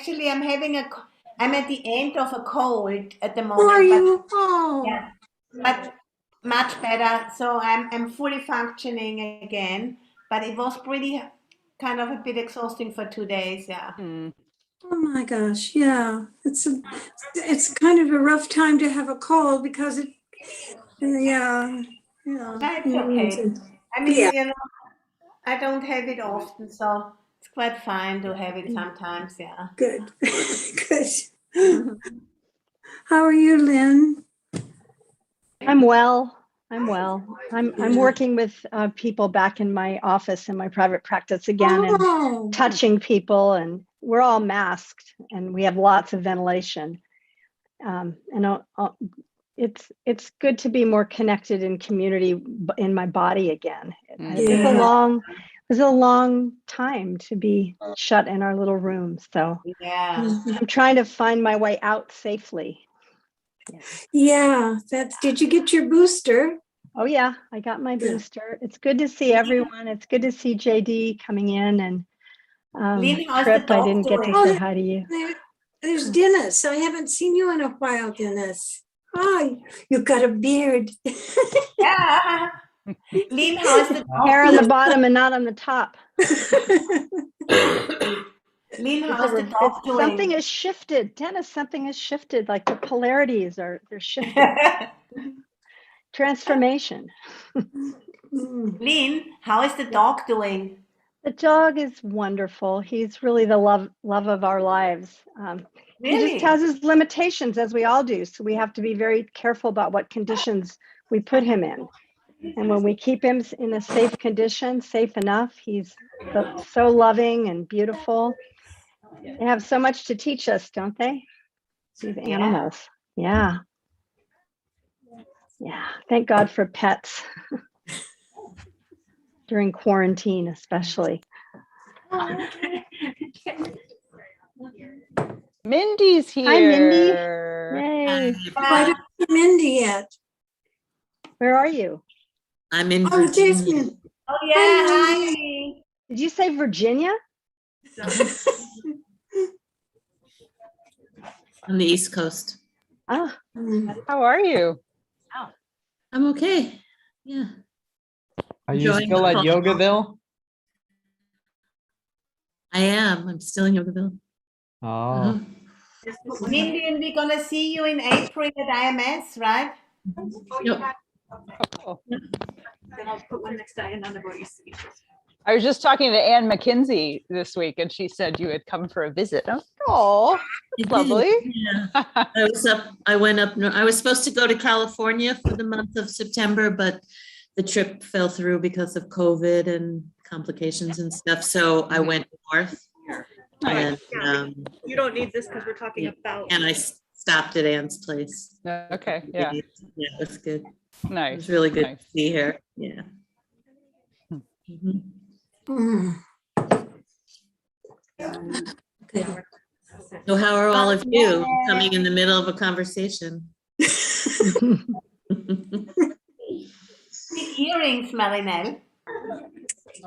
actually, I'm at the end of a cold at the How are moment, you? but Oh, yeah, but much better. So I'm fully functioning again, but it was pretty kind of a bit exhausting for 2 days. Yeah. Mm. oh my gosh, yeah. It's kind of a rough time to have a cold because yeah. That's you need okay. to- I mean, Yeah, I don't have it often, so it's quite fine to have it sometimes. Yeah. good, good. How are you, Lynn? I'm well. I'm Yeah. working with people back in my office in my private practice again, and Oh, touching people, and we're all masked, and we have lots of ventilation. It's good to be more connected in community in my body again. yeah. It was a long time to be shut in our little room. So Yeah. I'm trying to find my way out safely. Yeah, did you get your booster? Oh yeah, I got my booster. It's good to see everyone. It's good to see JD coming in, and Lynn, how's the Trip, I dog didn't get to doing? say hi to you. There's Dennis. I haven't seen you in a while, Dennis. Hi, you got a beard. Yeah. Lynn, how's the dog Hair on the doing? bottom and not on the top. Lynn, how's the dog doing? Something has shifted. Dennis, something has shifted. Like the polarities they're shifting. Transformation. Lynn, how is the dog doing? The dog is wonderful. He's really the love of our lives. He Really? just has his limitations, as we all do. So we have to be very careful about what conditions we put him in. And when we keep him in a safe condition, safe enough, he's so loving and beautiful. They have so much to teach us, don't they? These animals. Yeah. Yeah. Thank God for pets. During quarantine, especially. Mindy's here. Hi, Mindy. Yay. I don't see Mindy yet. Where are you? I'm in Oh, Virginia. Jason. Oh yeah, hi. Did you say Virginia? On the East Coast. Oh, How are you? I'm okay. Yeah. Are you Enjoying still the at fall. Yogaville? I am. I'm still in Yogaville. Oh, Mindy, and we're gonna see you in April at IMS, right? Yep. Oh. Then I'll put one next to another what you see. I was just talking to Ann McKinsey this week, and she said you had come for a visit. Oh, lovely. Yeah. I went up. I was supposed to go to California for the month of September, but the trip fell through because of COVID and complications and stuff. So I went north. Nice. And, You don't need this because we're talking about. and I stopped at Ann's place. Okay, yeah, Yeah, it was good. It nice. was really good nice. to see her. Yeah. Mhm. Good. So how are all of you coming in the middle of a conversation? Big earrings, Marinelle.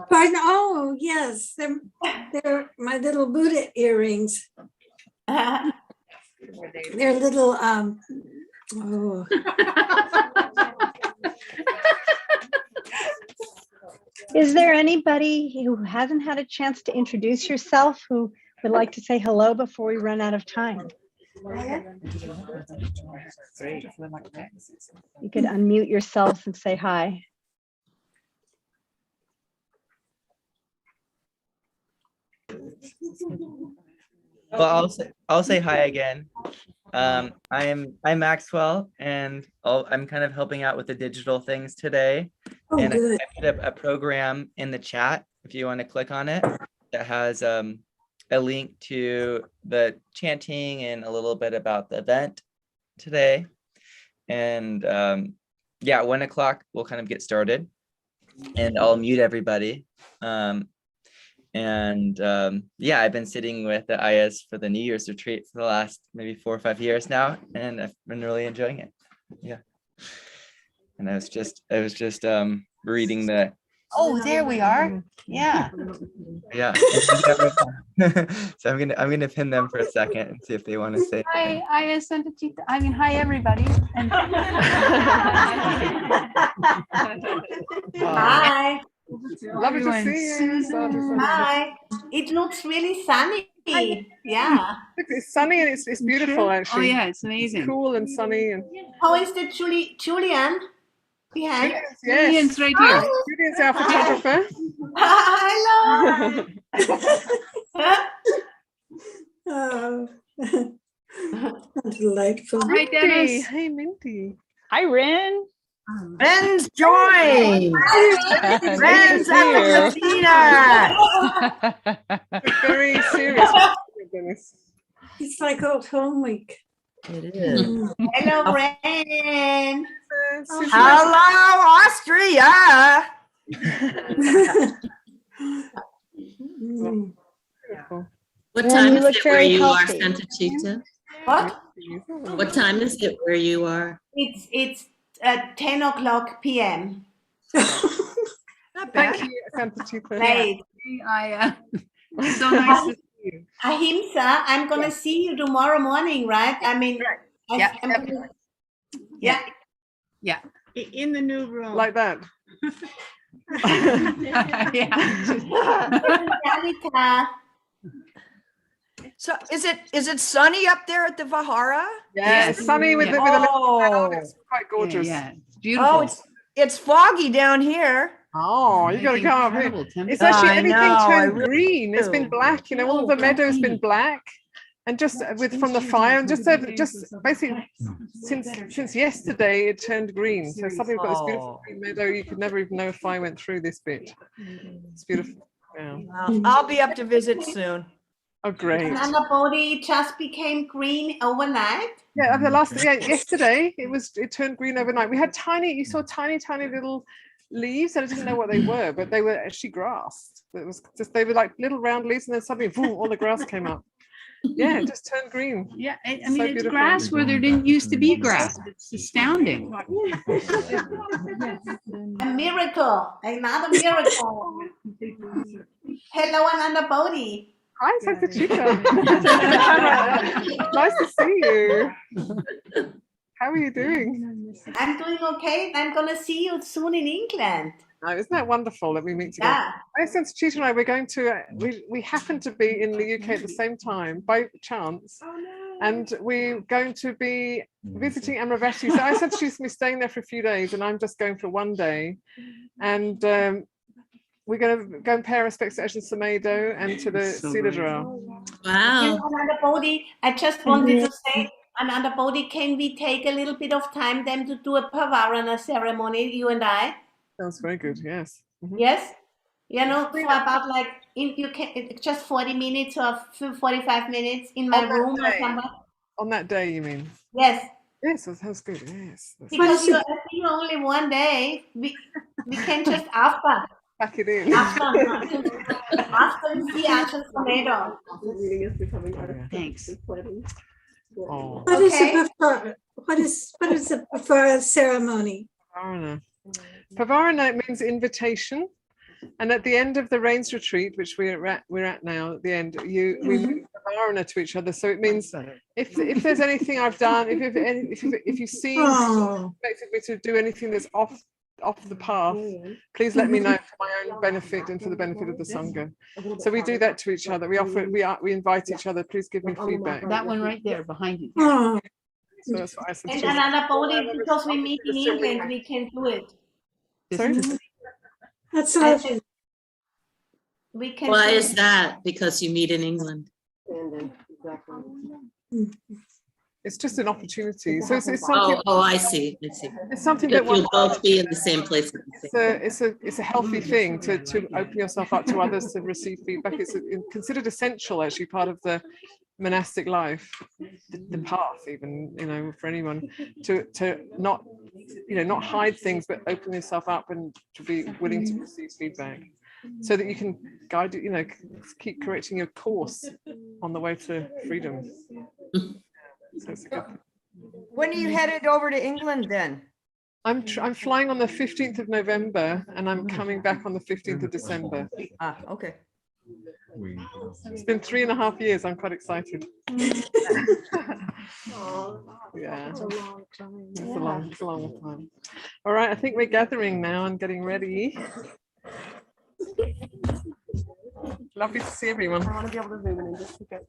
Pardon? Oh, yes. They're my little Buddha earrings. They're little, oh. is there anybody who hasn't had a chance to introduce yourself who would like to say hello before we run out of time? You could unmute yourselves and say hi. Well, I'll say hi again. I'm Maxwell, and I'm kind of helping out with the digital things today. Oh, And good. I put up a program in the chat if you want to click on it that has a link to the chanting and a little bit about the event today. And yeah, 1 o'clock we'll kind of get started, and I'll mute everybody. Yeah, I've been sitting with the IS for the New Year's retreat for the last maybe 4 or 5 years now, and I've been really enjoying it. Yeah. And I was just reading the Oh, there we are. Yeah. Yeah. So I'm gonna pin them for a second and see if they want to say. I sent it to. I mean, hi everybody. And Hi. Lovely to see you. Hi. It looks really sunny. Yeah. It's sunny and it's beautiful actually. Oh yeah, it's amazing. Cool and sunny and. How is the Julian behind? Julian's right here. Julian's our photographer. Hello. Oh, delightful. Hi, Dennis. Hey, Minty. Hi, Rin. Friends join. Friends at the Kathina. Very serious. Dennis. It's like old home week. It is. Hello, Ren. Hello, Austria. Beautiful. What Yeah, time you is look it where very you are, healthy. Santa Chita? What? What time is it where you are? It's 10 o'clock p.m. Not bad. Thank you, Santa Chica. Late. So nice to see you. Ahimsa, I'm gonna see you tomorrow morning, right? I mean, Yeah, I'm gonna- yeah. Yeah. In the new room. Like that. Yeah. Lalita. So is it sunny up there at the Vihara? Yeah, it's sunny with a little cloud. It's quite gorgeous. Yeah, it's beautiful. Oh, it's foggy down here. Oh, you got to come up here. It's actually everything turned green. It's been black, you know, all the meadows been black. And just from the fire, and just basically since yesterday it turned green. So suddenly we've got this beautiful green meadow. You could never even know if I went through this bit. It's beautiful. Yeah. I'll be up to visit soon. Oh, great. And the body just became green overnight. Yeah, yesterday it turned green overnight. We had you saw tiny little leaves, and I didn't know what they were, but they were actually grass. It was just they were like little round leaves, and then suddenly boom, all the grass came up. Yeah, it just turned green. Yeah, I So mean, it's beautiful. grass where there didn't used to be grass. It's astounding. A miracle, another miracle. Hello, another body. Hi, Santa Chica. Nice to see you. How are you doing? I'm doing okay. I'm gonna see you soon in England. Oh, isn't that wonderful that we meet together? Yeah. My Santa Chica and I, we're going to, we happen to be in the UK at the same time by chance. And we're going to be visiting Amravati. So I said she's going to be staying there for a few days, and I'm just going for one day. And we're going to go and pay our respects to Ajahn Sumedho and to the Siddhadra. Wow. Another body. I just wanted to say, another body. Can we take a little bit of time then to do a Pavarana ceremony, you and I? Sounds very good. Yes. Mm-hmm. Yes. You know, for about like you can just 40 minutes or 45 minutes in my room or somewhere. On that day, you mean? Yes. Yes, that sounds good. Yes. Because you're only one day, we can just after. Pack it in. After we see Ajahn Sumedho. Thanks. Oh. What is the Vihara ceremony? Pavarana. Pavarana means invitation, and at the end of the rains retreat, which we're at now, at the end, we move Pavarana to each other. So it means if there's anything I've done, if you see expected me to do anything that's off the path, please let me know for my own benefit and for the benefit of the Sangha. So we do that to each other. We invite each other. Please give me feedback. That one right there behind you. Oh, So that's what I said. And another body, because we meet in England, we can do it. Sorry? that's lovely. We can. Why do is it. that? Because you meet in England. It's just an opportunity. So it's something. Oh, I see. I see. It's something That that you'll both be in the same place. At the same it's a healthy thing to open yourself up to others to receive feedback. It's considered essential, actually, part of the monastic life, the path, even, you know, for anyone to not, you know, not hide things, but open yourself up and to be willing to receive feedback, so that you can guide, you know, keep correcting your course on the way to freedom. So it's a good thing. When are you headed over to England then? I'm flying on the 15th of November and I'm coming back on the 15th of December. Ah, okay. It's been 3.5 years. I'm quite excited. Yeah. It's a long time. It's a long time. All right, I think we're gathering now and getting ready. Lovely to see everyone. I want to be able to zoom in and just look at.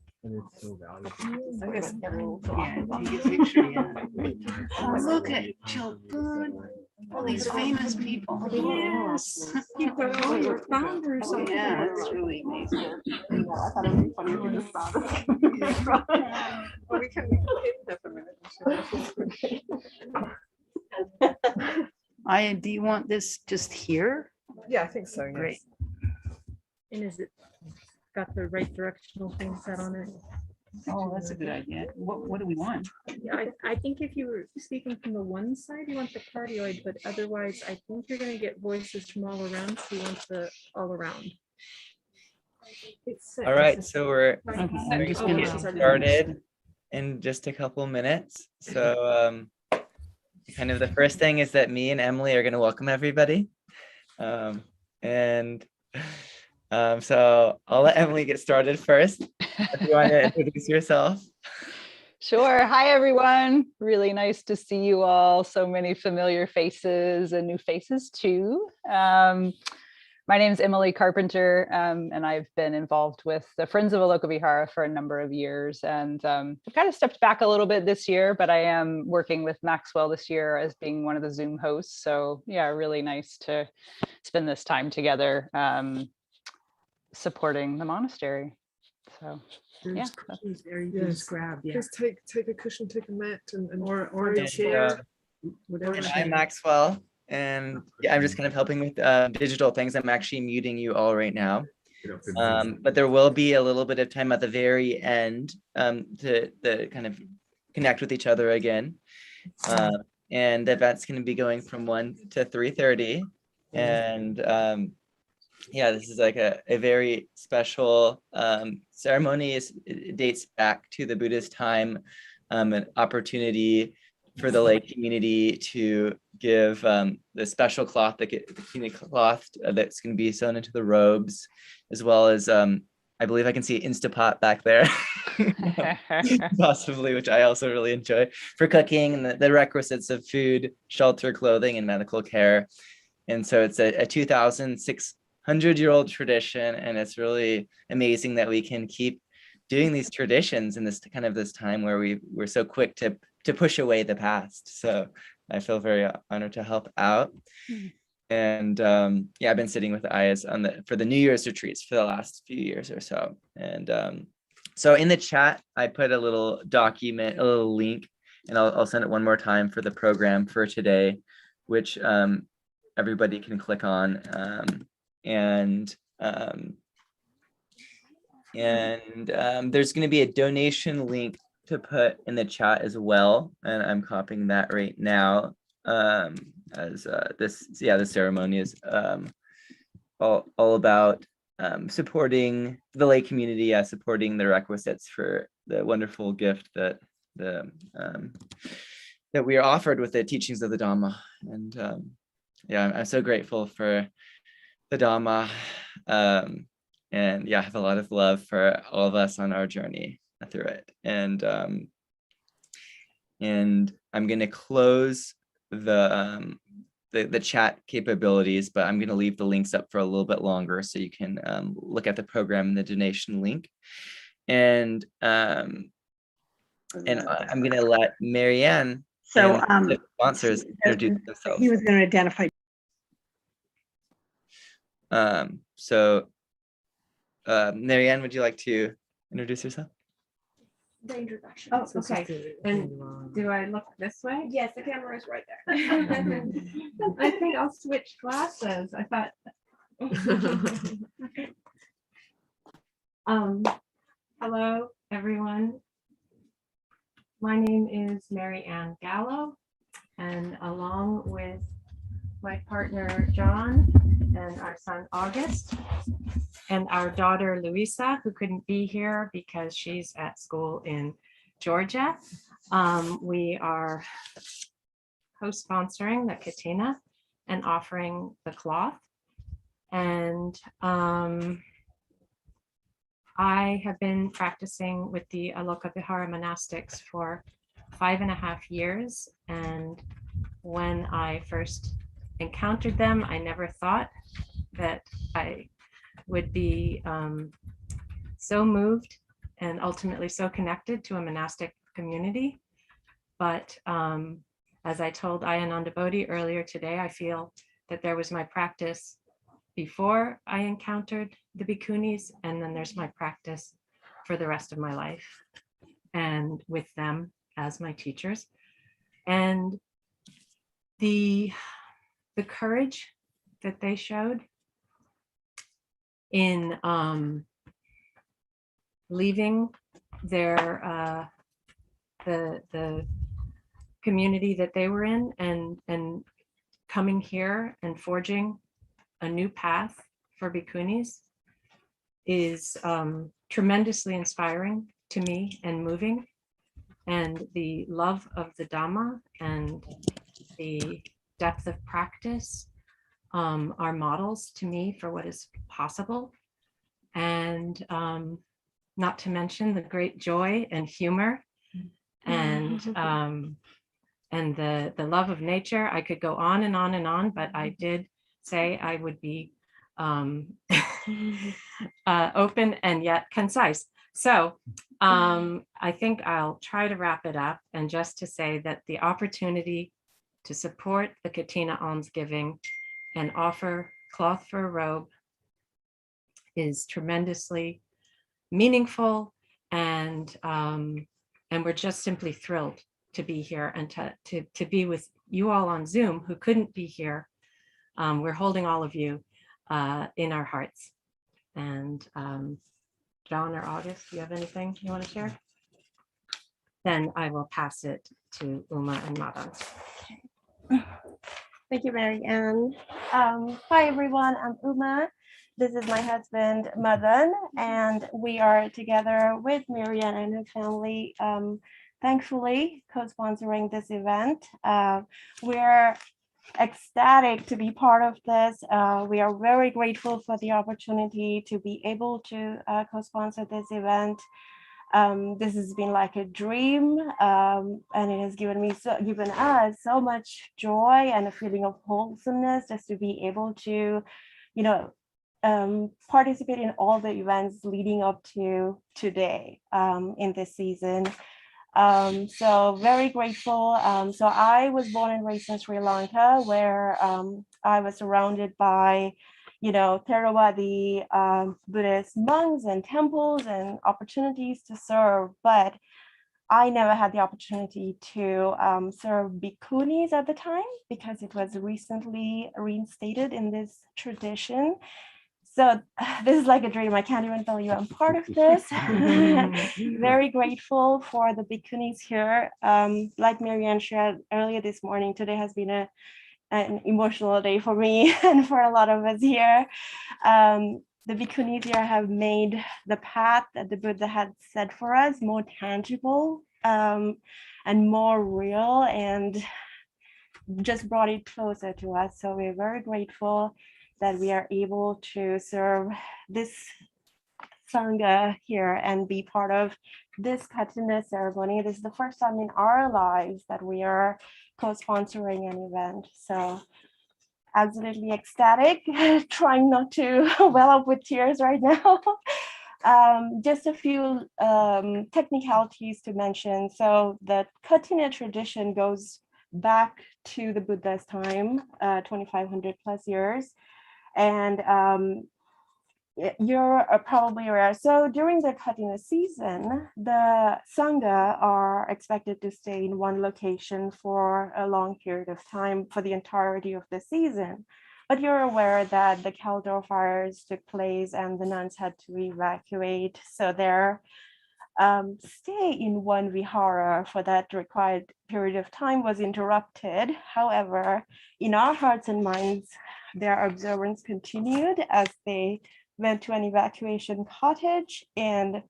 Look at Chilton, all these famous people. Yes. You've got all your founders. on Yeah, there. it's really amazing. I thought it would be funny if we just found it. Well, we can pin there for a minute. Do you want this just here? Yeah, I think so. Yes. Great. And is it got the right directional thing set on it? Oh, that's a good idea. What do we want? Yeah, I think if you were speaking from the one side, you want the cardioid, but otherwise, I think you're going to get voices from all around. So you want the all around. All right, so we're Okay, I'm going just to gonna- get started in just a couple minutes. So kind of the first thing is that me and Emily are going to welcome everybody. So I'll let Emily get started first. If you want to introduce yourself. Sure. Hi, everyone. Really nice to see you all. So many familiar faces and new faces too. My name is Emily Carpenter, and I've been involved with the Friends of Aloka Vihara for a number of years. And I've kind of stepped back a little bit this year, but I am working with Maxwell this year as being one of the Zoom hosts. So yeah, really nice to spend this time together supporting the monastery. So yeah. There you Yes. just grab, yeah. Just take a cushion, take a mat, and Or a And, chair. and I'm Maxwell, and yeah, I'm just kind of helping with digital things. I'm actually muting you all right now. But there will be a little bit of time at the very end to kind of connect with each other again. And the event's going to be going from 1 to 3:30. And yeah, this is like a very special ceremony. It dates back to the Buddhist time, an opportunity for the lay community to give the special cloth, the Kathina cloth that's going to be sewn into the robes, as well as I believe I can see Instapot back there, possibly, which I also really enjoy, for cooking and the requisites of food, shelter, clothing, and medical care. And so it's a 2,600-year-old tradition, and it's really amazing that we can keep doing these traditions in this kind of this time where we're so quick to push away the past. So I feel very honored to help out. And yeah, I've been sitting with Ayaz for the New Year's retreats for the last few years or so. And so in the chat, I put a little document, a little link, and I'll send it one more time for the program for today, which everybody can click on. And there's going to be a donation link to put in the chat as well, and I'm copying that right now. As the ceremony is all about supporting the lay community, supporting the requisites for the wonderful gift that that we are offered with the teachings of the Dhamma. And yeah, I'm so grateful for the Dhamma, and yeah, I have a lot of love for all of us on our journey through it. And I'm going to close the chat capabilities, but I'm going to leave the links up for a little bit longer so you can look at the program and the donation link. And I'm going to let Marianne, and the sponsors, introduce themselves. He was going to identify. So Marianne, would you like to introduce yourself? The introduction. Oh, okay. And do I look this way? Yes, the camera is right there. I think I'll switch glasses. I thought. Hello, everyone. My name is Mary Ann Gallo, and along with my partner John and our son August and our daughter Louisa, who couldn't be here because she's at school in Georgia, we are co-sponsoring the Katina and offering the cloth. And I have been practicing with the Aloka Vihara monastics for 5.5 years. And when I first encountered them, I never thought that I would be so moved and ultimately so connected to a monastic community. But as I told Ayananda Bodhi earlier today, I feel that there was my practice before I encountered the Bikunis, and then there's my practice for the rest of my life and with them as my teachers. And the courage that they showed in leaving their the community that they were in and coming here and forging a new path for Bikunis is tremendously inspiring to me and moving. And the love of the Dhamma and the depth of practice are models to me for what is possible. And not to mention the great joy and humor and the love of nature. I could go on and on and on, but I did say I would be open and yet concise. So I think I'll try to wrap it up, and just to say that the opportunity to support the Kathina-Almsgiving and offer cloth for a robe is tremendously meaningful, and we're just simply thrilled to be here and to be with you all on Zoom who couldn't be here. We're holding all of you in our hearts. And John or August, do you have anything you want to share? Then I will pass it to Uma and Madan. Thank you, Mary Ann. Hi, everyone. I'm Uma. This is my husband, Madan, and we are together with Mary Ann and her family, thankfully, co-sponsoring this event. We're ecstatic to be part of this. We are very grateful for the opportunity to be able to co-sponsor this event. This has been like a dream, and it has given us so much joy and a feeling of wholesomeness just to be able to, participate in all the events leading up to today in this season. So very grateful. So I was born and raised in Sri Lanka, where I was surrounded by, Theravada Buddhist monks and temples and opportunities to serve, but I never had the opportunity to serve Bikunis at the time because it was recently reinstated in this tradition. So this is like a dream. I can't even tell you I'm part of this. Very grateful for the Bikunis here. Like Mary Ann shared earlier this morning, today has been an emotional day for me and for a lot of us here. The Bikunis here have made the path that the Buddha had set for us more tangible and more real, and just brought it closer to us. So we're very grateful that we are able to serve this Sangha here and be part of this Kathina ceremony. This is the first time in our lives that we are co-sponsoring an event. So absolutely ecstatic, trying not to well up with tears right now. Just a few technicalities to mention. So the Kathina tradition goes back to the Buddha's time, 2,500 plus years. And you're probably aware. So during the Kathina season, the Sangha are expected to stay in one location for a long period of time for the entirety of the season. But you're aware that the Caldor fires took place and the nuns had to evacuate. So their stay in one vihara for that required period of time was interrupted. However, in our hearts and minds, their observance continued as they went to an evacuation cottage and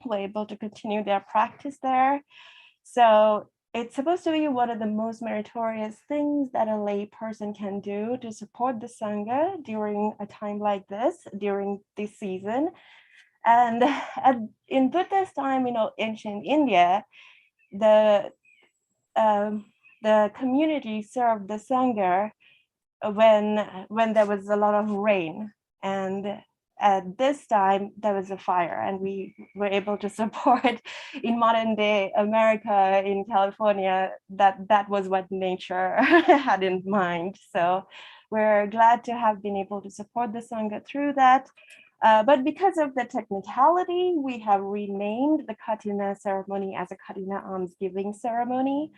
were able to continue their practice there. So it's supposed to be one of the most meritorious things that a lay person can do to support the Sangha during a time like this, during this season. And in Buddha's time, ancient India, the community served the Sangha when there was a lot of rain, and at this time there was a fire, and we were able to support in modern day America, in California, that was what nature had in mind. So we're glad to have been able to support the Sangha through that. But because of the technicality, we have renamed the Kathina ceremony as a Kathina-Almsgiving ceremony,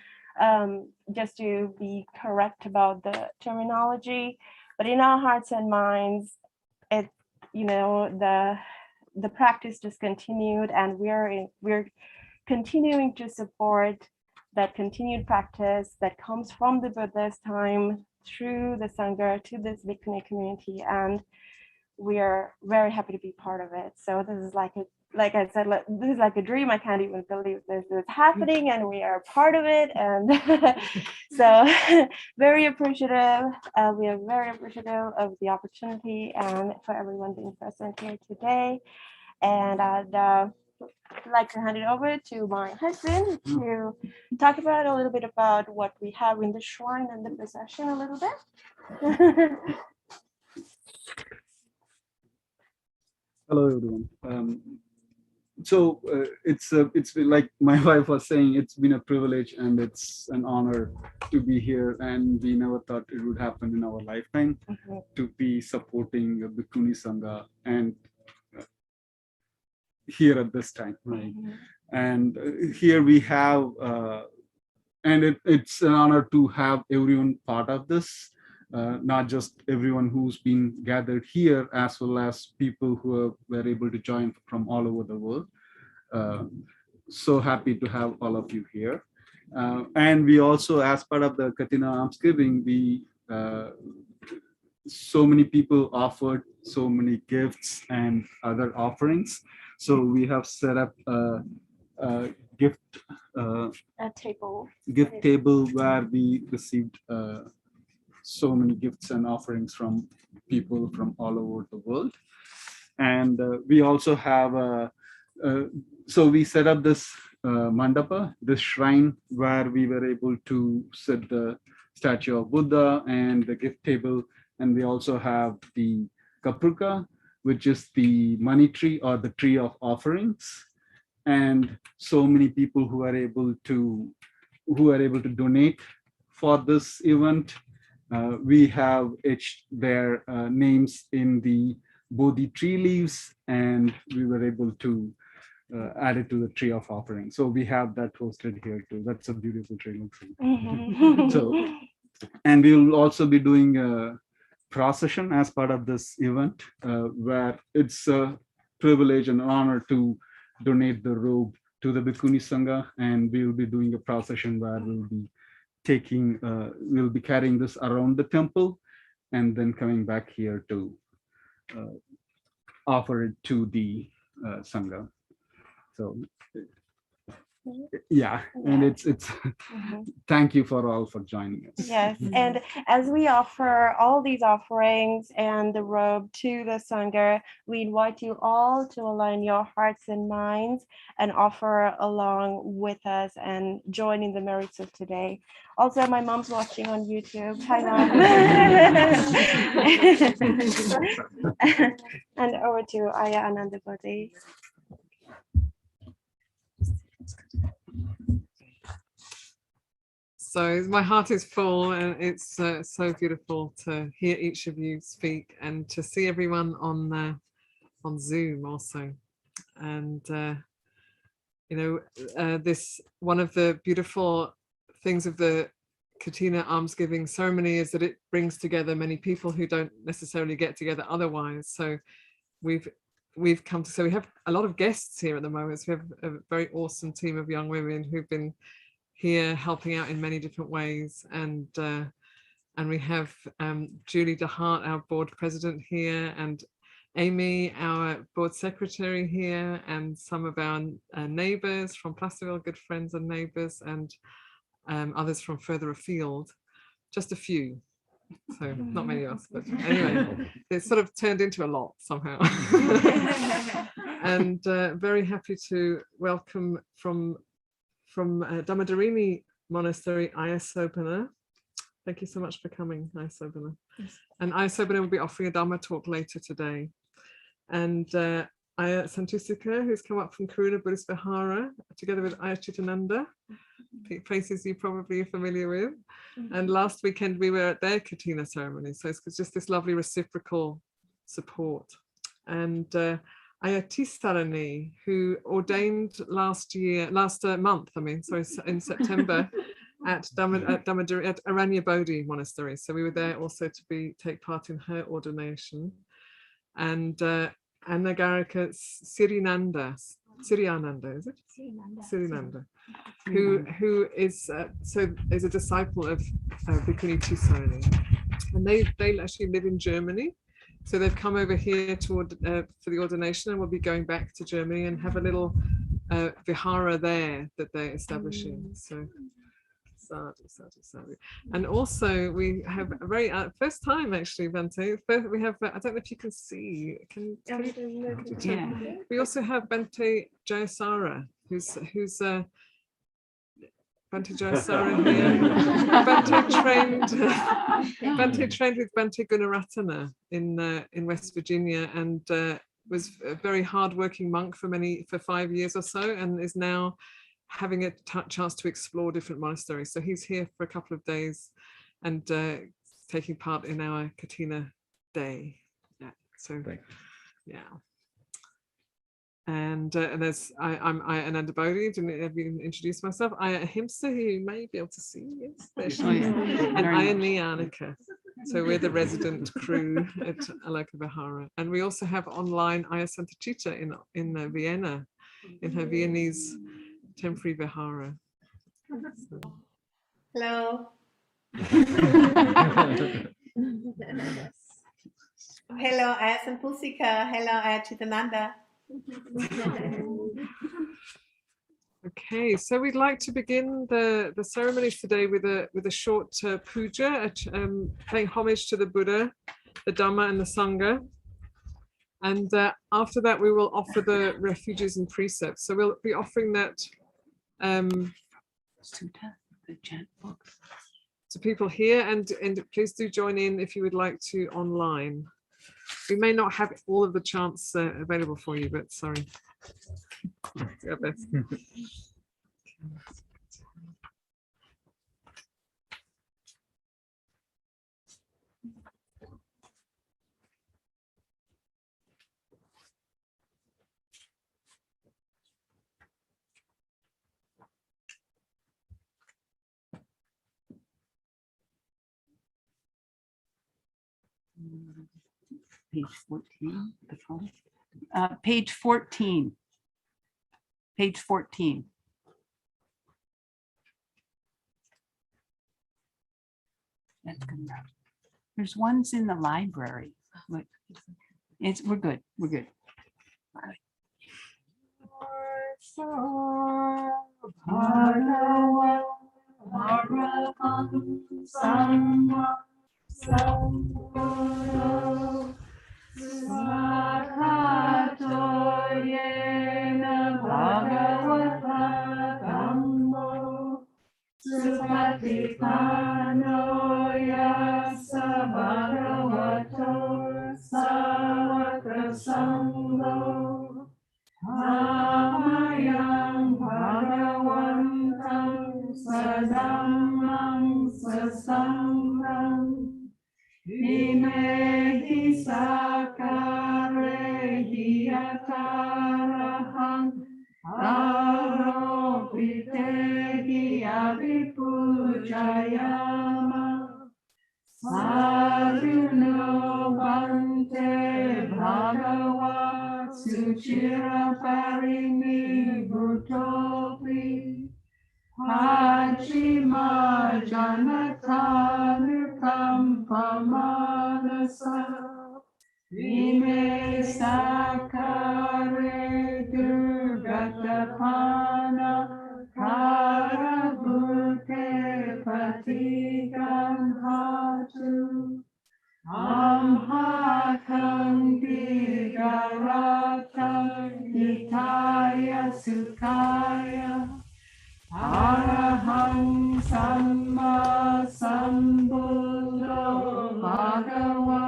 just to be correct about the terminology. But in our hearts and minds, the practice just continued, and we're continuing to support that continued practice that comes from the Buddha's time through the Sangha to this Bikuni community, and we are very happy to be part of it. So this is like I said, this is like a dream. I can't even believe this is happening, and we are part of it. And so very appreciative. We are very appreciative of the opportunity and for everyone being present here today. And I'd like to hand it over to my husband to talk about a little bit about what we have in the shrine and the procession a little bit. Hello, everyone. It's been, like my wife was saying, it's been a privilege and it's an honor to be here, and we never thought it would happen in our lifetime to be supporting a Bikuni Sangha and here at this time, right? And here we have, and it's an honor to have everyone part of this. Not just everyone who's been gathered here, as well as people who were able to join from all over the world. So happy to have all of you here. And we also, as part of the Kathina-Almsgiving, so many people offered so many gifts and other offerings. So we have set up a gift table where we received so many gifts and offerings from people from all over the world. And we also have so we set up this mandapa, this shrine, where we were able to set the statue of Buddha and the gift table. And we also have the kapruka, which is the money tree or the tree of offerings. And so many people who are able to donate for this event. We have etched their names in the Bodhi tree leaves, and we were able to add it to the tree of offering. So we have that hosted here too. That's a beautiful tree. So, and we will also be doing a procession as part of this event, where it's a privilege and an honor to donate the robe to the Bikuni Sangha, and we will be doing a procession where we'll be carrying this around the temple and then coming back here to offer it to the Sangha. So yeah, and it's thank you for all for joining us. Yes, and as we offer all these offerings and the robe to the Sangha, we invite you all to align your hearts and minds and offer along with us and join in the merits of today. Also, my mom's watching on YouTube. Hi, Mom. And over to Aya Anandabodhi. So my heart is full, and it's so beautiful to hear each of you speak and to see everyone on Zoom also. And this one of the beautiful things of the Kathina-Almsgiving ceremony is that it brings together many people who don't necessarily get together otherwise. So we've come to, so we have a lot of guests here at the moment. So we have a very awesome team of young women who've been here helping out in many different ways, and we have Julie DeHart, our board president here, and Amy, our board secretary here, and some of our neighbors from Placerville, good friends and neighbors, and others from further afield, just a few. So not many of us, but anyway, it's sort of turned into a lot somehow. And very happy to welcome from Dhammadharini Monastery, Ayasobana. Thank you so much for coming, Ayasobana. And Ayasobana will be offering a Dhamma talk later today. And Aya Santusika, who's come up from Karuna Buddhist Vihara, together with Aya Chitananda, faces you probably are familiar with. And last weekend we were at their Katina ceremony. So it's just this lovely reciprocal support. And Aya Tisarani, who ordained last month, in September at Aranya Bodhi Monastery. So we were there also to take part in her ordination. And Anagarika Siriananda, is it? Sirinanda, who is a disciple of Bikuni Tisarani, and they actually live in Germany, so they've come over here for the ordination, and will be going back to Germany and have a little Vihara there that they're establishing. So sadhu. And also we have a very first time actually, Bhante. We have I don't know if you can see. We also have Bhante Jayasara, who's Bhante Jayasara here. Bhante trained with Bhante Gunaratana in West Virginia, and was a very hard-working monk for 5 years or so, and is now having a chance to explore different monasteries. So he's here for a couple of days and taking part in our Katina Day. Yeah. So yeah. And there's I'm Ananda Bodhi. Didn't have you introduced myself? Aya Ahimsa, who you may be able to see. Yes, there she is. And Aya Niyanika. So we're the resident crew at Aloka Vihara. And we also have online Aya Santachita in Vienna, in her Viennese temporary Vihara. Hello. Hello, Aya Sampusika. Hello, Aya Chitananda. Okay, so we'd like to begin the ceremonies today with a short puja, paying homage to the Buddha, the Dhamma, and the Sangha. And after that, we will offer the refuges and precepts. So we'll be offering that to people here, and please do join in if you would like to online. We may not have all of the chants available for you, but sorry. Page 14, page 14. Page 14. That's good enough. There's ones in the library. Look, we're good. We're good. Samma Sambuddho Bhagava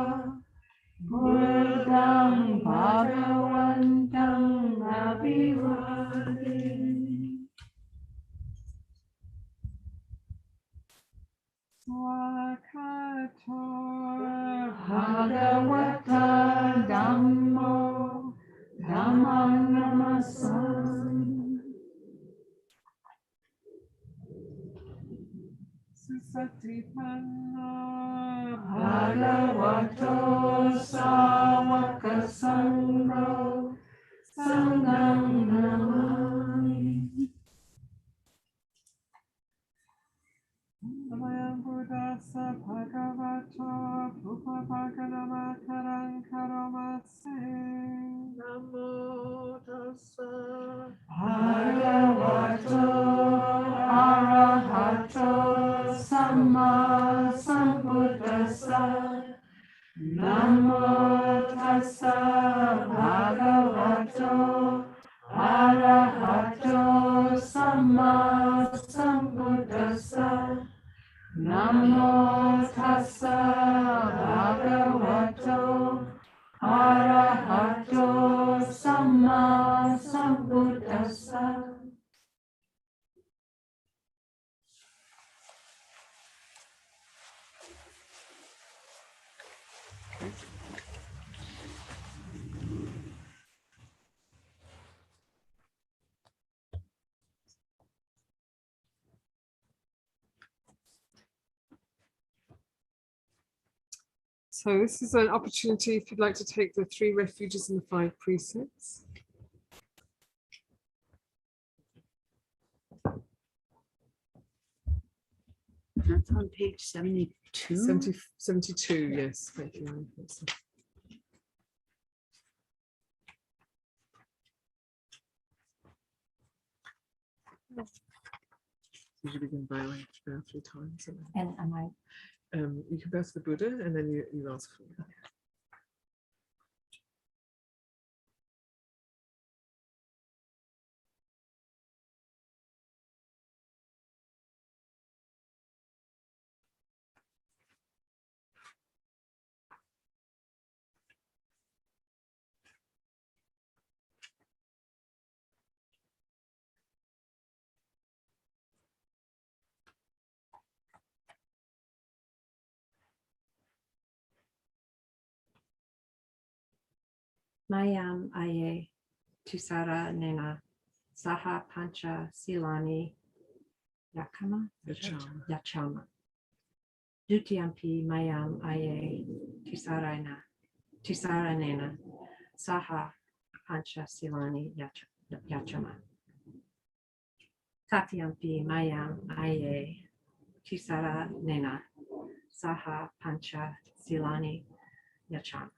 Buddhang Bhagavantang Abhivadami. Swakato Bhagavata Dhammo Dhammam Namasami. Susatipanna Bhagavato Sāvaka Sangho Sangham Namami. Namayam Buddhassa Bhagavato Bhupavaganamakaraṁ Karomatse. Namo Tassa Bhagavato Arahato Samma Sambuddhassa. Namo Tassa Bhagavato Arahato Samma Sambuddhassa. Namo Tassa Bhagavato Arahato Samma Sambuddhassa. So this is an opportunity if you'd like to take the 3 refuges and the 5 precepts. That's on page 72. 72, yes. Thank you. Usually begin by like 3 times. And am I? You can bow to the Buddha and then you ask for it. Mayam aye tusara nena saha pancha silani yachama. Dutiyampi mayam aye tusara nena saha pancha silani yachama. Tatyampi mayam aye tusara nena saha pancha silani yachama.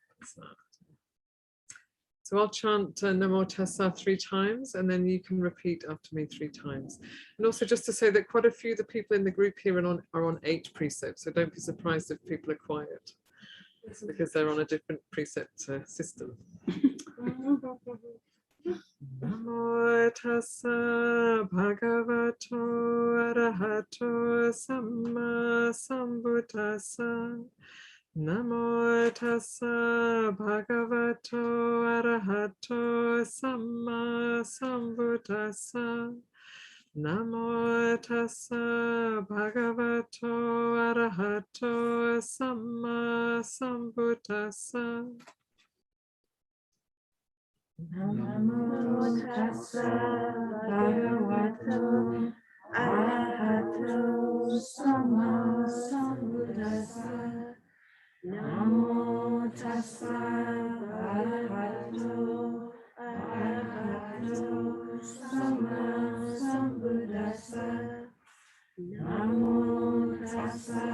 So I'll chant Namo Tassa 3 times and then you can repeat after me 3 times. And also just to say that quite a few of the people in the group here are on 8 precepts, so don't be surprised if people are quiet. It's because they're on a different precept system. Namo Tassa Bhagavato Arahato Samma Sambuddhassa. Namo Tassa Bhagavato Arahato Samma Sambuddhassa. Namo Tassa Bhagavato Arahato Samma Sambuddhassa. Namo Tassa Bhagavato Arahato Samma Sambuddhassa. Namo Tassa Bhagavato Arahato Samma Sambuddhassa. Namo Tassa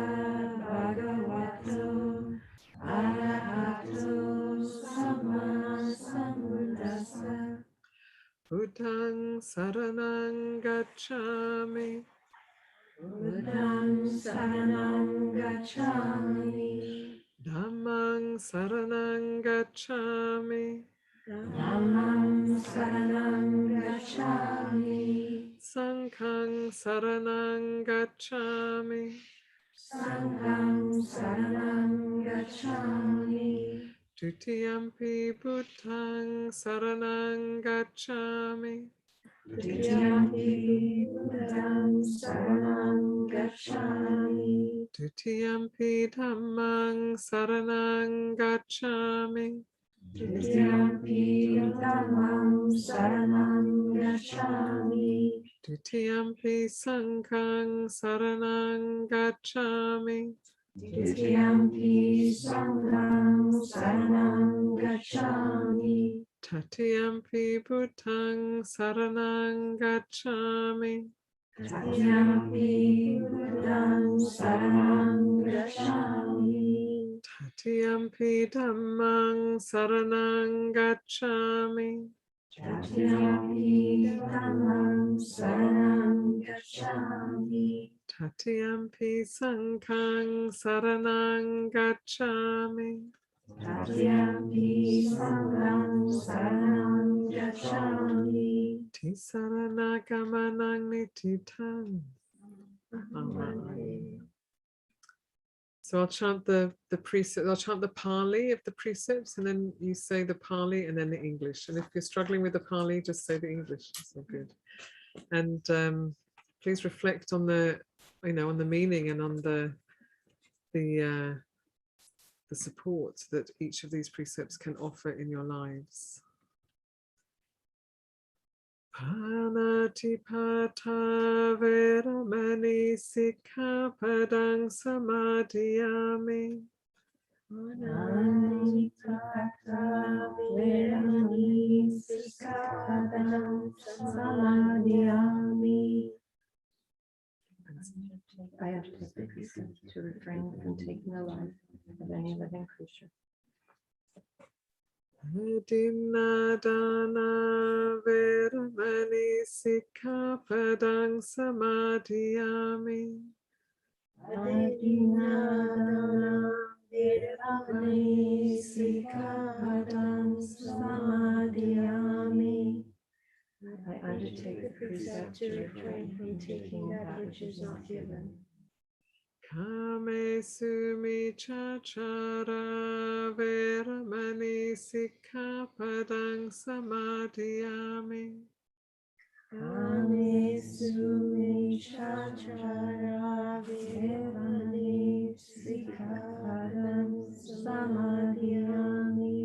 Bhagavato Arahato Samma Sambuddhassa. Buddhang Saranang Gacchami. Buddhang Saranang Gacchami. Dhammang Saranang Gacchami. Dhammam Saranang Gacchami. Sanghang saranang gacchami. Sanghang saranang gacchami. Dutiyampi Buddhang saranang gacchami. Dutiyampi Buddhang saranang gacchami. Dutiyampi Dhammang saranang gacchami. Dutiyampi dhammang saranang gacchami. Dutiyampi Sanghang saranang gacchami. Dutiyampi sanghang saranang gacchami. Tatiyampi Buddhang saranang gacchami. Tatiyampi Buddhang saranang gacchami. Tatiyampi Dhammang saranang gacchami. Tatiyampi dhammang saranang gacchami. Tatiyampi Sanghang saranang gacchami. Tatiyampi sanghang saranang gacchami. Tisarana gamanang nititang. So I'll chant the precept. I'll chant the Pali of the precepts, and then you say the Pali and then the English. And if you're struggling with the Pali, just say the English. It's all good. And please reflect on the, on the meaning and on the support that each of these precepts can offer in your lives. Panatipata veramani sikkhapadang samadhiyami. Panatipata veramani sikkhapadang samadhiyami. I have to take the precept to refrain from taking the life of any living creature. Dinadana veramani sikkhapadang samadhiyami. Adinadana veramani sikkhapadang samadhiyami. I undertake the precept to refrain from taking that which is not given. Kame sumichachara veramani sikkhapadang samadhiyami. Kame sumichachara veramani sikkhapadang samadhiyami.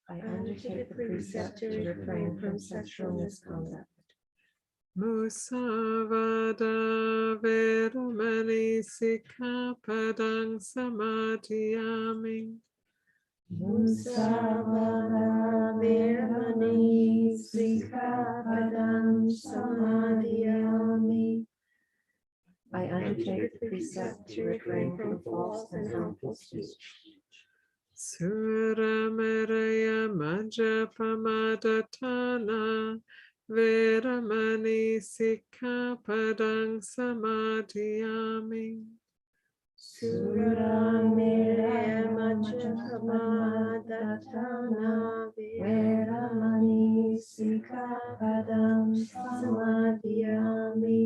I undertake the precept to refrain from sexual misconduct. Musavada veramani sikkhapadang samadhiyami. Musavada veramani sikkhapadang samadhiyami. I undertake the precept to refrain from false and harmful speech. Suramaraya Majapamadatana veramani sikkhapadang samadhiyami. Suramiraya Majapamadatana veramani sikkhapadang samadhiyami.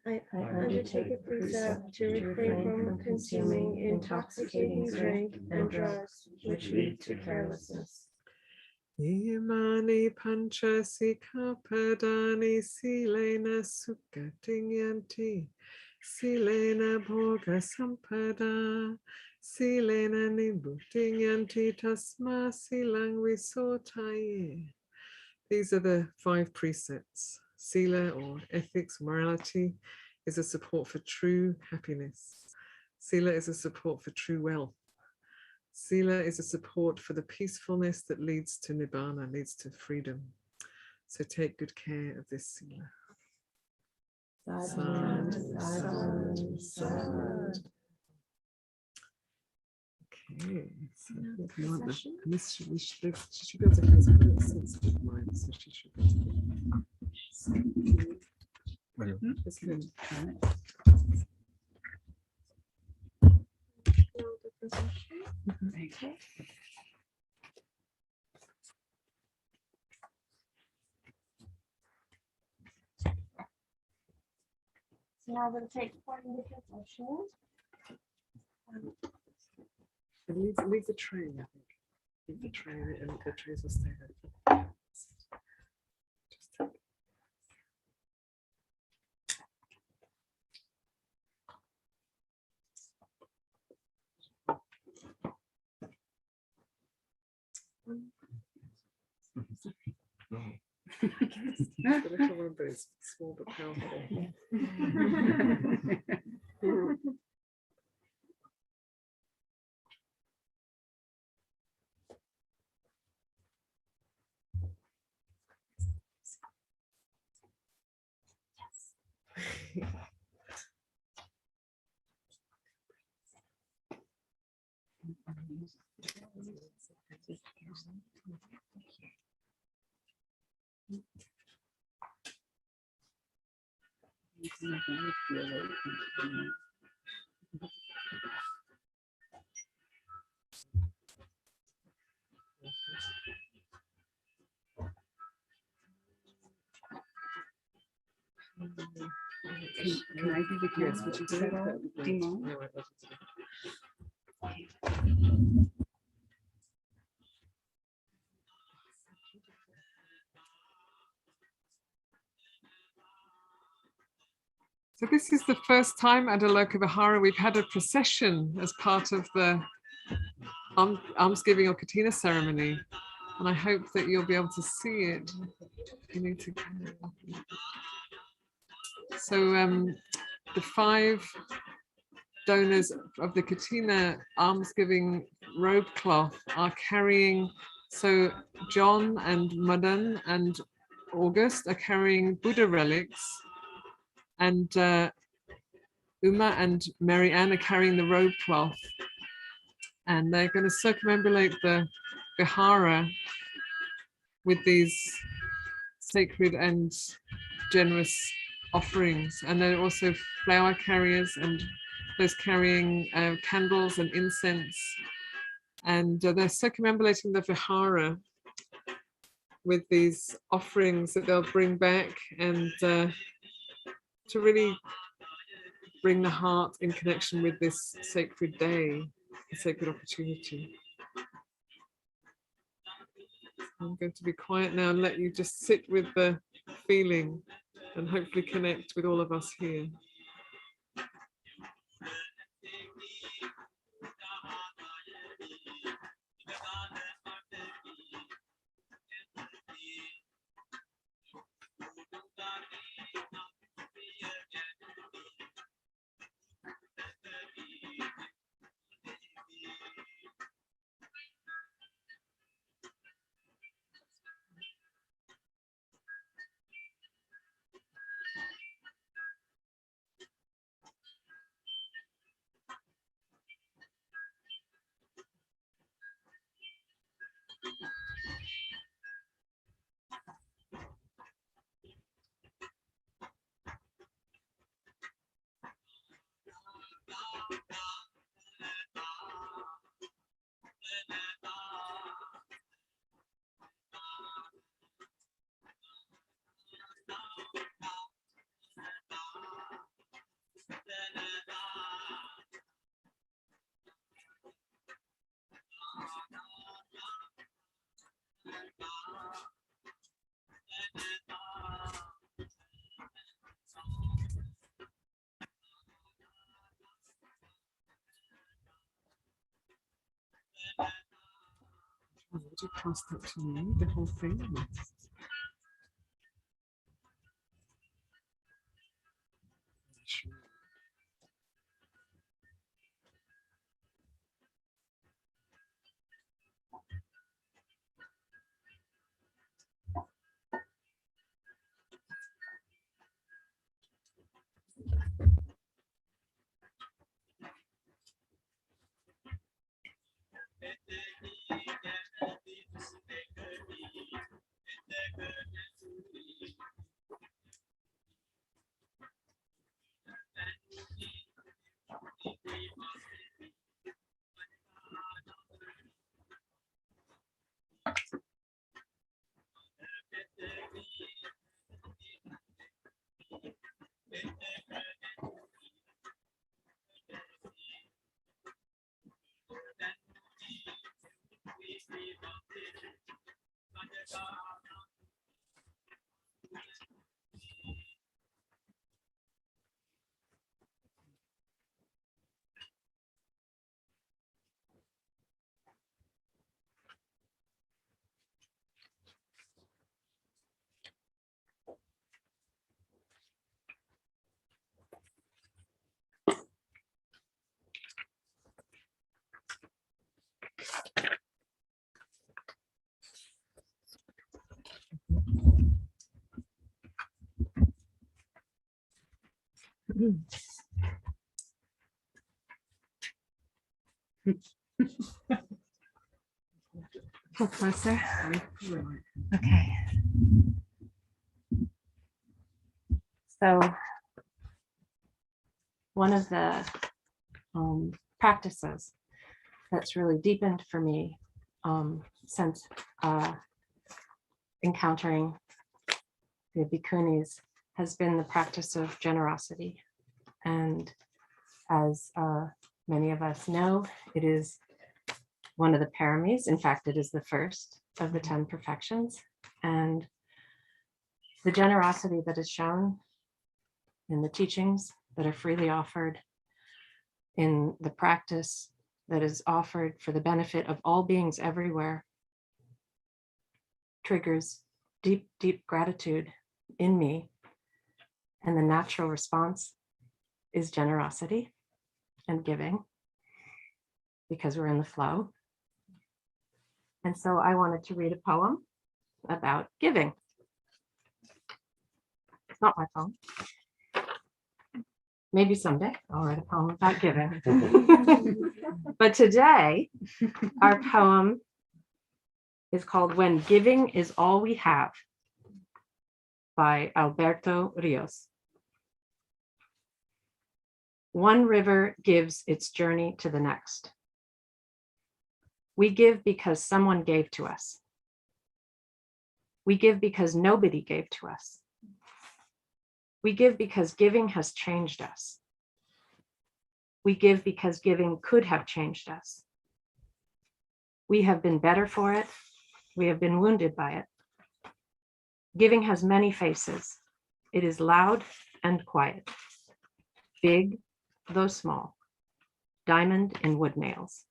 I undertake the precept to refrain from consuming intoxicating drink and drugs which lead to carelessness. Imani pancha sikkhapadani silena sukhatinyanti. Silena bhoga sampada. Silena nibbuttinyanti tasma silang visotaye. These are the 5 precepts. Sila, or ethics, morality, is a support for true happiness. Sila is a support for true wealth. Sila is a support for the peacefulness that leads to nibbana, leads to freedom. So take good care of this Sila. Sad, sad, sad. Okay, so if you want this, she should be able to have a sensitive mind, so she should be able Okay. So now we'll take 4 different sessions. And leave the tray, I think. Leave the tray and the trays will stay there. The little one, but it's small but powerful. Can I do the Yes, camera? would you do Set that? all That would be great. demo? No, I'd love to. So this is the first time at Aloka Vihara we've had a procession as part of the almsgiving or Katina ceremony, and I hope that you'll be able to see it. You need to. So the 5 donors of the Katina-Almsgiving robe cloth are carrying. So John and Madan and August are carrying Buddha relics, and Uma and Mary Ann are carrying the robe cloth, and they're going to circumambulate the Vihara with these sacred and generous offerings. And they're also flower carriers and those carrying candles and incense. And they're circumambulating the Vihara with these offerings that they'll bring back, and to really bring the heart in connection with this sacred day, a sacred opportunity. I'm going to be quiet now and let you just sit with the feeling and hopefully connect with all of us here. Would you pass that to me, the whole thing? Sure. Pull closer. Okay. So one of the practices that's really deepened for me since encountering the Bikunis has been the practice of generosity. And as many of us know, it is one of the paramis. In fact, it is the first of the 10 perfections. And the generosity that is shown in the teachings that are freely offered, in the practice that is offered for the benefit of all beings everywhere, triggers deep, deep gratitude in me. And the natural response is generosity and giving, because we're in the flow. And so I wanted to read a poem about giving. It's not my poem. Maybe someday I'll write a poem about giving. But today, our poem is called When Giving is All We Have by Alberto Rios. One river gives its journey to the next. We give because someone gave to us. We give because nobody gave to us. We give because giving has changed us. We give because giving could have changed us. We have been better for it. We have been wounded by it. Giving has many faces. It is loud and quiet, big though small, diamond in wood nails.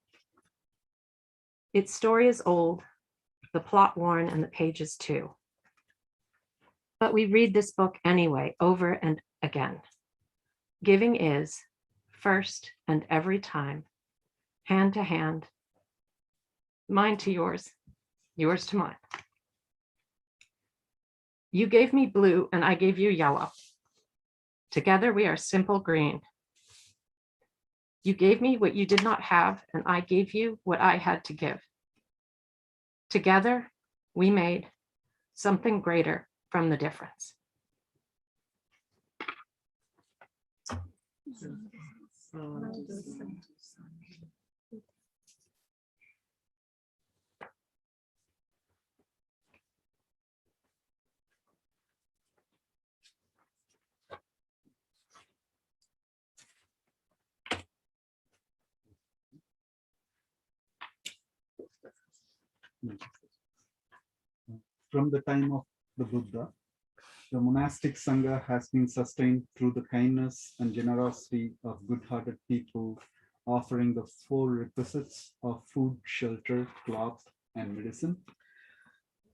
Its story is old, the plot worn, and the pages too. But we read this book anyway, over and again. Giving is, first and every time, hand to hand, mine to yours, yours to mine. You gave me blue and I gave you yellow. Together we are simple green. You gave me what you did not have, and I gave you what I had to give. Together, we made something greater from the difference. From the time of the Buddha, the monastic Sangha has been sustained through the kindness and generosity of good-hearted people, offering the 4 requisites of food, shelter, cloth, and medicine.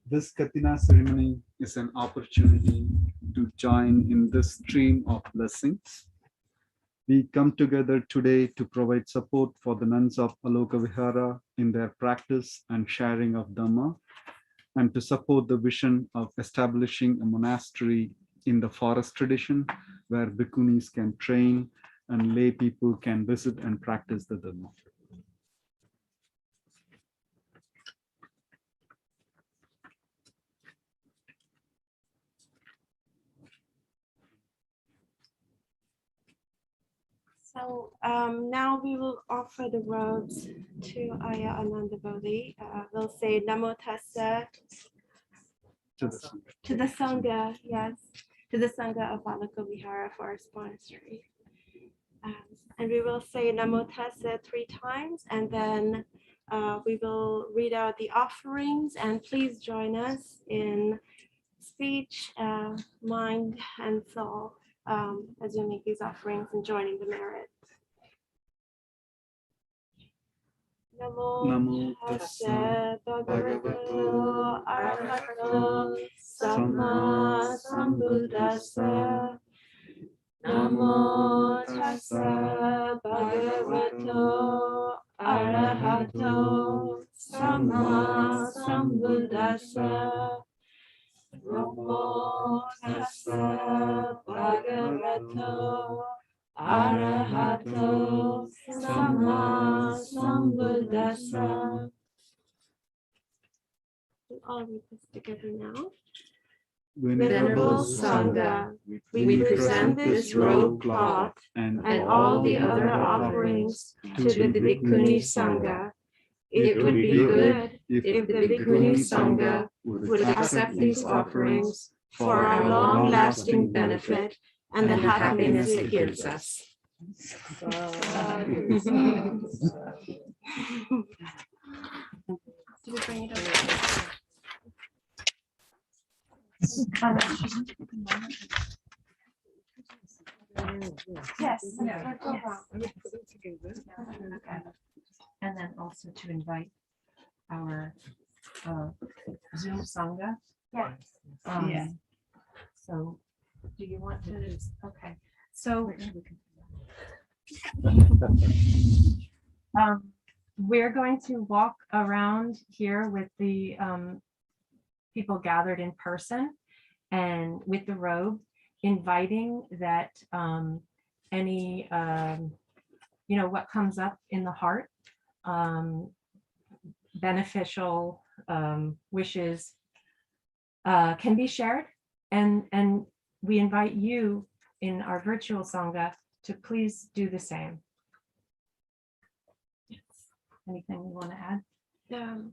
This Kathina ceremony is an opportunity to join in this stream of blessings. We come together today to provide support for the nuns of Aloka Vihara in their practice and sharing of Dhamma, and to support the vision of establishing a monastery in the forest tradition where Bikunis can train and lay people can visit and practice the Dhamma. So now we will offer the robes to Aya Anandavali. We'll say Namo Tassa to the Sangha, yes, to the Sangha of Aloka Vihara Forest Monastery. And we will say Namo Tassa 3 times, and then we will read out the offerings, and please join us in speech, mind, and soul as we make these offerings and joining the merit. Namo tassa bhagavato arahato samma sambuddhassa. Namo tassa bhagavato arahato samma sambuddhassa. Namo tassa bhagavato bhagavato arahato samma sambuddhassa. All read this together now. Venerable Sangha, we present this robe cloth and all the other offerings to the Bikuni Sangha. It would be good if the Bikuni Sangha would accept these offerings for our long-lasting benefit and the happiness it gives us. Do we bring it over? Yes. And then also to invite our Zoom Sangha. Yes. Yeah. So do you want to, okay, so we're going to walk around here with the people gathered in person and with the robe, inviting that any, what comes up in the heart, beneficial wishes can be shared. And we invite you in our virtual Sangha to please do the same. Anything you want to add?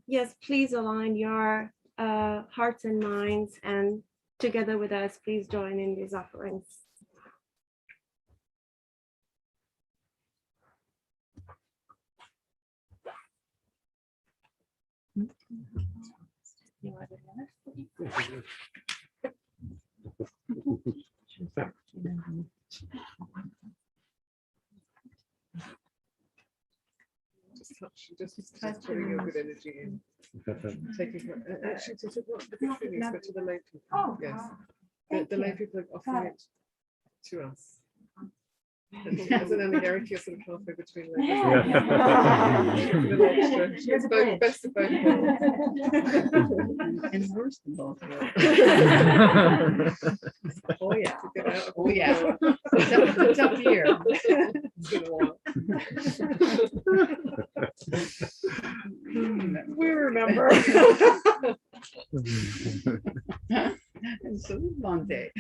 Yes, please align your hearts and minds, and together with us, please join in these offerings. You want to do Just putting your good energy in. Taking actually to the Bikunis, but to the lay people. Oh, Yes, the lay people are offering it to us. As an anagaric, you're sort of halfway between lay. It's both best of both worlds. And worse than both worlds. Oh yeah. Oh yeah. It's up here. It's been a while. We remember. And so did Monday.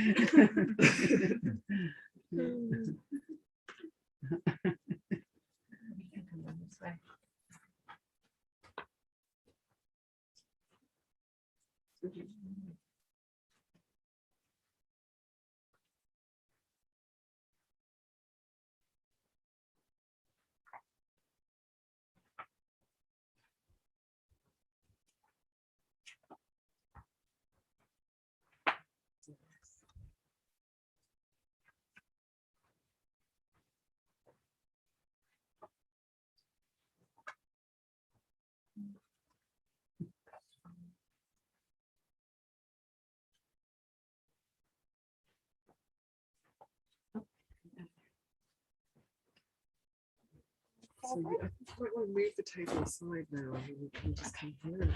So I think you might want to move the table aside now, and you can just come here.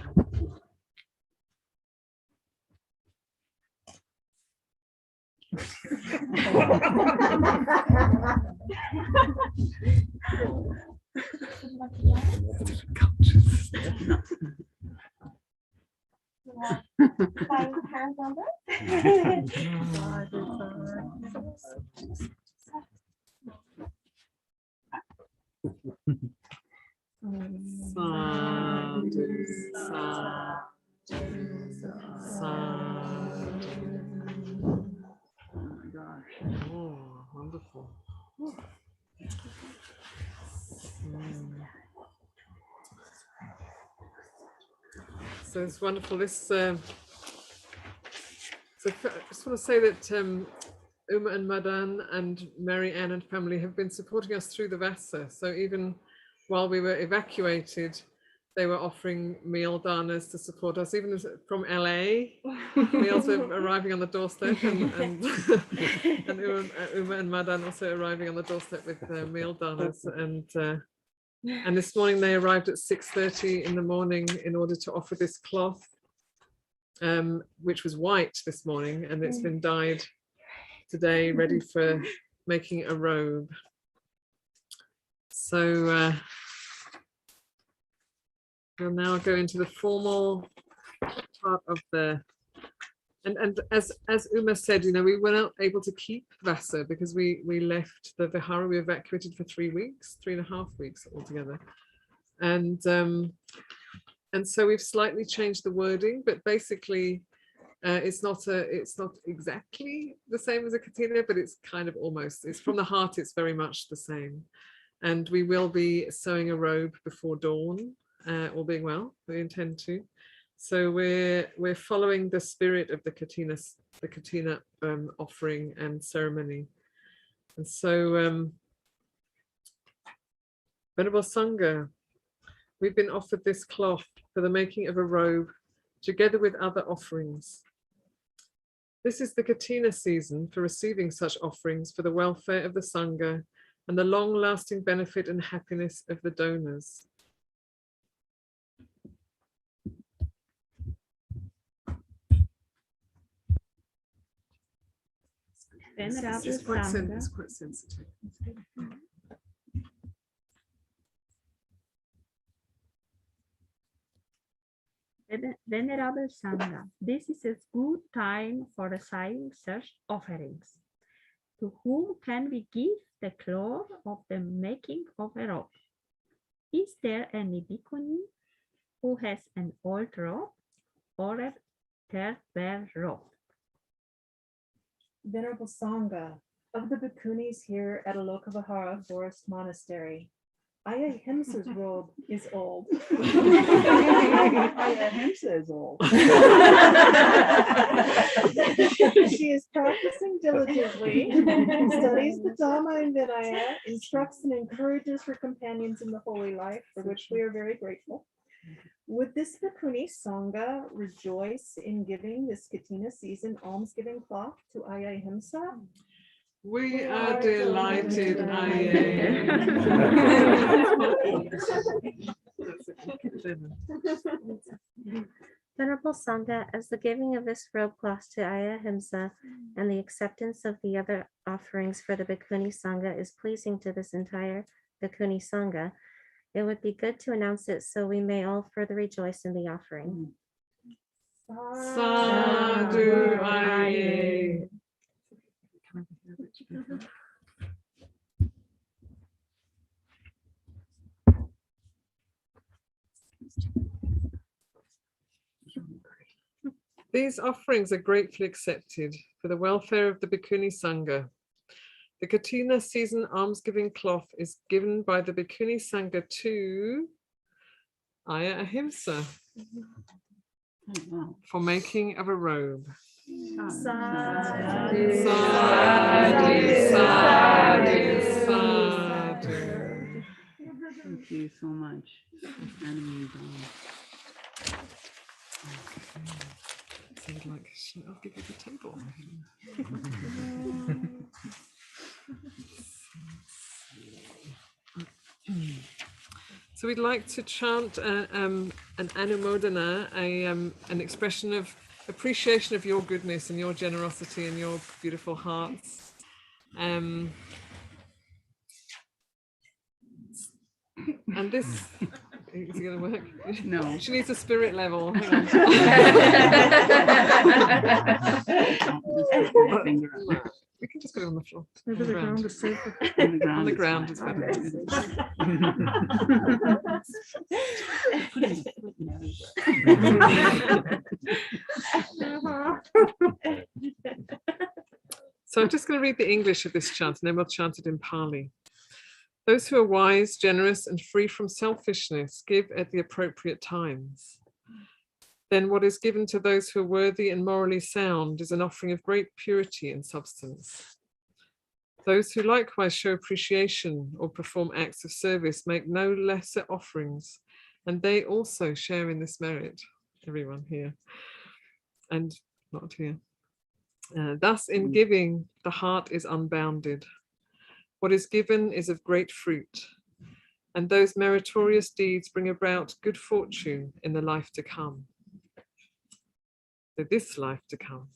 Find hand number. Sadhu, sadhu, sadhu. Oh my gosh. Oh, wonderful. So it's wonderful. This so I just want to say that Uma and Madan and Mary Ann and family have been supporting us through the Vasa. So even while we were evacuated, they were offering meal danas to support us, even from LA. Meals were arriving on the doorstep, and Uma and Madan also arriving on the doorstep with meal danas. And this morning they arrived at 6:30 in the morning in order to offer this cloth, which was white this morning, and it's been dyed today, ready for making a robe. So we'll now go into the formal part of and as Uma said, we were not able to keep Vasa because we left the Vihara. We evacuated for 3.5 weeks altogether, and so we've slightly changed the wording, but basically it's not exactly the same as a Katina, but it's kind of almost. It's from the heart. It's very much the same, and we will be sewing a robe before dawn, all being well. We intend to. So we're following the spirit of the Katina offering and ceremony. And so Venerable Sangha, we've been offered this cloth for the making of a robe together with other offerings. This is the Katina season for receiving such offerings for the welfare of the Sangha and the long-lasting benefit and happiness of the donors. It's quite sensitive. Venerable Sangha, this is a good time for receiving such offerings. To whom can we give the cloth of the making of a robe? Is there any Bikuni who has an old robe or a threadbare robe? Venerable Sangha, of the Bikunis here at Aloka Vihara Forest Monastery, Ayahimsa's robe is old. Ayahimsa is old. She is practicing diligently, studies the Dhamma and Vinaya, instructs and encourages her companions in the holy life, for which we are very grateful. Would this Bikuni Sangha rejoice in giving this Katina season almsgiving cloth to Ayahimsa? We are delighted, Venerable Sangha, as the giving of this robe cloth to Ayahimsa and the acceptance of the other offerings for the Bikuni Sangha is pleasing to this entire Bikuni Sangha, it would be good to announce it so we may all further rejoice in the offering. Sadhu Aye. These offerings are gratefully accepted for the welfare of the Bikuni Sangha. The Katina season almsgiving cloth is given by the Bikuni Sangha to Ayahimsa for making of a robe. Sadhu, sadhu, sadhu, sadhu. Thank you so much. Seems like I'll give you the table. So we'd like to chant an anumodana, an expression of appreciation of your goodness and your generosity and your beautiful hearts. And this, is it going to work? No. She needs a spirit level. Hang on. We can just put it on the floor. Maybe the ground is safer. On the ground is better. So I'm just going to read the English of this chant and then we'll chant it in Pali. Those who are wise, generous, and free from selfishness give at the appropriate times. Then what is given to those who are worthy and morally sound is an offering of great purity and substance. Those who likewise show appreciation or perform acts of service make no lesser offerings, and they also share in this merit, everyone here and not here. Thus in giving, the heart is unbounded. What is given is of great fruit, and those meritorious deeds bring about good fortune in the life to come. So this life to come.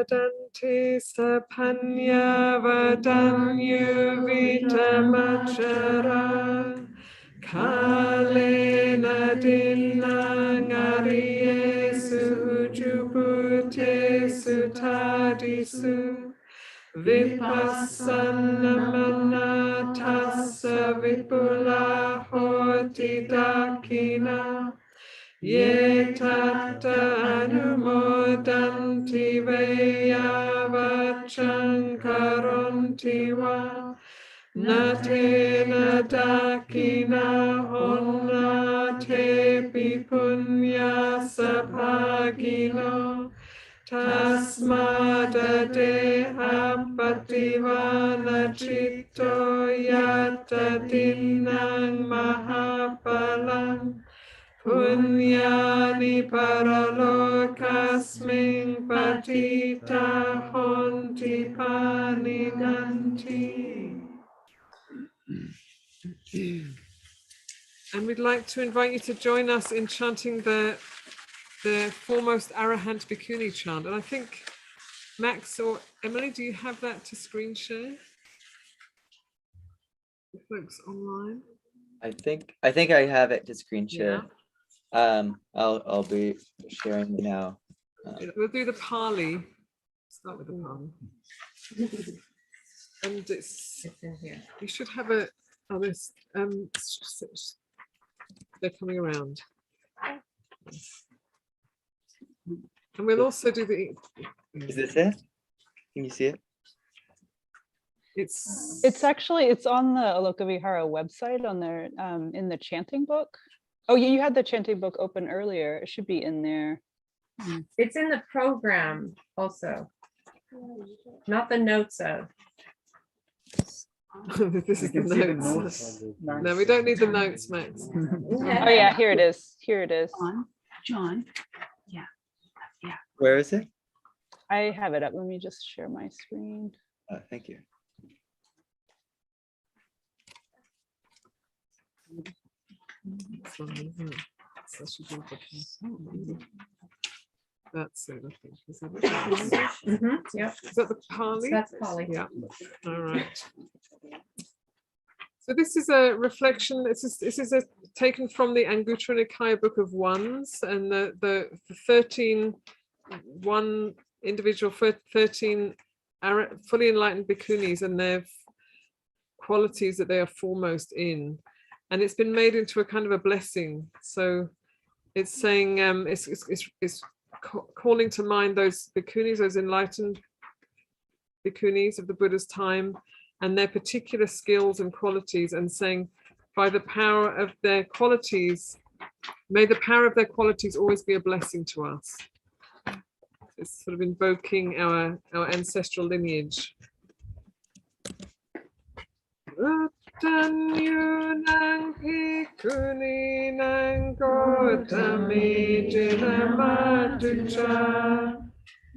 Danti sapanya vadanyu vitamachara kale nadinang ariye sujubute sutadisu vipassana manatassa vipula hoti dakina ye tata anumodanti veyavachang karonti va natena dakina honnate pipunya sapagino tasmada deha pativana chitto yata dinang mahapalang Punyani paralokasming patita honti paninanti. And we'd like to invite you to join us in chanting the foremost Arahant Bikuni chant. And I think, Max or Emily, do you have that to screen share? The folks online? I think I have it to screen share. I'll be sharing now. We'll do the Pali. Start with the Pali. And it's in here. You should have a this they're coming around. And we'll also do the Is this it? Can you see it? It's actually on the Aloka Vihara website on their in the chanting book. Oh, you had the chanting book open earlier. It should be in there. It's in the program also, not the notes of. This is the notes. No, we don't need the notes, Max. Oh yeah, here it is. Here it is. John. Yeah. Yeah. Where is it? I have it up. Let me just share my screen. Thank you. That's it, I think. Is that it? Yeah. Is that the Pali? That's Pali. Yeah. All right. So this is a reflection. This is taken from the Anguttara Nikaya Book of Ones, and the 13 one individual 13 fully enlightened bhikkhunis and their qualities that they are foremost in, and it's been made into a kind of a blessing. So it's saying it's calling to mind those bhikkhunis, those enlightened bhikkhunis of the Buddha's time, and their particular skills and qualities, and saying, by the power of their qualities, may the power of their qualities always be a blessing to us. It's sort of invoking our ancestral lineage. Tanyunang Bhikkhuni nang Gotami Jinamatucha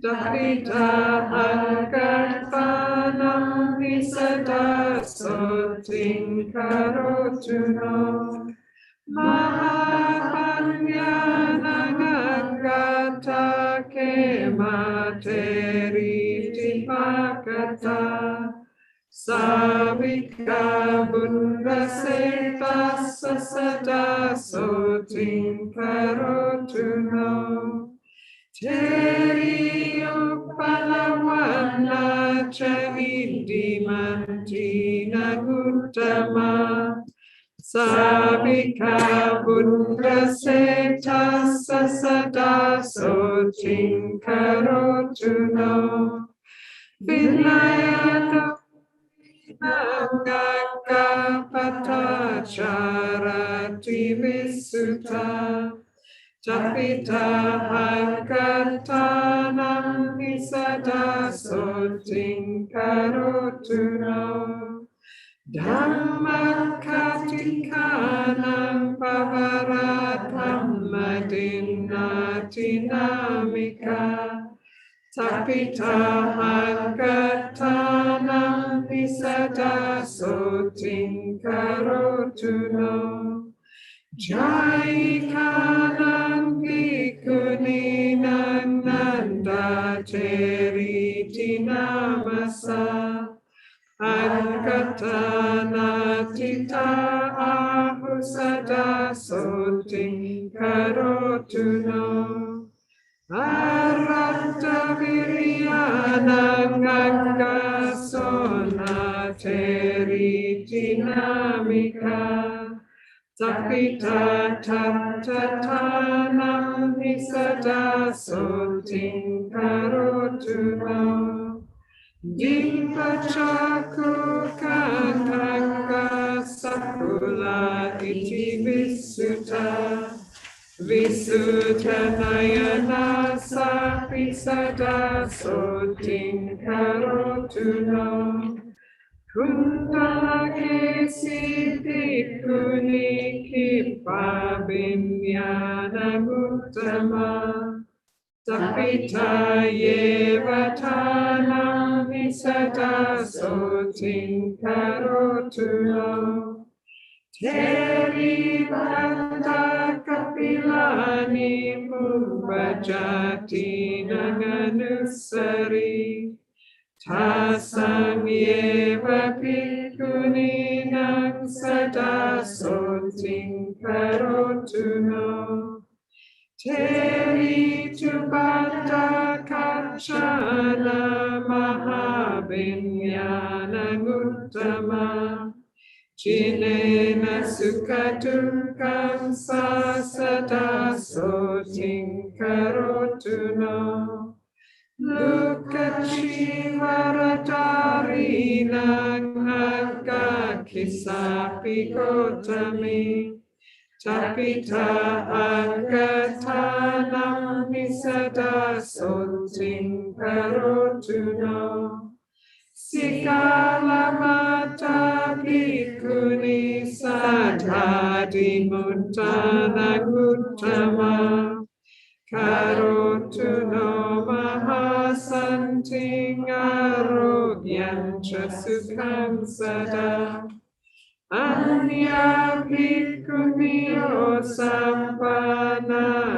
Dapita Hankartanam Visada Soting Karotuno Mahapanyanagata Kemateri Tipakata Savika Bundaseta Sasada Soting Karotuno Teri Upalawana Chavindi Mantina Guttama Savika Bundaseta Sasada Soting Karotuno Vinayata Nangakapata Charati Visuta Tapita Hankatanam Visada Soting Karotuno Dhammakatikanam Pavaratam Madinatinamika Tapita Hankatanam Visada Soting Karotuno Jai Kanam Bhikkhuni Nanda teriti namasa. Ankatana tita ahusada soting karotuno. Arata viriana ganga sona teriti namika. Tapita tatatana nisada soting karotuno. Dipa chaku kakanga sakula iti visuta. Visuta nayana sapisada soting karotuno. Kundalake siddhi kuni kipa vinyana uttama. Tapita yevatanam visata soting karotuno. Teri banda kapilani mubajati nanganusari. Tasang yeva bhikkhuni nang sada soting karotuno. Teri tubata kachana mahavinyana uttama. Jinena sukadukam sasada soting karotuno. Lukachi varadarina agga kisapi gotami. Tapita agatanam nisada soting karotuno. Sikala mata bhikkhuni sadhadi muttana uttama. Karotuno mahasanting arogyam cha sukham sada. Anya bhikkhuniyo sampanana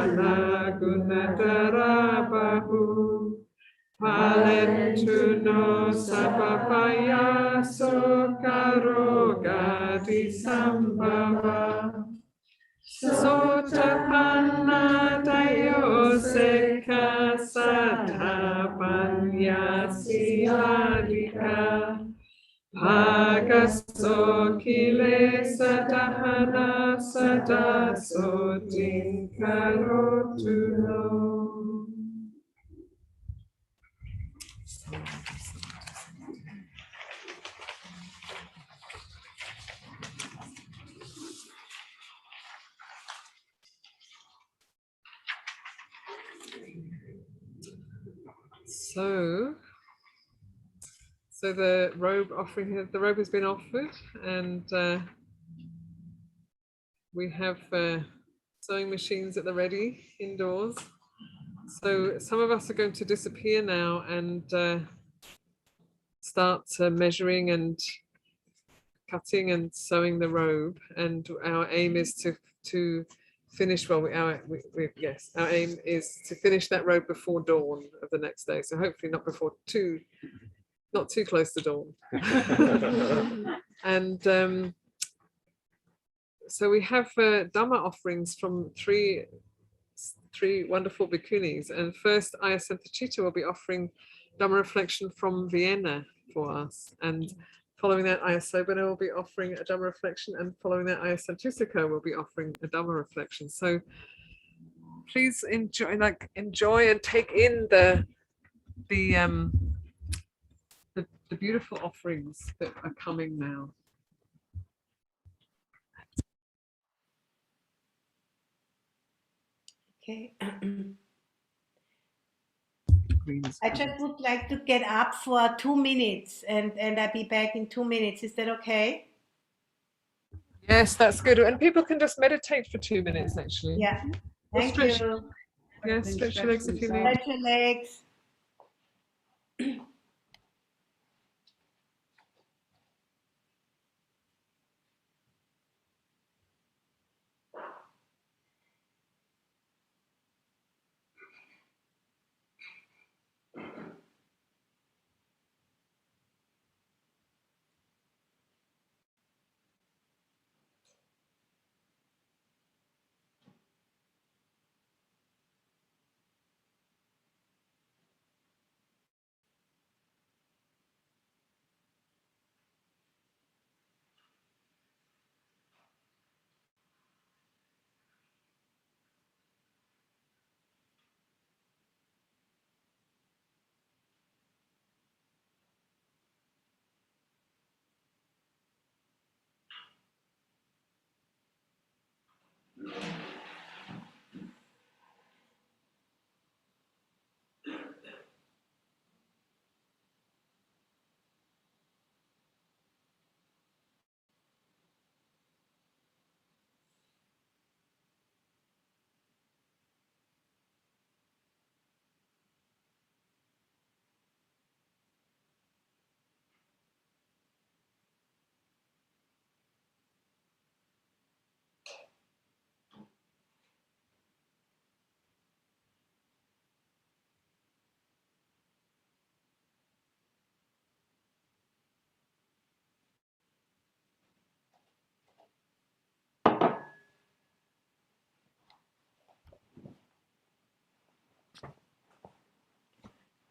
gunatara bahu. Palentu no sapapaya sokarogati sambhava. Sotapanna tayo sekha sadhapanya siladika. Bhagaso kilesa dahana sada soting karotuno. So the robe offering, the robe has been offered, and we have sewing machines at the ready indoors. So some of us are going to disappear now and start measuring and cutting and sewing the robe. And our aim is to finish, well, our aim is to finish that robe before dawn of the next day. So hopefully not before not too close to dawn. And so we have Dhamma offerings from three wonderful bhikkhunis. And first, Ayasantachita will be offering Dhamma reflection from Vienna for us. And following that, Ayasobana will be offering a Dhamma reflection. And following that, Ayasantusika will be offering a Dhamma reflection. So please enjoy and take in the beautiful offerings that are coming now. Okay. I just would like to get up for 2 minutes and I'll be back in 2 minutes. Is that okay? Yes, that's good. And people can just meditate for 2 minutes, actually. Yeah. Thank you. Yes, stretch your legs if you need. Stretch your legs.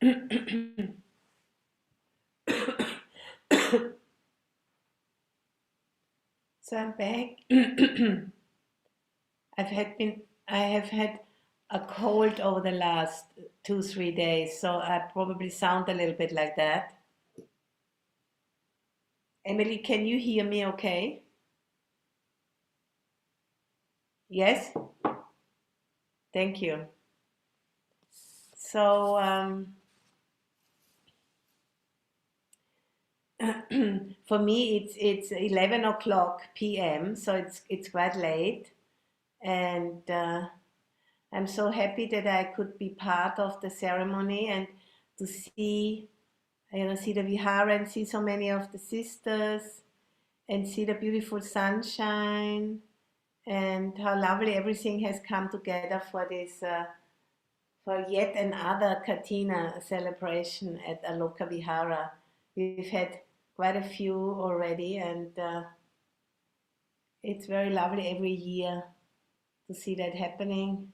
So I'm back. I have had a cold over the last 2-3 days, so I probably sound a little bit like that. Emily, can you hear me okay? Yes? Thank you. So for me it's 11 o'clock p.m., so it's quite late, and I'm so happy that I could be part of the ceremony and to see the Vihara and see so many of the sisters and see the beautiful sunshine and how lovely everything has come together for this for yet another Kathina celebration at Aloka Vihara. We've had quite a few already, and it's very lovely every year to see that happening.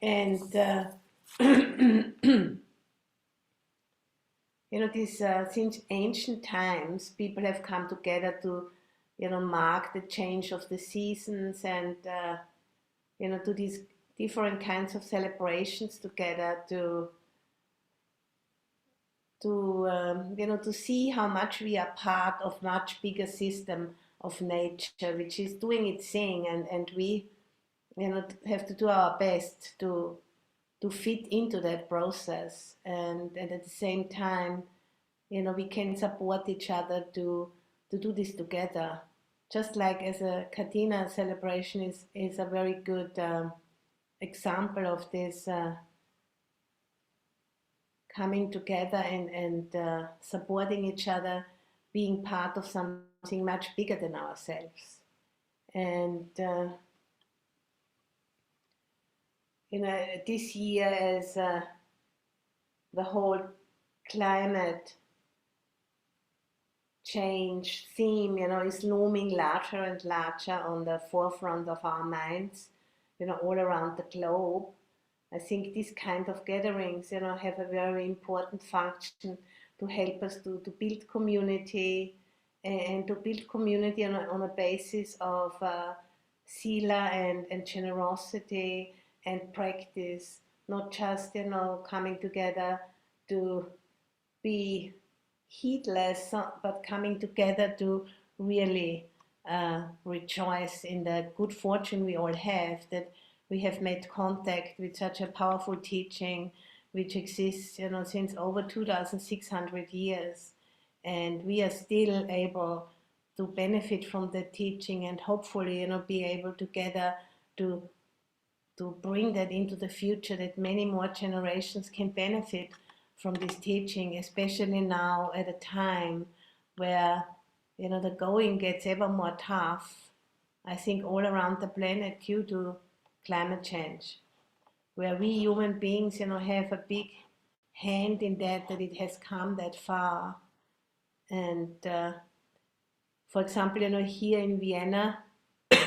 And since ancient times, people have come together to, mark the change of the seasons and, do these different kinds of celebrations together to see how much we are part of much bigger system of nature, which is doing its thing, and we, have to do our best to fit into that process, and at the same time, we can support each other to do this together. Just like as a Kathina celebration is a very good example of this coming together and supporting each other, being part of something much bigger than ourselves. And this year as the whole climate change theme, is looming larger and larger on the forefront of our minds, all around the globe. I think these kind of gatherings, have a very important function to help us to build community and to build community on a basis of sila and generosity and practice, not just, coming together to be heedless, but coming together to really rejoice in the good fortune we all have, that we have made contact with such a powerful teaching which exists, since over 2,600 years, and we are still able to benefit from the teaching and hopefully, be able together to bring that into the future, that many more generations can benefit from this teaching, especially now at a time where, the going gets ever more tough, I think all around the planet due to climate change, where we human beings, have a big hand in that it has come that far. And for example, here in Vienna,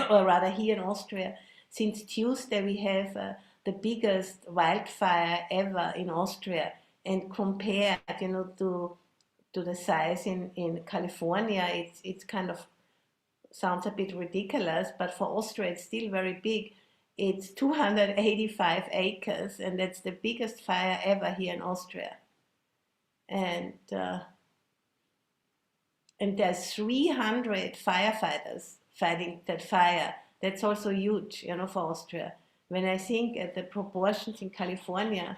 or rather here in Austria, since Tuesday we have the biggest wildfire ever in Austria, and compared, to the size in California, it's kind of sounds a bit ridiculous, but for Austria it's still very big. It's 285 acres, and that's the biggest fire ever here in Austria. And there's 300 firefighters fighting that fire. That's also huge, for Austria. When I think at the proportions in California,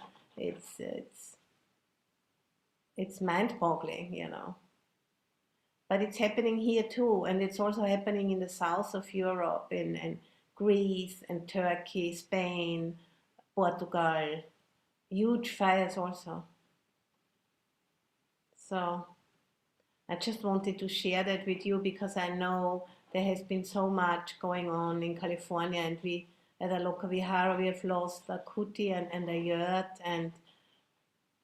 it's mind-boggling, But it's happening here too, and it's also happening in the south of Europe, in Greece and Turkey, Spain, Portugal. Huge fires also. So I just wanted to share that with you because I know there has been so much going on in California, and we at Aloka Vihara we have lost a kuti and a yurt, and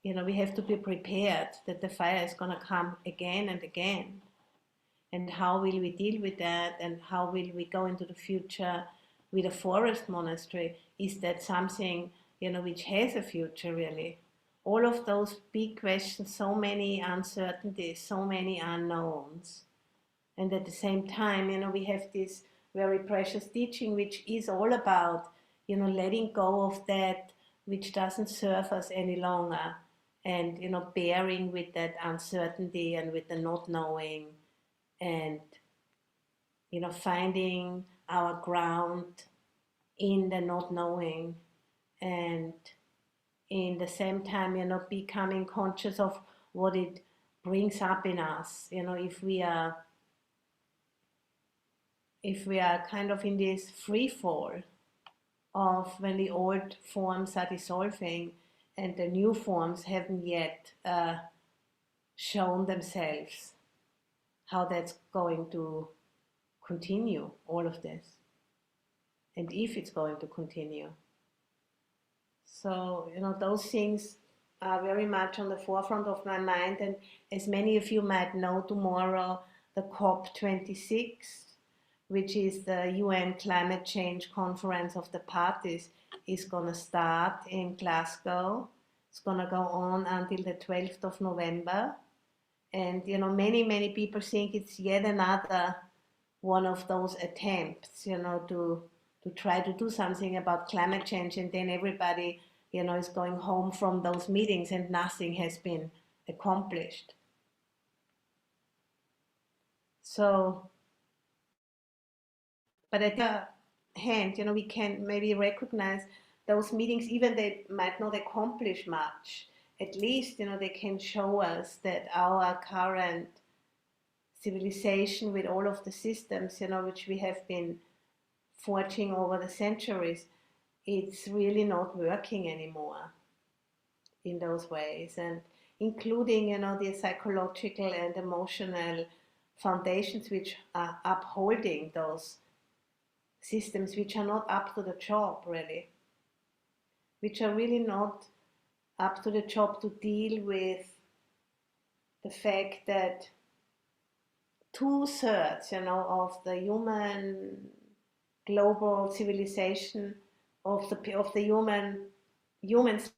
we have to be prepared that the fire is going to come again and again. And how will we deal with that, and how will we go into the future with a forest monastery? Is that something which has a future really. All of those big questions, so many uncertainties, so many unknowns. And at the same time, we have this very precious teaching, which is all about, letting go of that which doesn't serve us any longer, and, bearing with that uncertainty and with the not knowing, and, finding our ground in the not knowing, and in the same time, becoming conscious of what it brings up in us. If we are kind of in this free fall of when the old forms are dissolving and the new forms haven't yet shown themselves, how that's going to continue, all of this, and if it's going to continue. So, those things are very much on the forefront of my mind. And as many of you might know, tomorrow the COP26, which is the UN Climate Change Conference of the Parties, is going to start in Glasgow. It's going to go on until the 12th of November. And, many, many people think it's yet another one of those attempts, to try to do something about climate change, and then everybody, is going home from those meetings and nothing has been accomplished. So, but at the other hand, we can maybe recognize those meetings, even they might not accomplish much. At least, they can show us that our current civilization, with all of the systems, which we have been forging over the centuries, it's really not working anymore in those ways, and including, the psychological and emotional foundations which are upholding those systems, which are not up to the job really, which are really not up to the job to deal with the fact that 2/3, of the global civilization, of the humans.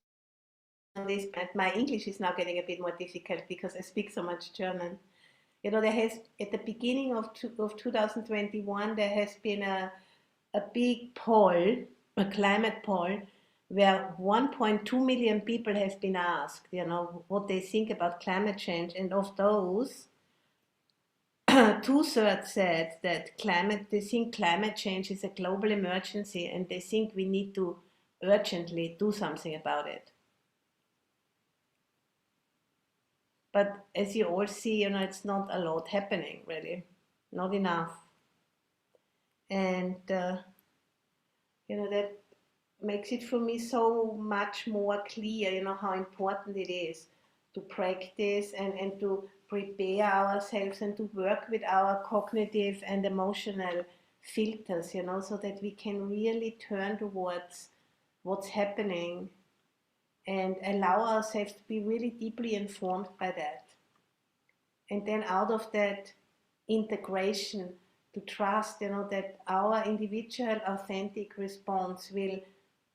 This, my English is now getting a bit more difficult because I speak so much German. There has, at the beginning of 2021, there has been a big poll, a climate poll, where 1.2 million people have been asked, what they think about climate change, and of those, 2/3 said that they think climate change is a global emergency, and they think we need to urgently do something about it. But as you all see, it's not a lot happening really, not enough. And, that makes it for me so much more clear, how important it is to practice and to prepare ourselves and to work with our cognitive and emotional filters, so that we can really turn towards what's happening and allow ourselves to be really deeply informed by that. And then out of that integration, to trust, that our individual authentic response will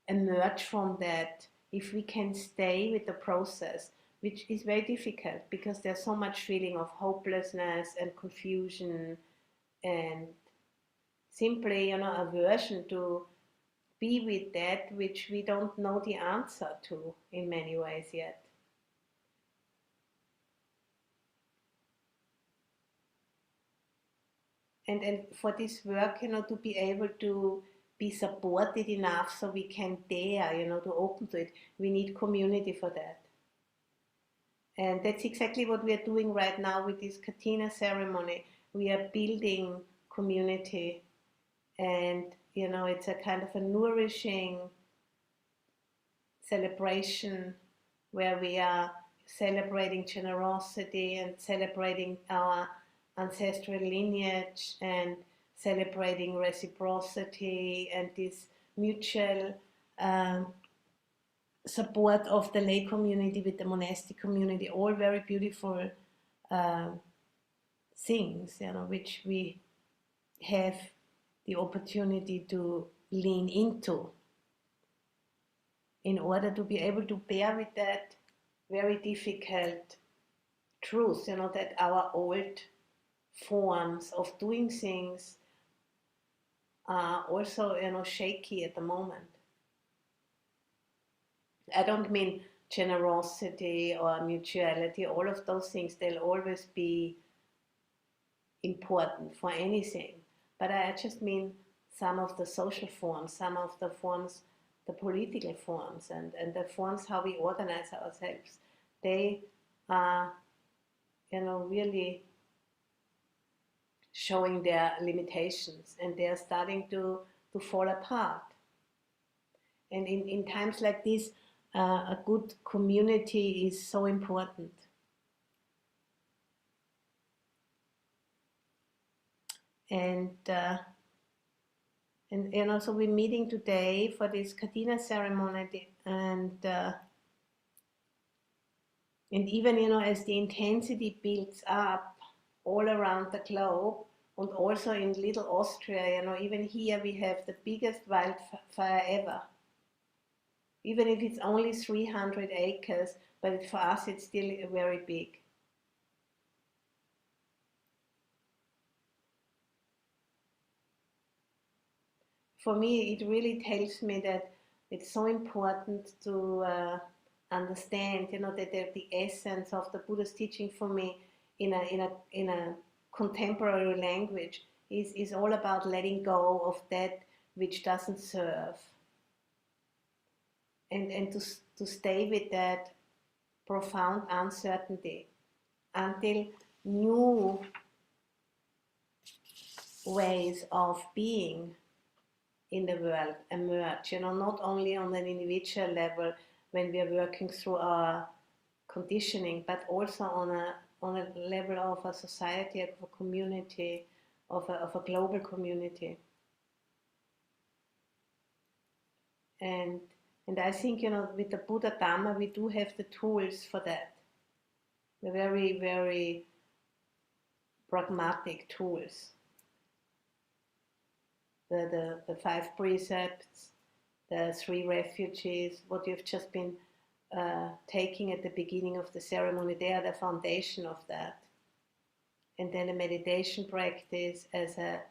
emerge from that if we can stay with the process, which is very difficult because there's so much feeling of hopelessness and confusion and simply, aversion to be with that which we don't know the answer to in many ways yet. And for this work, to be able to be supported enough so we can dare, to open to it, we need community for that. And that's exactly what we are doing right now with this Kathina ceremony. We are building community, and it's a kind of a nourishing celebration where we are celebrating generosity and celebrating our ancestral lineage and celebrating reciprocity and this mutual support of the lay community with the monastic community, all very beautiful things, which we have the opportunity to lean into in order to be able to bear with that very difficult truth, that our old forms of doing things are also, shaky at the moment. I don't mean generosity or mutuality, all of those things, they'll always be important for anything. But I just mean some of the social forms, some of the forms, the political forms, and the forms how we organize ourselves. They are, really showing their limitations, and they are starting to fall apart. And in times like this, a good community is so important. And so we're meeting today for this Kathina ceremony, and even as the intensity builds up all around the globe, and also in Little Austria, even here we have the biggest wildfire ever. Even if it's only 300 acres, but for us it's still very big. For me, it really tells me that it's so important to understand, that the essence of the Buddha's teaching for me in a contemporary language is all about letting go of that which doesn't serve, and to stay with that profound uncertainty until new ways of being in the world emerge, not only on an individual level when we are working through our conditioning, but also on a level of a society, of a community, of a global community. And I think, with the Buddha Dhamma, we do have the tools for that. The very, very pragmatic tools. The 5 precepts, the 3 refuges, what you've just been taking at the beginning of the ceremony, they are the foundation of that. And then a meditation practice as a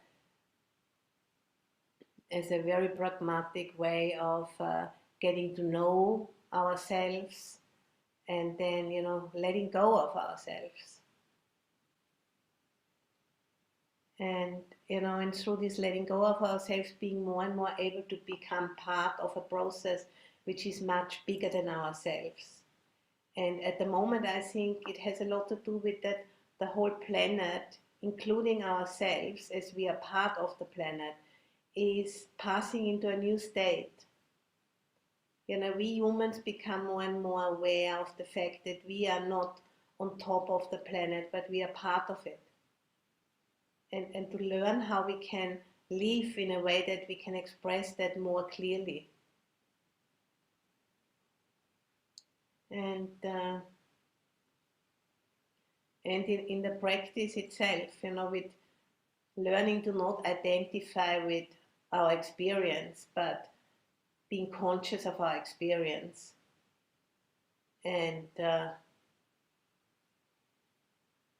very pragmatic way of getting to know ourselves, and then, letting go of ourselves. And, and through this letting go of ourselves, being more and more able to become part of a process which is much bigger than ourselves. And at the moment, I think it has a lot to do with that the whole planet, including ourselves, as we are part of the planet, is passing into a new state. We humans become more and more aware of the fact that we are not on top of the planet, but we are part of it. And to learn how we can live in a way that we can express that more clearly. And in the practice itself, with learning to not identify with our experience, but being conscious of our experience, and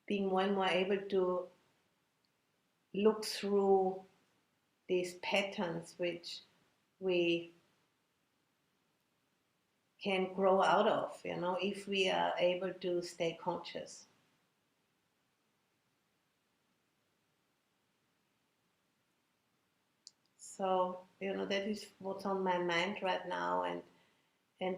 being more and more able to look through these patterns which we can grow out of, if we are able to stay conscious. So, that is what's on my mind right now, and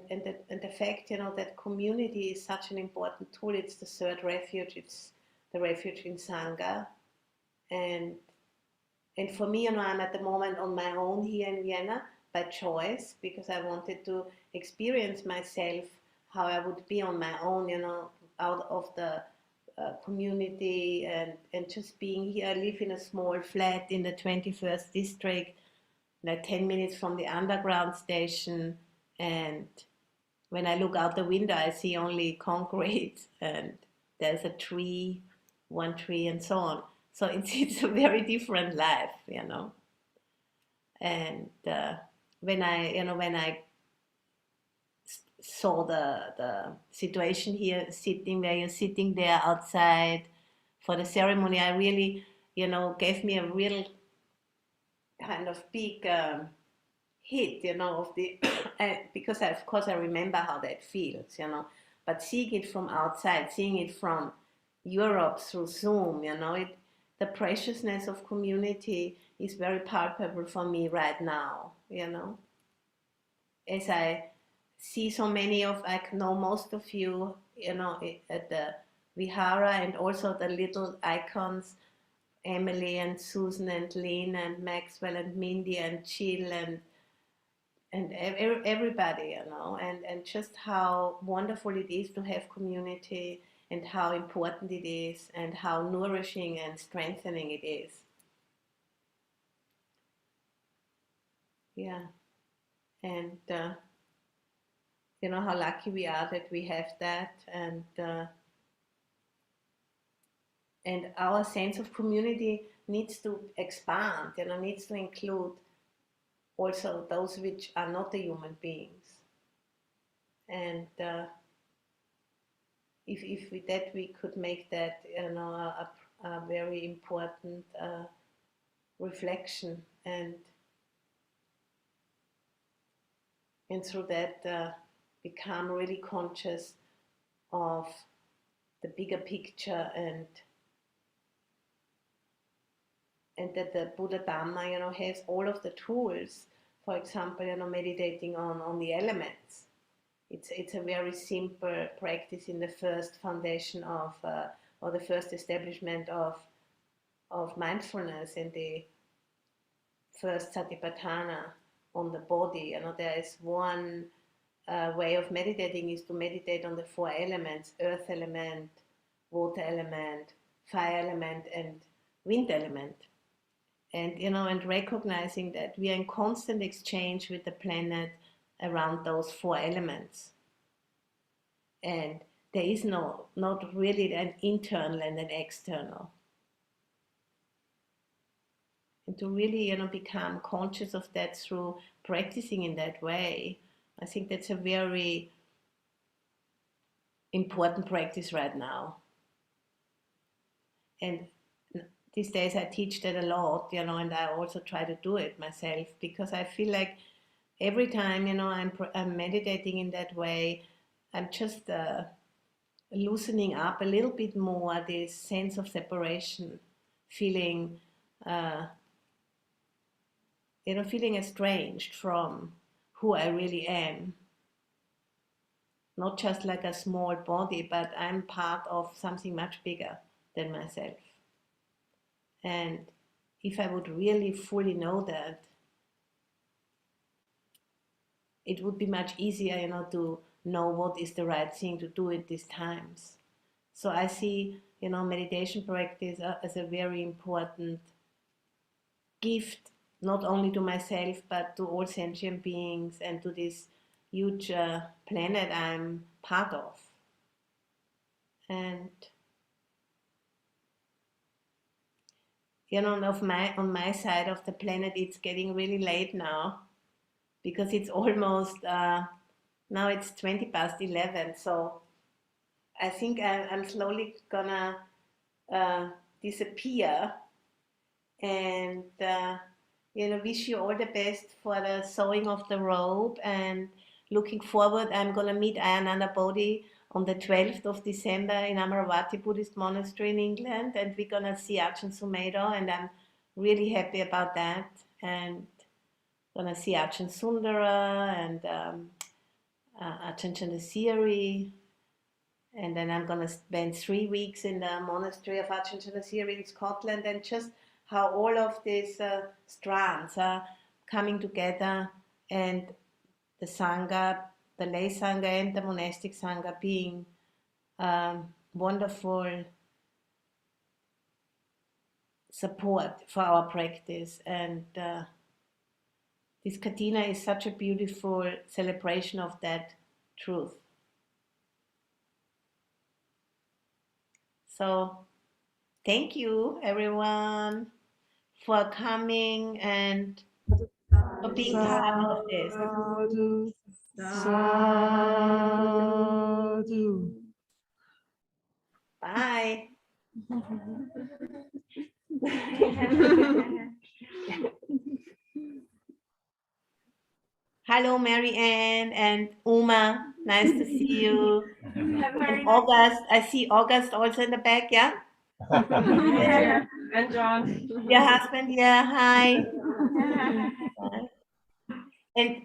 the fact, that community is such an important tool. It's the 3rd refuge. It's the refuge in Sangha. And for me, I'm at the moment on my own here in Vienna by choice, because I wanted to experience myself how I would be on my own, out of the community, and just being here. I live in a small flat in the 21st district, like 10 minutes from the underground station, and when I look out the window, I see only concrete, and there's a tree, one tree, and so on. So it's a very different life, And when I saw the situation here, sitting where you're sitting there outside for the ceremony, I really, gave me a real kind of big hit, of the, because of course I remember how that feels, but seeing it from outside, seeing it from Europe through Zoom, the preciousness of community is very palpable for me right now, as I see so many I know most of you, at the Vihara, and also the little icons, Emily and Susan and Lynn and Maxwell and Mindy and Jill and everybody, and just how wonderful it is to have community, and how important it is, and how nourishing and strengthening it is. Yeah. And how lucky we are that we have that, and our sense of community needs to expand, needs to include also those which are not the human beings. And if with that we could make that, a very important reflection, and through that become really conscious of the bigger picture, and that the Buddha Dhamma, has all of the tools. For example, meditating on the elements. It's a very simple practice in the first foundation of, or the first establishment of mindfulness, in the first Satipatthana on the body. There is one way of meditating is to meditate on the 4 elements: earth element, water element, fire element, and wind element. And, and recognizing that we are in constant exchange with the planet around those 4 elements. And there is not really an internal and an external. And to really, become conscious of that through practicing in that way, I think that's a very important practice right now. And these days I teach that a lot, and I also try to do it myself, because I feel like every time, I'm meditating in that way, I'm just loosening up a little bit more this sense of separation, feeling, feeling estranged from who I really am. Not just like a small body, but I'm part of something much bigger than myself. And if I would really fully know that, it would be much easier, to know what is the right thing to do at these times. So I see, meditation practice as a very important gift, not only to myself, but to all sentient beings, and to this huge planet I'm part of. And on my side of the planet, it's getting really late now, because it's almost now it's 11:20. So I think I'm slowly gonna disappear, and wish you all the best for the sewing of the robe, and looking forward. I'm gonna meet Ayananda Bodhi on the 12th of December in Amaravati Buddhist Monastery in England, and we're gonna see Ajahn Sumedho, and I'm really happy about that. And gonna see Ajahn Sundara and Ajahn Chandasiri, and then I'm gonna spend 3 weeks in the monastery of Ajahn Chandasiri in Scotland, and just how all of these strands are coming together, and the Sangha, the lay Sangha and the monastic Sangha being wonderful support for our practice. And this Kathina is such a beautiful celebration of that truth. So thank you, everyone, for coming and for being part of this. Sadhu. Bye. Hello, Mary Ann and Uma. Nice to see you. And August. I see August also in the back, yeah? And John. Your husband, yeah. Hi. And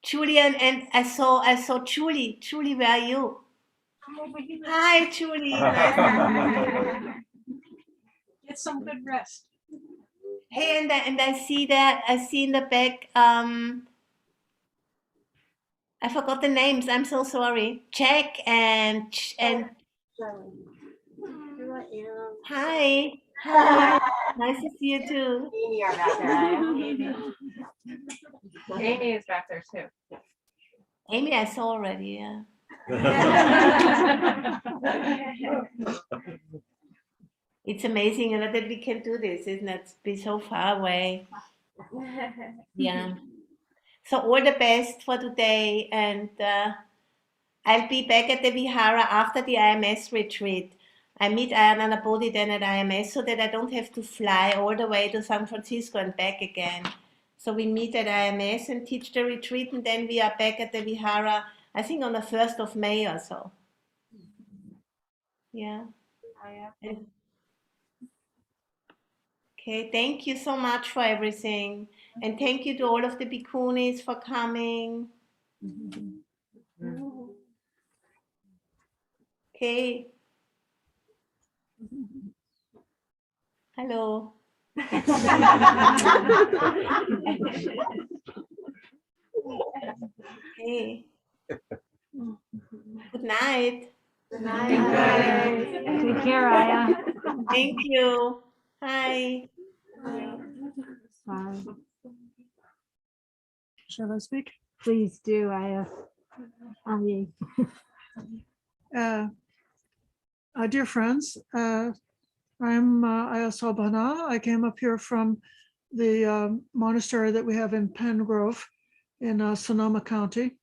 Julian, and I saw Julie. Julie, where are you? Hi, Julie. Nice to meet you. Get some good rest. Hey, and I see in the back, I forgot the names. I'm so sorry. Jack and hi. Hi. Nice to see you too. Amy are back there. Amy is back there too. Amy, I saw already, yeah. It's amazing, you know, that we can do this, isn't it? Be so far away. Yeah. So all the best for today, and I'll be back at the Vihara after the IMS retreat. I meet Ayana Bodhi then at IMS so that I don't have to fly all the way to San Francisco and back again. So we meet at IMS and teach the retreat, and then we are back at the Vihara, I think on the 1st of May or so. Yeah. And, okay, thank you so much for everything. And thank you to all of the Bikunis for coming. Okay. Hello. Okay. Good night. Good night. Take care, Aya. Thank you. Hi. Bye. Shall I speak? Please do, Aya. Dear friends, I'm Aya Salbana. I came up here from the monastery that we have in Penn Grove in Sonoma County.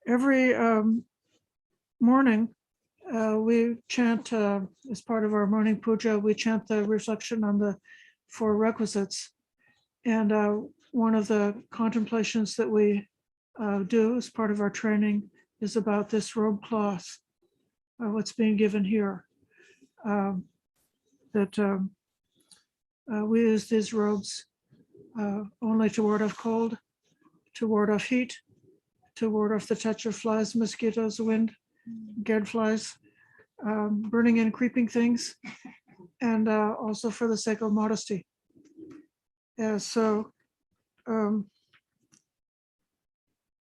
Every morning, we chant, as part of our morning puja, we chant the reflection on the 4 requisites. And one of the contemplations that we do as part of our training is about this robe cloth, what's being given here. That we use these robes only to ward off cold, to ward off heat, to ward off the touch of flies, mosquitoes, wind, gadflies, burning and creeping things, and also for the sake of modesty. So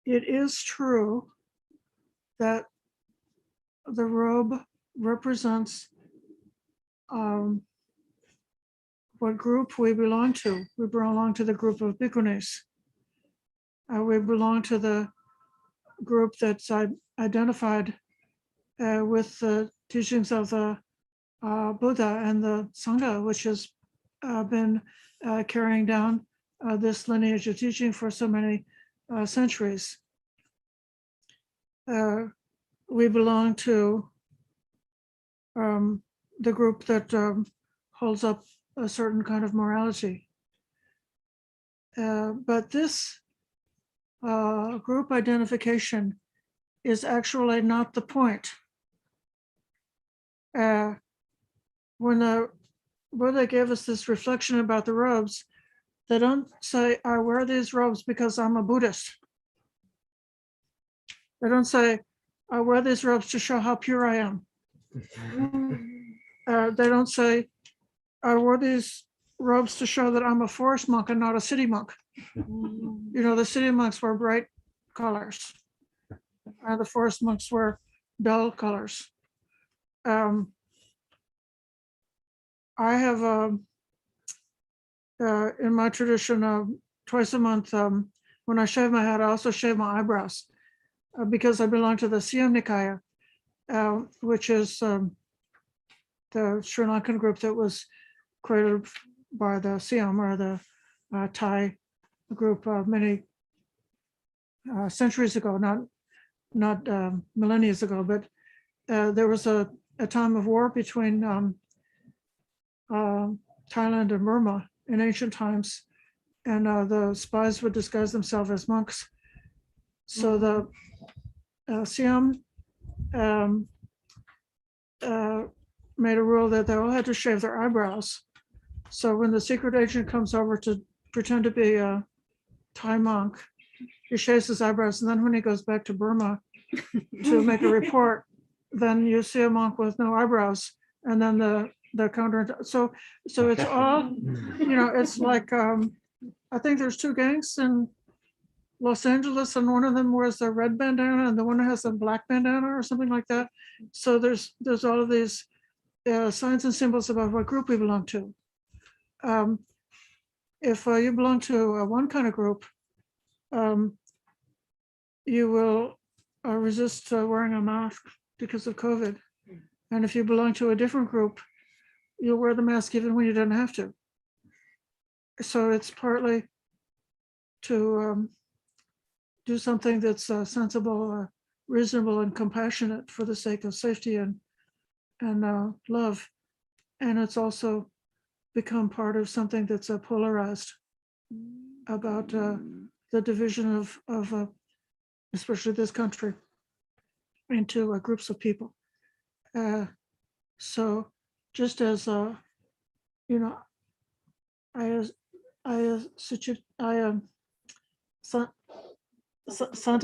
it is true that the robe represents what group we belong to. We belong to the group of Bikunis. We belong to the group that's identified with the teachings of the Buddha and the Sangha, which has been carrying down this lineage of teaching for so many centuries. We belong to the group that holds up a certain kind of morality. But this group identification is actually not the point. When the Buddha gave us this reflection about the robes, they don't say, I wear these robes because I'm a Buddhist. They don't say, I wear these robes to show how pure I am. They don't say, I wore these robes to show that I'm a forest monk and not a city monk. You know, the city monks wear bright colors. The forest monks wear dull colors. I have, in my tradition, twice a month, when I shave my head, I also shave my eyebrows because I belong to the Siam Nikaya, which is the Sri Lankan group that was created by the Siam or the Thai group many centuries ago, not millennia ago, but there was a time of war between Thailand and Burma in ancient times, and the spies would disguise themselves as monks. So the Siam made a rule that they all had to shave their eyebrows. So when the secret agent comes over to pretend to be a Thai monk, he shaves his eyebrows, and then when he goes back to Burma to make a report, then you see a monk with no eyebrows, and then the counter. So it's all, it's like I think there's two gangs in Los Angeles, and one of them wears the red bandana, and the one has a black bandana or something like that. So there's all of these signs and symbols about what group we belong to. If you belong to one kind of group, you will resist wearing a mask because of COVID. And if you belong to a different group, you'll wear the mask even when you don't have to. So it's partly to do something that's sensible, reasonable, and compassionate for the sake of safety and love. And it's also become part of something that's polarized about the division of especially this country into groups of people. So just as Santa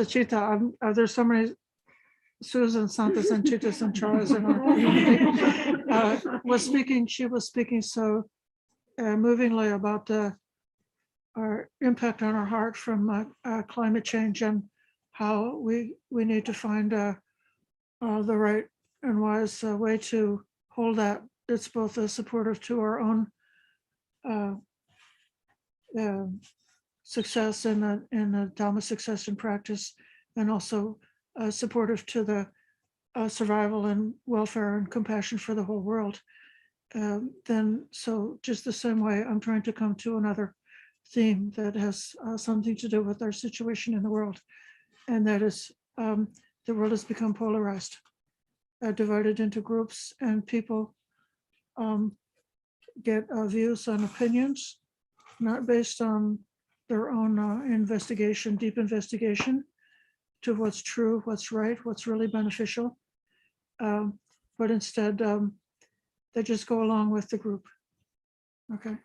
Chita, there's so many Susan, Santas, and Chitas and Charas in our community. She was speaking so movingly about our impact on our heart from climate change and how we need to find the right and wise way to hold that. It's both supportive to our own success in the Dhamma success and practice, and also supportive to the survival and welfare and compassion for the whole world. Then, so just the same way, I'm trying to come to another theme that has something to do with our situation in the world, and that is the world has become polarized, divided into groups, and people get views and opinions not based on their own investigation, deep investigation to what's true, what's right, what's really beneficial, but instead they just go along with the group. Okay.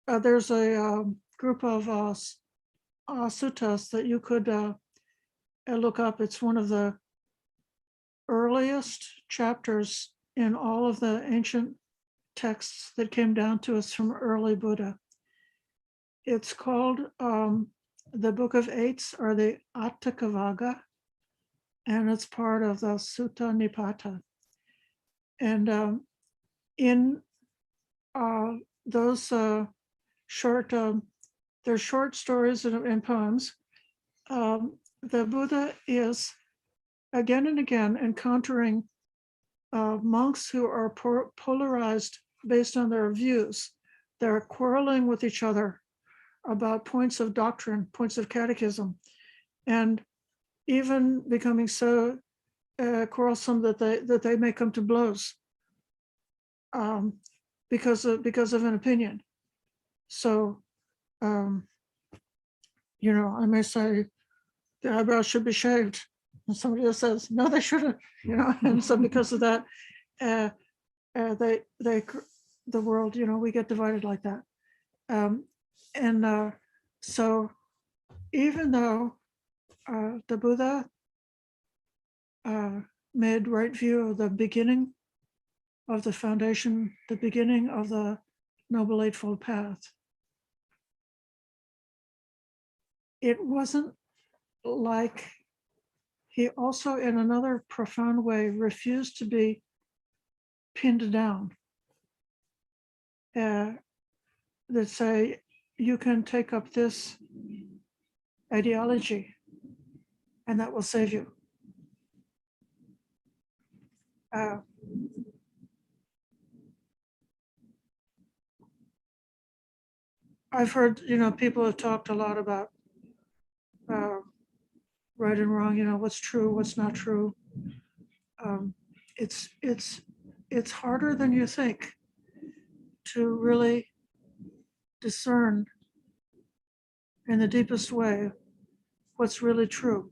There's a group of suttas that you could look up. It's one of the earliest chapters in all of the ancient texts that came down to us from early Buddha. It's called the Book of Eights, or the Atthakavagga, and it's part of the Sutta Nipata. And in those short, they're short stories and poems. The Buddha is again and again encountering monks who are polarized based on their views. They're quarreling with each other about points of doctrine, points of catechism, and even becoming so quarrelsome that they may come to blows because of an opinion. So, I may say the eyebrows should be shaved, and somebody else says no, they shouldn't. And so because of that, the world, we get divided like that. So even though the Buddha made right view of the beginning of the foundation, the beginning of the Noble Eightfold Path, it wasn't like he also, in another profound way, refused to be pinned down. That say, you can take up this ideology and that will save you. I've heard, people have talked a lot about right and wrong, what's true, what's not true. Um, it's harder than you think to really discern in the deepest way what's really true.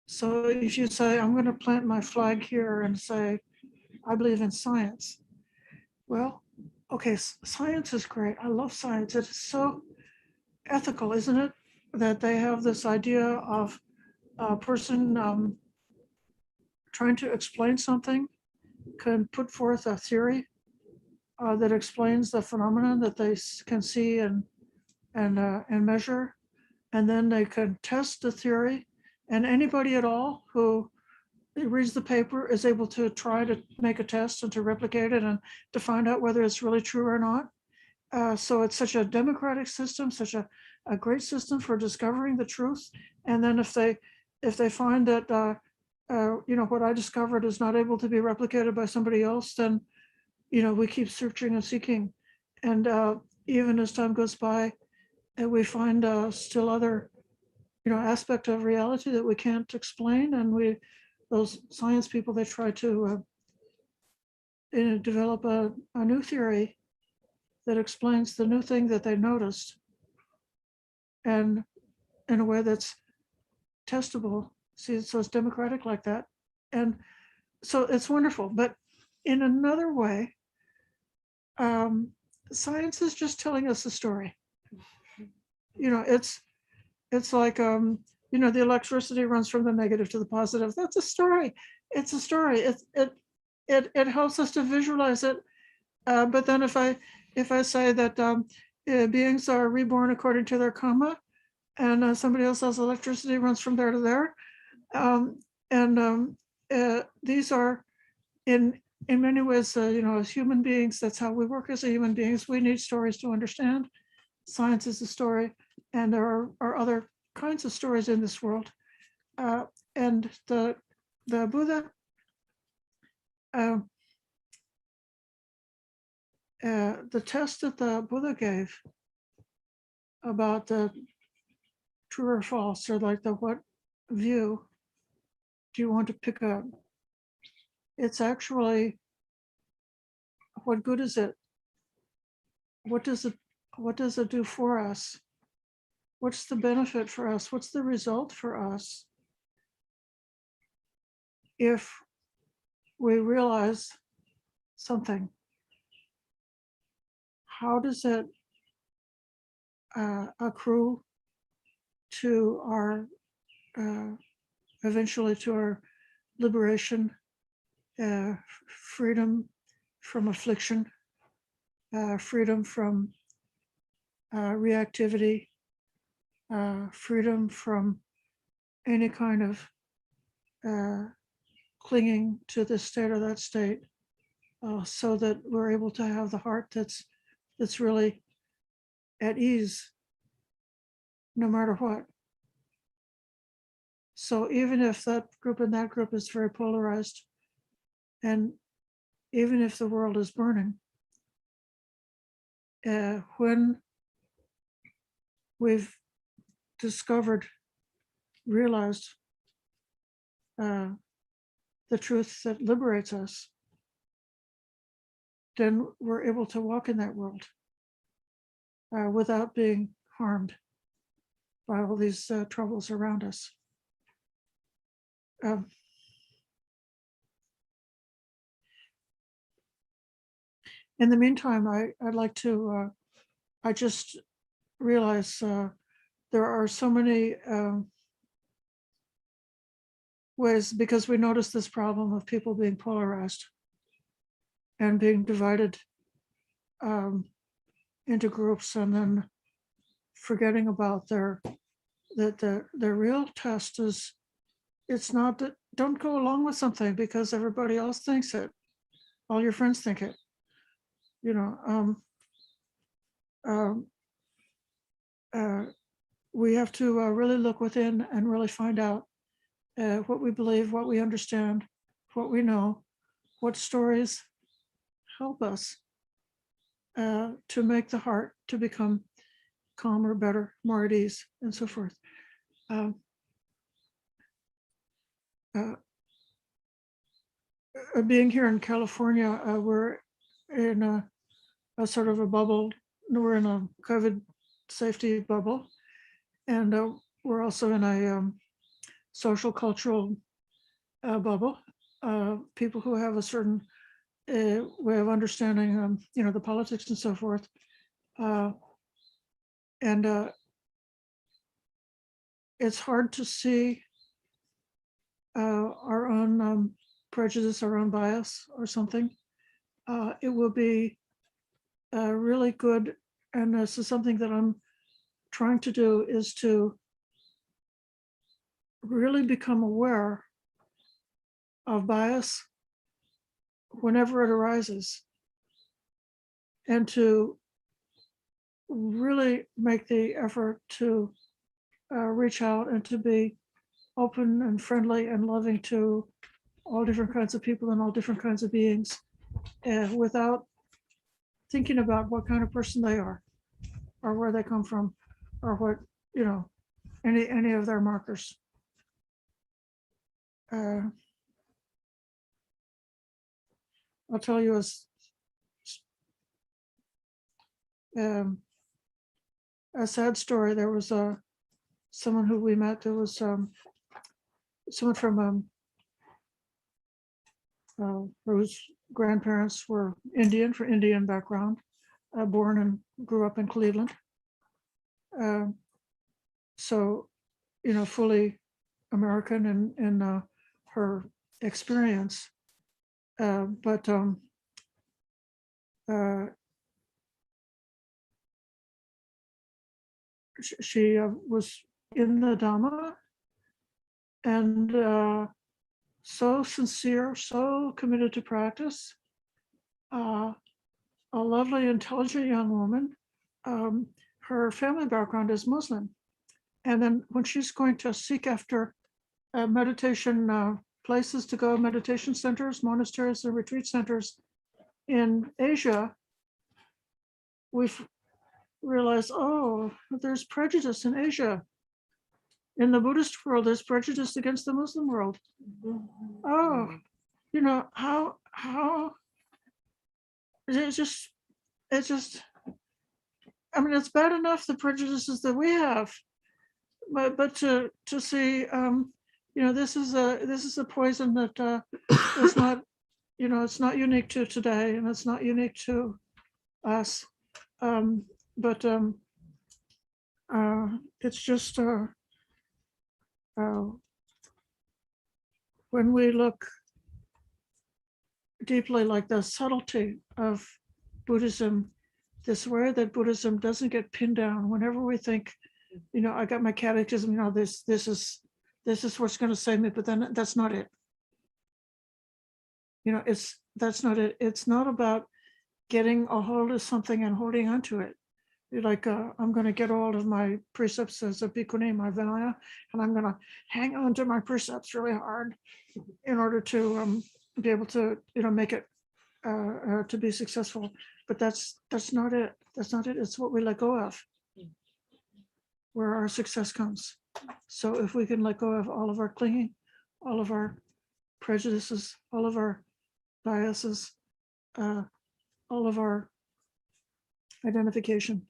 So if you say, I'm going to plant my flag here and say, I believe in science. Well, okay, science is great. I love science. It's so ethical, isn't it? That they have this idea of a person trying to explain something can put forth a theory that explains the phenomenon that they can see and measure, and then they can test the theory. And anybody at all who reads the paper is able to try to make a test and to replicate it and to find out whether it's really true or not. So it's such a democratic system, such a great system for discovering the truth. And then if they find that what I discovered is not able to be replicated by somebody else, then we keep searching and seeking. And even as time goes by, and we find still other aspect of reality that we can't explain, and those science people, they try to develop a new theory that explains the new thing that they noticed, and in a way that's testable. See, so it's democratic like that. And so it's wonderful. But in another way, science is just telling us a story. It's like, the electricity runs from the negative to the positive. That's a story. It's a story. It helps us to visualize it. But then if I say that beings are reborn according to their karma, and somebody else says electricity runs from there to there, these are in many ways, as human beings, that's how we work as human beings. We need stories to understand. Science is a story, and there are other kinds of stories in this world. And the Buddha, the test that the Buddha gave about the true or false, or like the what view do you want to pick up? It's actually, what good is it? What does it do for us? What's the benefit for us? What's the result for us if we realize something? How does it accrue to our eventually to our liberation, freedom from affliction, freedom from reactivity, freedom from any kind of clinging to this state or that state, so that we're able to have the heart that's really at ease no matter what. So even if that group and that group is very polarized, and even if the world is burning, when we've realized the truth that liberates us, then we're able to walk in that world without being harmed by all these troubles around us. In the meantime, I'd like to, I just realized there are so many ways, because we notice this problem of people being polarized and being divided into groups, and then forgetting about their real test is, it's not that, don't go along with something because everybody else thinks it, all your friends think it, we have to really look within and really find out what we believe, what we understand, what we know, what stories help us to make the heart to become calmer, better, more at ease, and so forth. Being here in California, we're in a sort of a bubble. We're in a COVID safety bubble, and we're also in a social cultural bubble. People who have a certain way of understanding, the politics and so forth, and it's hard to see our own prejudice, our own bias, or something. It will be really good, and this is something that I'm trying to do, is to really become aware of bias whenever it arises, and to really make the effort to reach out and to be open and friendly and loving to all different kinds of people and all different kinds of beings, without thinking about what kind of person they are, or where they come from, or what, any of their markers. I'll tell you a sad story. There was someone who we met. There was someone from whose grandparents were Indian, for Indian background, born and grew up in Cleveland. So, fully American in her experience. But she was in the Dhamma, and so sincere, so committed to practice. A lovely, intelligent young woman. Her family background is Muslim. And then when she's going to seek after meditation places to go, meditation centers, monasteries, and retreat centers in Asia, we've realized, oh, there's prejudice in Asia. In the Buddhist world, there's prejudice against the Muslim world. Oh, how it's just, I mean, it's bad enough the prejudices that we have, but to see, this is a poison that is not, it's not unique to today, and it's not unique to us, but it's just when we look deeply, like the subtlety of Buddhism, this way that Buddhism doesn't get pinned down. Whenever we think, I got my catechism, this is what's going to save me, but then that's not it. That's not it. It's not about getting a hold of something and holding onto it. Like, I'm going to get hold of my precepts as a Bikuni, my Vinaya, and I'm going to hang on to my precepts really hard in order to be able to, make it to be successful. But that's not it. That's not it. It's what we let go of, where our success comes. So if we can let go of all of our clinging, all of our prejudices, all of our biases, all of our identification,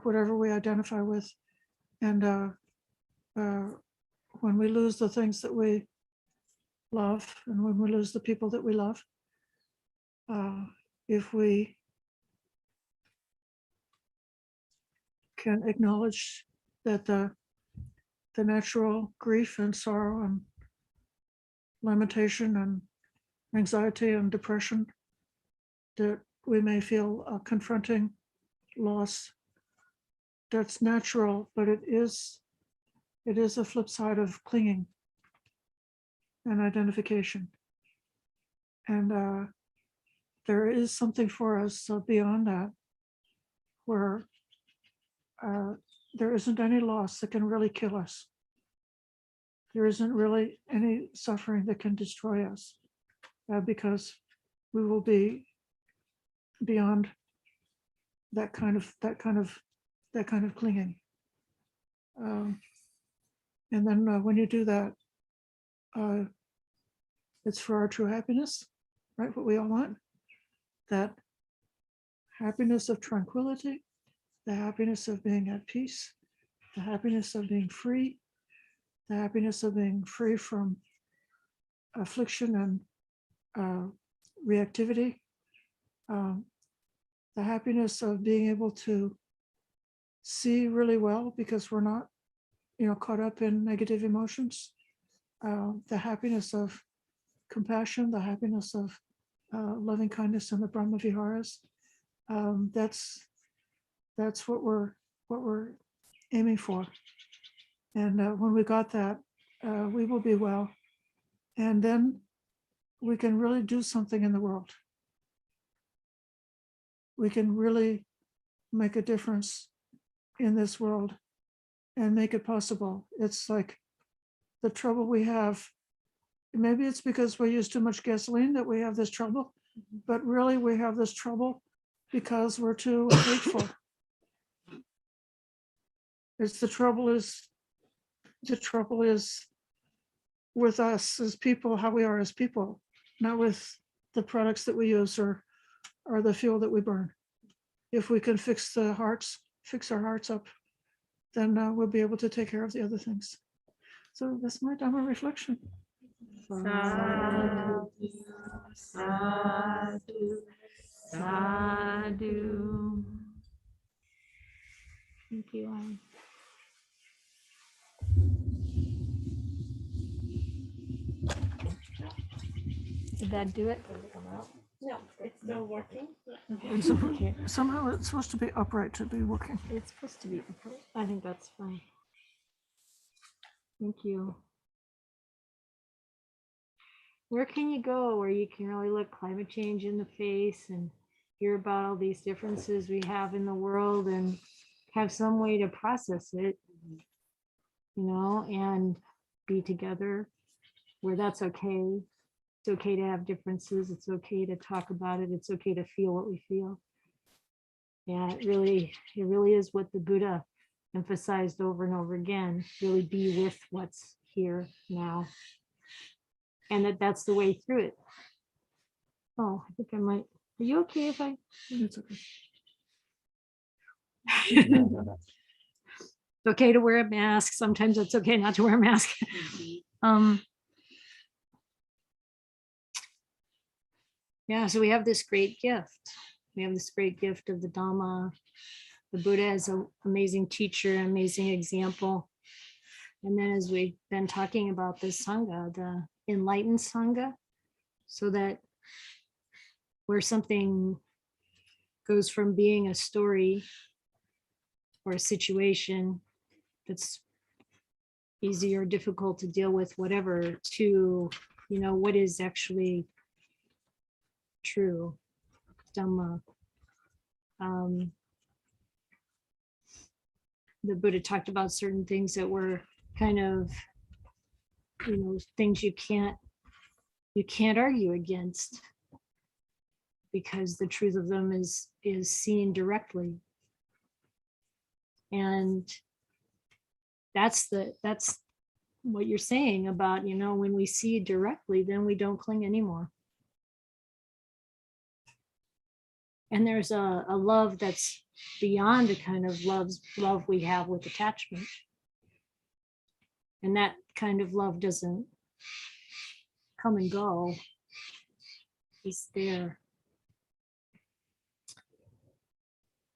whatever we identify with, and when we lose the things that we love, and when we lose the people that we love, if we can acknowledge that the natural grief and sorrow and lamentation and anxiety and depression that we may feel confronting loss, that's natural, but it is a flip side of clinging and identification. And there is something for us beyond that, where there isn't any loss that can really kill us. There isn't really any suffering that can destroy us, because we will be beyond that kind of that kind of clinging. And then when you do that, it's for our true happiness, right? What we all want, that happiness of tranquility, the happiness of being at peace, the happiness of being free, the happiness of being free from affliction and reactivity, the happiness of being able to see really well because we're not, caught up in negative emotions, the happiness of compassion, the happiness of loving kindness in the Brahma Viharas. That's what we're aiming for. And when we got that, we will be well. And then we can really do something in the world. We can really make a difference in this world and make it possible. It's like the trouble we have. Maybe it's because we use too much gasoline that we have this trouble, but really we have this trouble because we're too hateful. The trouble is with us as people, how we are as people, not with the products that we use or the fuel that we burn. If we can fix our hearts up, then we'll be able to take care of the other things. So that's my Dharma reflection. Sadhu, sadhu, sadhu. Thank you, Anne. Did that do it? No, it's still working. Somehow it's supposed to be upright to be working. It's supposed to be upright. I think that's fine. Thank you. Where can you go where you can really look climate change in the face and hear about all these differences we have in the world and have some way to process it, and be together where that's okay. It's okay to have differences. It's okay to talk about it. It's okay to feel what we feel. Yeah, it really is what the Buddha emphasized over and over again, really be with what's here now. And that's the way through it. Oh, I think I might. Are you okay if I? It's okay. It's okay to wear a mask. Sometimes it's okay not to wear a mask. Yeah, so we have this great gift. We have this great gift of the Dhamma. The Buddha is an amazing teacher, amazing example. And then as we've been talking about this Sangha, the enlightened Sangha, so that where something goes from being a story or a situation that's easy or difficult to deal with, whatever, to, what is actually true, Dhamma. The Buddha talked about certain things that were kind of, things you can't argue against because the truth of them is seen directly. And that's what you're saying about, when we see directly, then we don't cling anymore. And there's a love that's beyond the kind of love we have with attachment. And that kind of love doesn't come and go. It's there.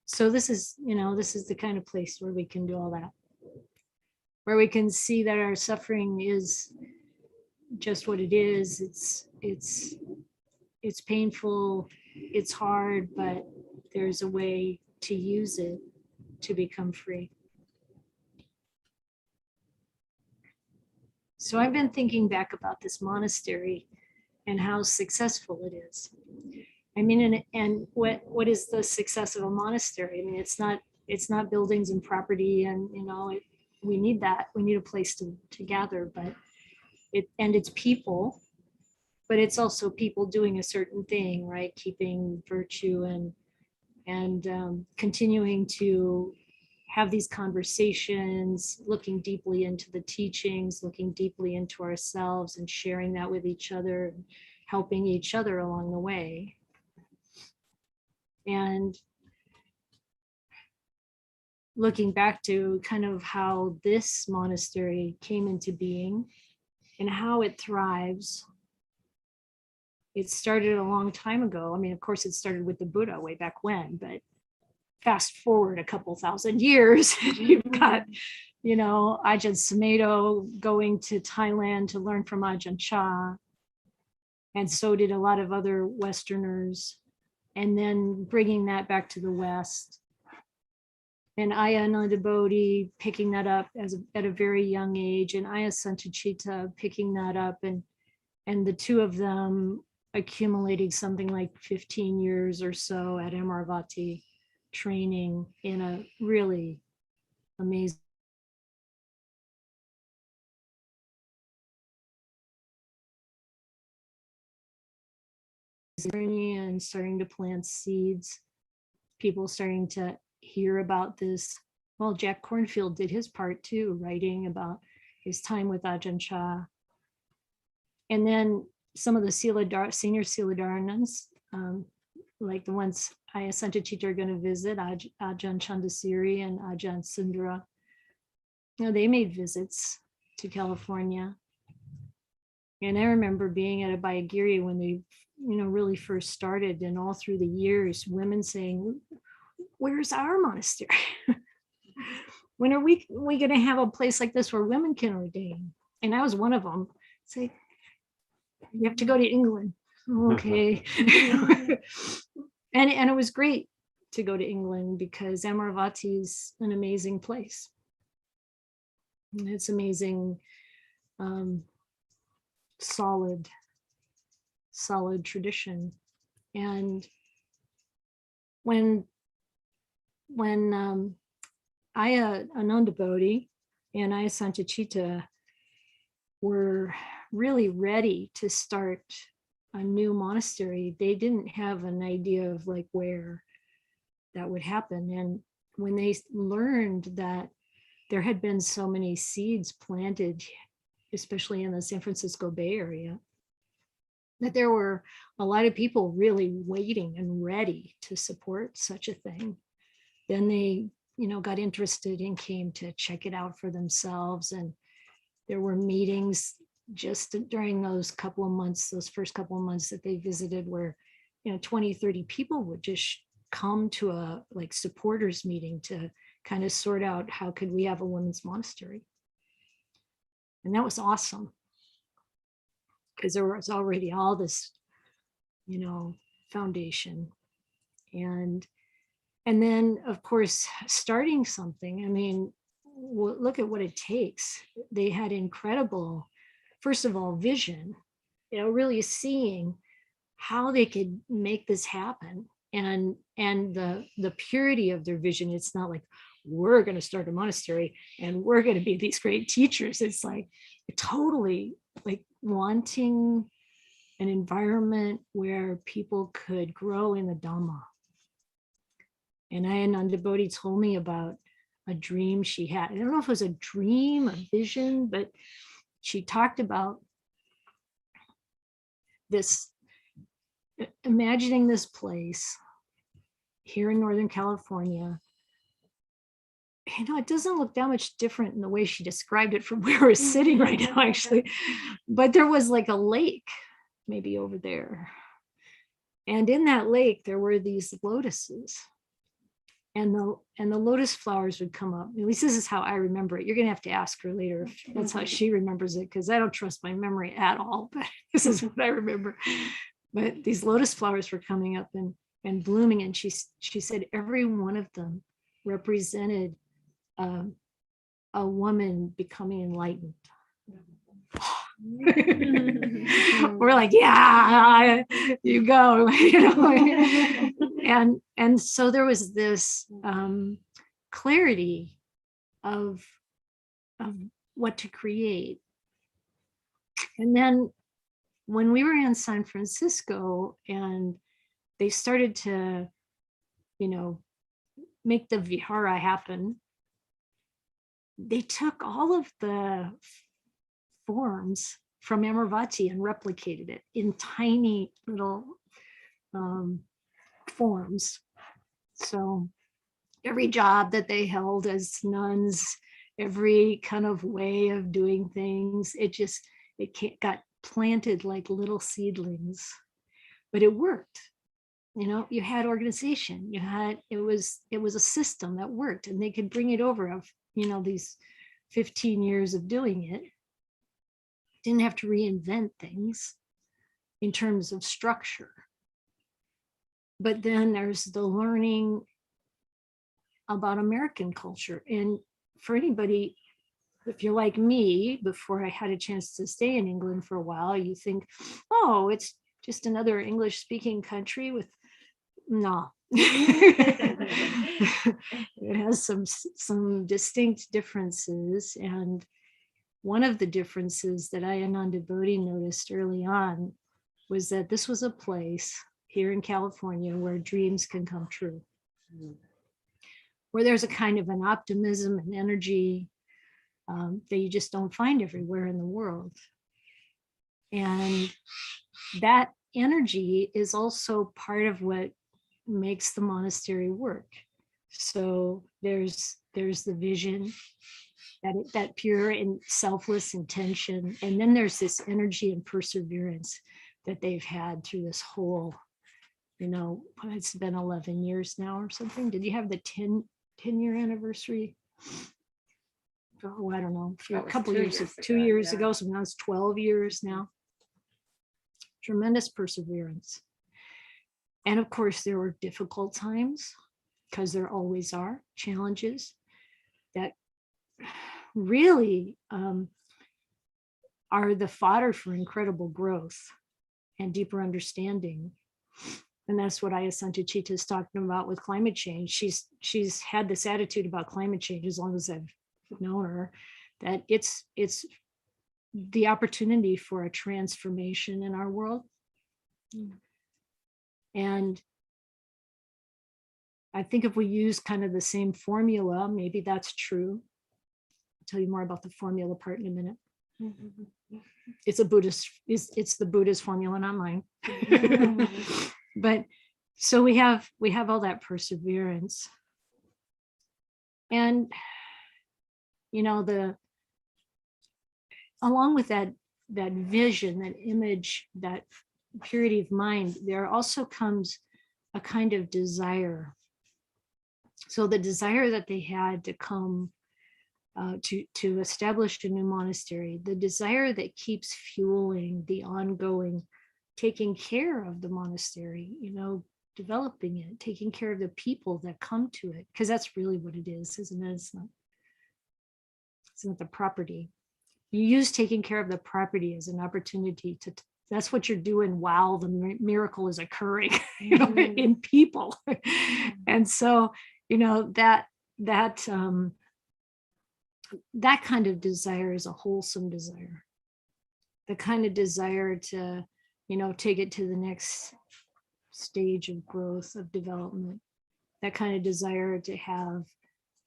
So this is the kind of place where we can do all that. Where we can see that our suffering is just what it is. It's painful, it's hard, but there's a way to use it to become free. So I've been thinking back about this monastery and how successful it is. I mean, and what is the success of a monastery? I mean, it's not buildings and property, and we need that. We need a place to gather, but it's people, but it's also people doing a certain thing, right? Keeping virtue and continuing to have these conversations, looking deeply into the teachings, looking deeply into ourselves and sharing that with each other, helping each other along the way. And looking back to kind of how this monastery came into being and how it thrives. It started a long time ago. I mean, of course, it started with the Buddha way back when, but fast forward a couple thousand years, you've got, you know, Ajahn Sumedho going to Thailand to learn from Ajahn Chah. And so did a lot of other Westerners. And then bringing that back to the West. And Ayya Anandabodhi picking that up at a very young age, and Ayya Santachita picking that up, and the two of them accumulating something like 15 years or so at Amaravati, training in a really amazing journey, and starting to plant seeds, people starting to hear about this. Well, Jack Cornfield did his part too, writing about his time with Ajahn Chah. And then some of the senior Siladharanans, like the ones Ayya Santachita are going to visit, Ajahn Chandasiri and Ajahn Sundara, you know, they made visits to California. And I remember being at a Abhayagiri when they, you know, really first started, and all through the years, women saying, where's our monastery? When are we going to have a place like this where women can ordain? And I was one of them. Say, you have to go to England. Okay. and it was great to go to England because Amaravati is an amazing place. And it's amazing, solid tradition. And when Ayya Anandabodhi and Ayya Santachita were really ready to start a new monastery, they didn't have an idea of like where that would happen. And when they learned that there had been so many seeds planted, especially in the San Francisco Bay Area, that there were a lot of people really waiting and ready to support such a thing, then they, you know, got interested and came to check it out for themselves. And there were meetings just during those couple of months, those first couple of months that they visited, where, you know, 20, 30 people would just come to a like supporters meeting to kind of sort out how could we have a women's monastery. And that was awesome because there was already all this, you know, foundation. And then, of course, starting something, I mean, look at what it takes. They had incredible, first of all, vision, you know, really seeing how they could make this happen, and the purity of their vision. It's not like, we're going to start a monastery and we're going to be these great teachers. It's like totally like wanting an environment where people could grow in the Dhamma. And Ayya Anandabodhi told me about a dream she had. I don't know if it was a dream, a vision, but she talked about this, imagining this place here in Northern California. You know, it doesn't look that much different in the way she described it from where we're sitting right now, actually. But there was like a lake, maybe over there. And in that lake, there were these lotuses. And the lotus flowers would come up. At least this is how I remember it. You're going to have to ask her later if that's how she remembers it, because I don't trust my memory at all. But this is what I remember. But these lotus flowers were coming up and blooming. And she said every one of them represented a woman becoming enlightened. We're like, yeah, you go. You know? And so there was this clarity of what to create. And then when we were in San Francisco and they started to, you know, make the Vihara happen, they took all of the forms from Amarvati and replicated it in tiny little forms. So every job that they held as nuns, every kind of way of doing things, it got planted like little seedlings, but it worked. You know, you had organization, it was a system that worked, and they could bring it over of, you know, these 15 years of doing it. Didn't have to reinvent things in terms of structure. But then there's the learning about American culture. And for anybody, if you're like me, before I had a chance to stay in England for a while, you think, oh, it's just another English speaking country with, no. It has some distinct differences. And one of the differences that Ananda Bodhi noticed early on was that this was a place here in California where dreams can come true, where there's a kind of an optimism and energy that you just don't find everywhere in the world. And that energy is also part of what makes the monastery work. So there's the vision, that pure and selfless intention, and then there's this energy and perseverance that they've had through this whole, you know, it's been 11 years now or something. Did you have the 10-year anniversary? Oh, I don't know, a couple years, 2 years ago, so now it's 12 years now. Tremendous perseverance. And of course, there were difficult times, because there always are challenges that really are the fodder for incredible growth and deeper understanding. And that's what Ayasanta Chita is talking about with climate change. She's had this attitude about climate change as long as I've known her, that it's the opportunity for a transformation in our world. And I think if we use kind of the same formula, maybe that's true. I'll tell you more about the formula part in a minute. It's it's the Buddhist formula, not mine. But so we have all that perseverance. And, you know, along with that vision, that image, that purity of mind, there also comes a kind of desire. So the desire that they had to come to establish a new monastery, the desire that keeps fueling the ongoing taking care of the monastery, you know, developing it, taking care of the people that come to it, because that's really what it is, isn't it? It's not the property. You use taking care of the property as an opportunity to, that's what you're doing while the miracle is occurring, you know, in people. And so, you know, that kind of desire is a wholesome desire. The kind of desire to, you know, take it to the next stage of growth, of development. That kind of desire to have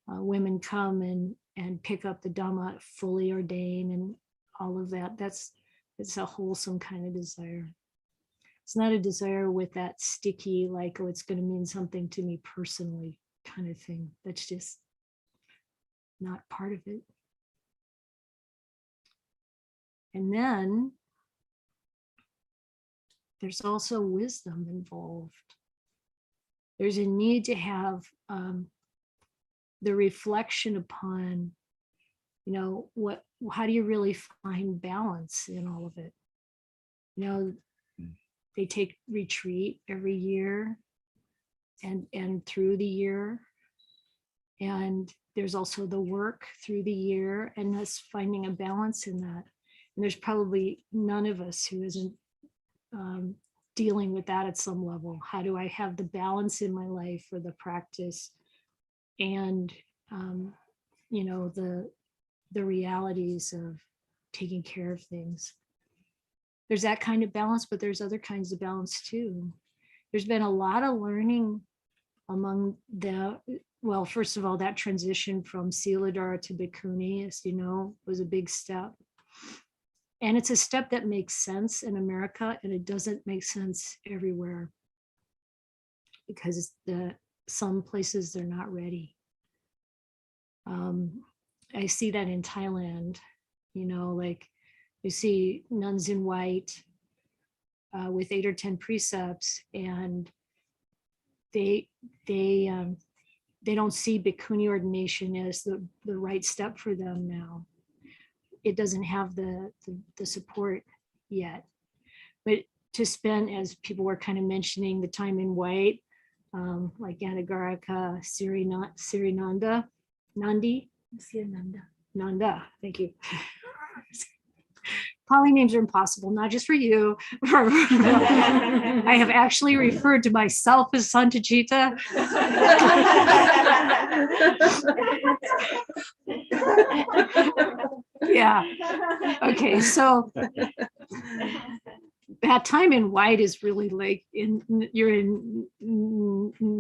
women come and pick up the Dhamma fully ordained and all of that. It's a wholesome kind of desire. It's not a desire with that sticky, like, oh, it's going to mean something to me personally kind of thing. That's just not part of it. And then there's also wisdom involved. There's a need to have the reflection upon, you know, how do you really find balance in all of it? You know, they take retreat every year and through the year. And there's also the work through the year, and us finding a balance in that. And there's probably none of us who isn't dealing with that at some level. How do I have the balance in my life for the practice and, you know, the realities of taking care of things? There's that kind of balance, but there's other kinds of balance too. There's been a lot of learning among well, first of all, that transition from Siladhara to Bikuni, as you know, was a big step. And it's a step that makes sense in America, and it doesn't make sense everywhere because some places they're not ready. I see that in Thailand, you know, like you see nuns in white with 8 or 10 precepts, and they don't see Bikuni ordination as the right step for them now. It doesn't have the support yet. But to spend, as people were kind of mentioning, the time in white, like Anagarika, Sirinanda, Nanda, thank you. Poly names are impossible, not just for you. I have actually referred to myself as Santa Chita. Yeah. Okay, so that time in white is really like you're in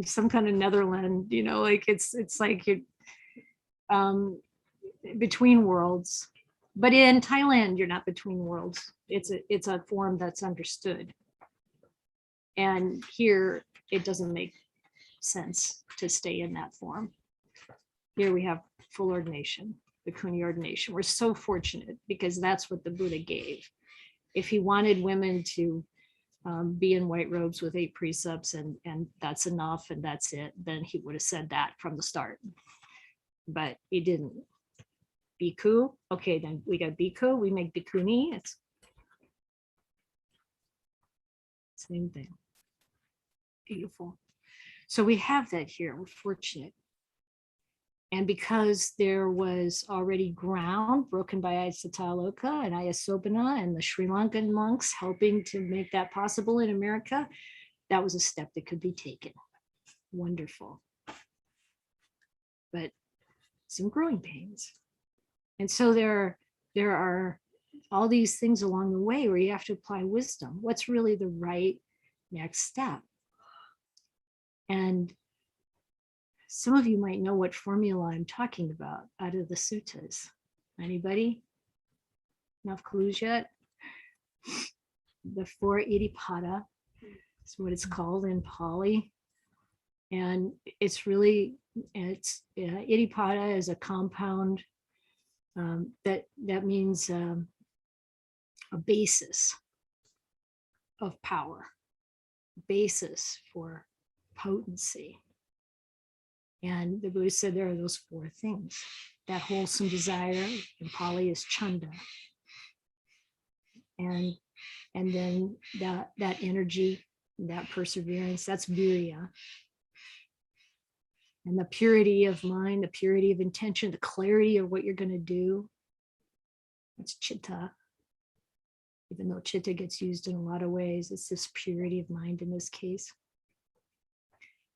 some kind of Netherland, you know, like it's like you're between worlds. But in Thailand, you're not between worlds. It's a form that's understood. And here, it doesn't make sense to stay in that form. Here we have full ordination, Bikuni ordination. We're so fortunate because that's what the Buddha gave. If he wanted women to be in white robes with 8 precepts and that's enough and that's it, then he would have said that from the start. But he didn't. Bhikkhu, okay, then we got Bhikkhu, we make Bikuni, it's same thing. Beautiful. So we have that here, we're fortunate. And because there was already ground broken by Aloka and Ayasobana and the Sri Lankan monks helping to make that possible in America, that was a step that could be taken. Wonderful. But some growing pains. And so there are all these things along the way where you have to apply wisdom. What's really the right next step? And some of you might know what formula I'm talking about out of the suttas. Anybody? Enough clues yet? The 4 Iddhipada is what it's called in Pali. And it's really, Iddhipada is a compound that means a basis of power, basis for potency. And the Buddha said there are those 4 things. That wholesome desire in Pali is chanda. And then that energy, that perseverance, that's virya. And the purity of mind, the purity of intention, the clarity of what you're going to do, that's chitta. Even though chitta gets used in a lot of ways, it's this purity of mind in this case.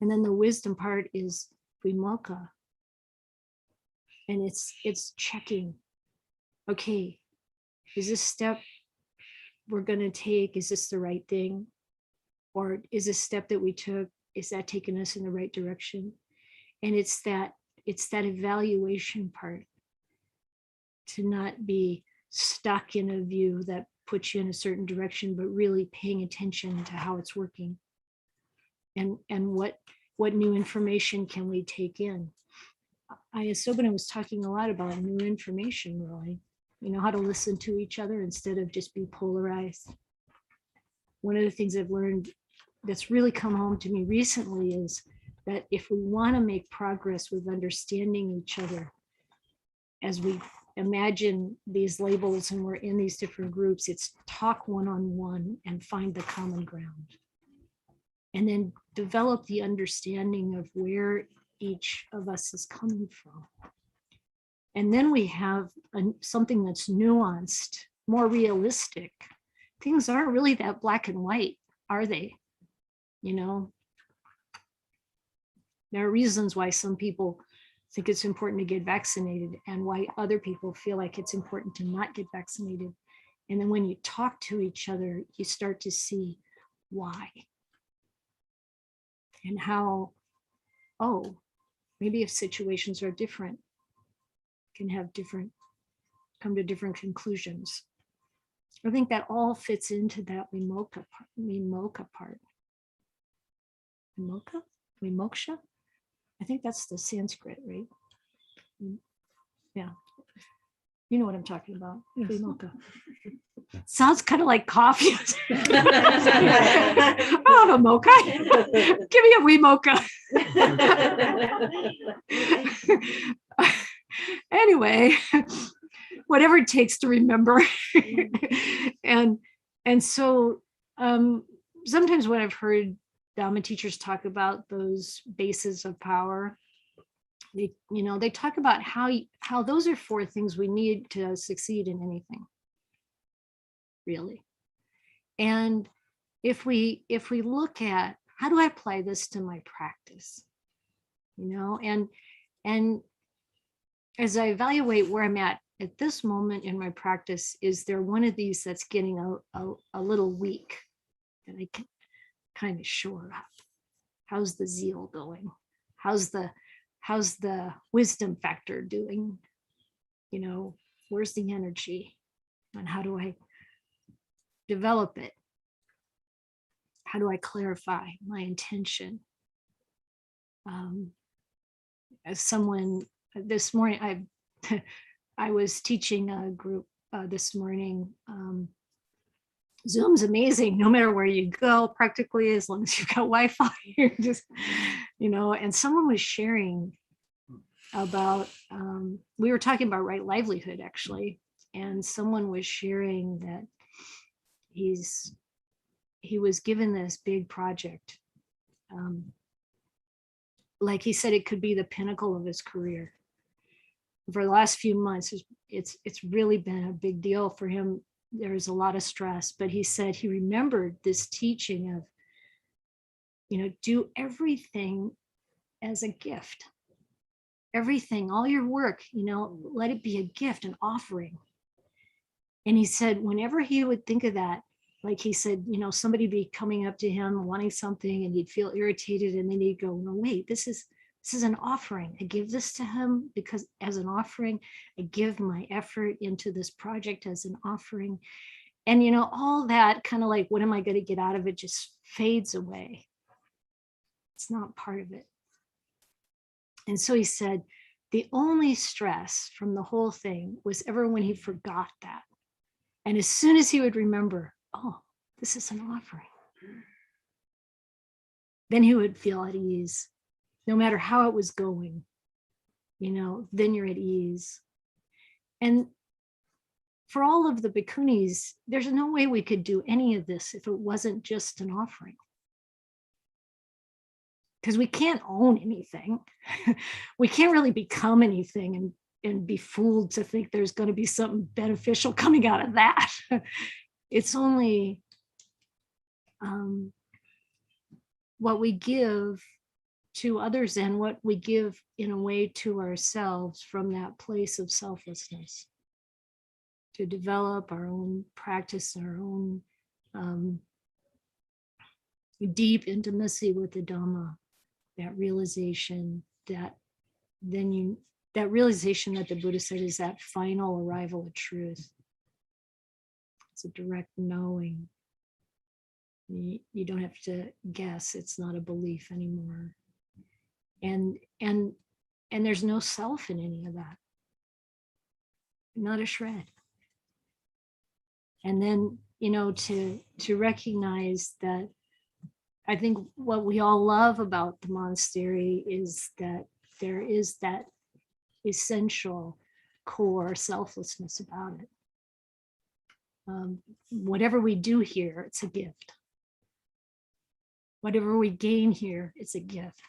And then the wisdom part is vimokkha. And it's checking, okay, is this step we're going to take, is this the right thing? Or is this step that we took, is that taking us in the right direction? And it's that evaluation part, to not be stuck in a view that puts you in a certain direction, but really paying attention to how it's working. And what new information can we take in? Ayasobana was talking a lot about new information, really. You know, how to listen to each other instead of just be polarized. One of the things I've learned that's really come home to me recently is that if we want to make progress with understanding each other, as we imagine these labels and we're in these different groups, it's talk one-on-one and find the common ground. And then develop the understanding of where each of us is coming from. And then we have something that's nuanced, more realistic. Things aren't really that black and white, are they? You know, there are reasons why some people think it's important to get vaccinated and why other people feel like it's important to not get vaccinated. And then when you talk to each other, you start to see why. And how, oh, maybe if situations are different, can come to different conclusions. I think that all fits into that Vimoksha part. Vimoksha? I think that's the Sanskrit, right? Yeah. You know what I'm talking about. Vimoksha. Sounds kind of like coffee. I'll have a mocha. Give me a wee mocha. Anyway, whatever it takes to remember. and so sometimes when I've heard Dhamma teachers talk about those bases of power, they talk about how those are 4 things we need to succeed in anything, really. And if we look at how do I apply this to my practice, and as I evaluate where I'm at this moment in my practice, is there one of these that's getting a little weak and I can kind of shore up? How's the zeal going? How's the wisdom factor doing? Where's the energy? And how do I develop it? How do I clarify my intention? As someone this morning, I was teaching a group this morning. Zoom's amazing, no matter where you go, practically, as long as you've got Wi-Fi, you're just, and someone was sharing about, we were talking about right livelihood, actually, and someone was sharing that he was given this big project. Like he said, it could be the pinnacle of his career. For the last few months, it's really been a big deal for him. There's a lot of stress, but he said he remembered this teaching of, do everything as a gift. Everything, all your work, let it be a gift, an offering. And he said, whenever he would think of that, like he said, somebody be coming up to him wanting something and he'd feel irritated, and then he'd go, no, wait, this is an offering. I give this to him because as an offering, I give my effort into this project as an offering. And, all that kind of like, what am I going to get out of it, just fades away. It's not part of it. And so he said, the only stress from the whole thing was ever when he forgot that. And as soon as he would remember, oh, this is an offering, then he would feel at ease. No matter how it was going, then you're at ease. And for all of the Bikunis, there's no way we could do any of this if it wasn't just an offering. Because we can't own anything. We can't really become anything and be fooled to think there's going to be something beneficial coming out of that. It's only what we give to others and what we give in a way to ourselves from that place of selflessness, to develop our own practice, our own deep intimacy with the Dhamma, that realization that that realization that the Buddha said is that final arrival at truth. It's a direct knowing. You don't have to guess. It's not a belief anymore. And there's no self in any of that. Not a shred. And then, to recognize that, I think what we all love about the monastery is that there is that essential core selflessness about it. Whatever we do here, it's a gift. Whatever we gain here, it's a gift.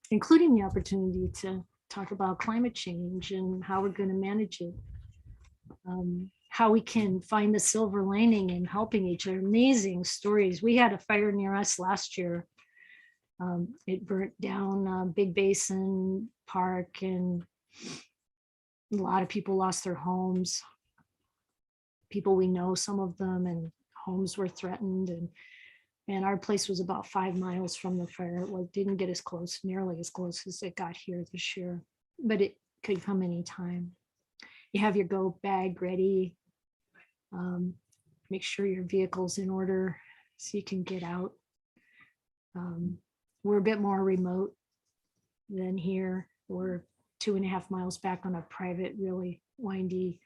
Including the opportunity to talk about climate change and how we're going to manage it. How we can find the silver lining in helping each other. Amazing stories. We had a fire near us last year. It burnt down Big Basin Park, and a lot of people lost their homes. People we know, some of them, and homes were threatened. And our place was about 5 miles from the fire. It didn't get as close, nearly as close as it got here this year, but it could come anytime. You have your go bag ready. Make sure your vehicle's in order so you can get out. We're a bit more remote than here. We're 2.5 miles back on a private, really windy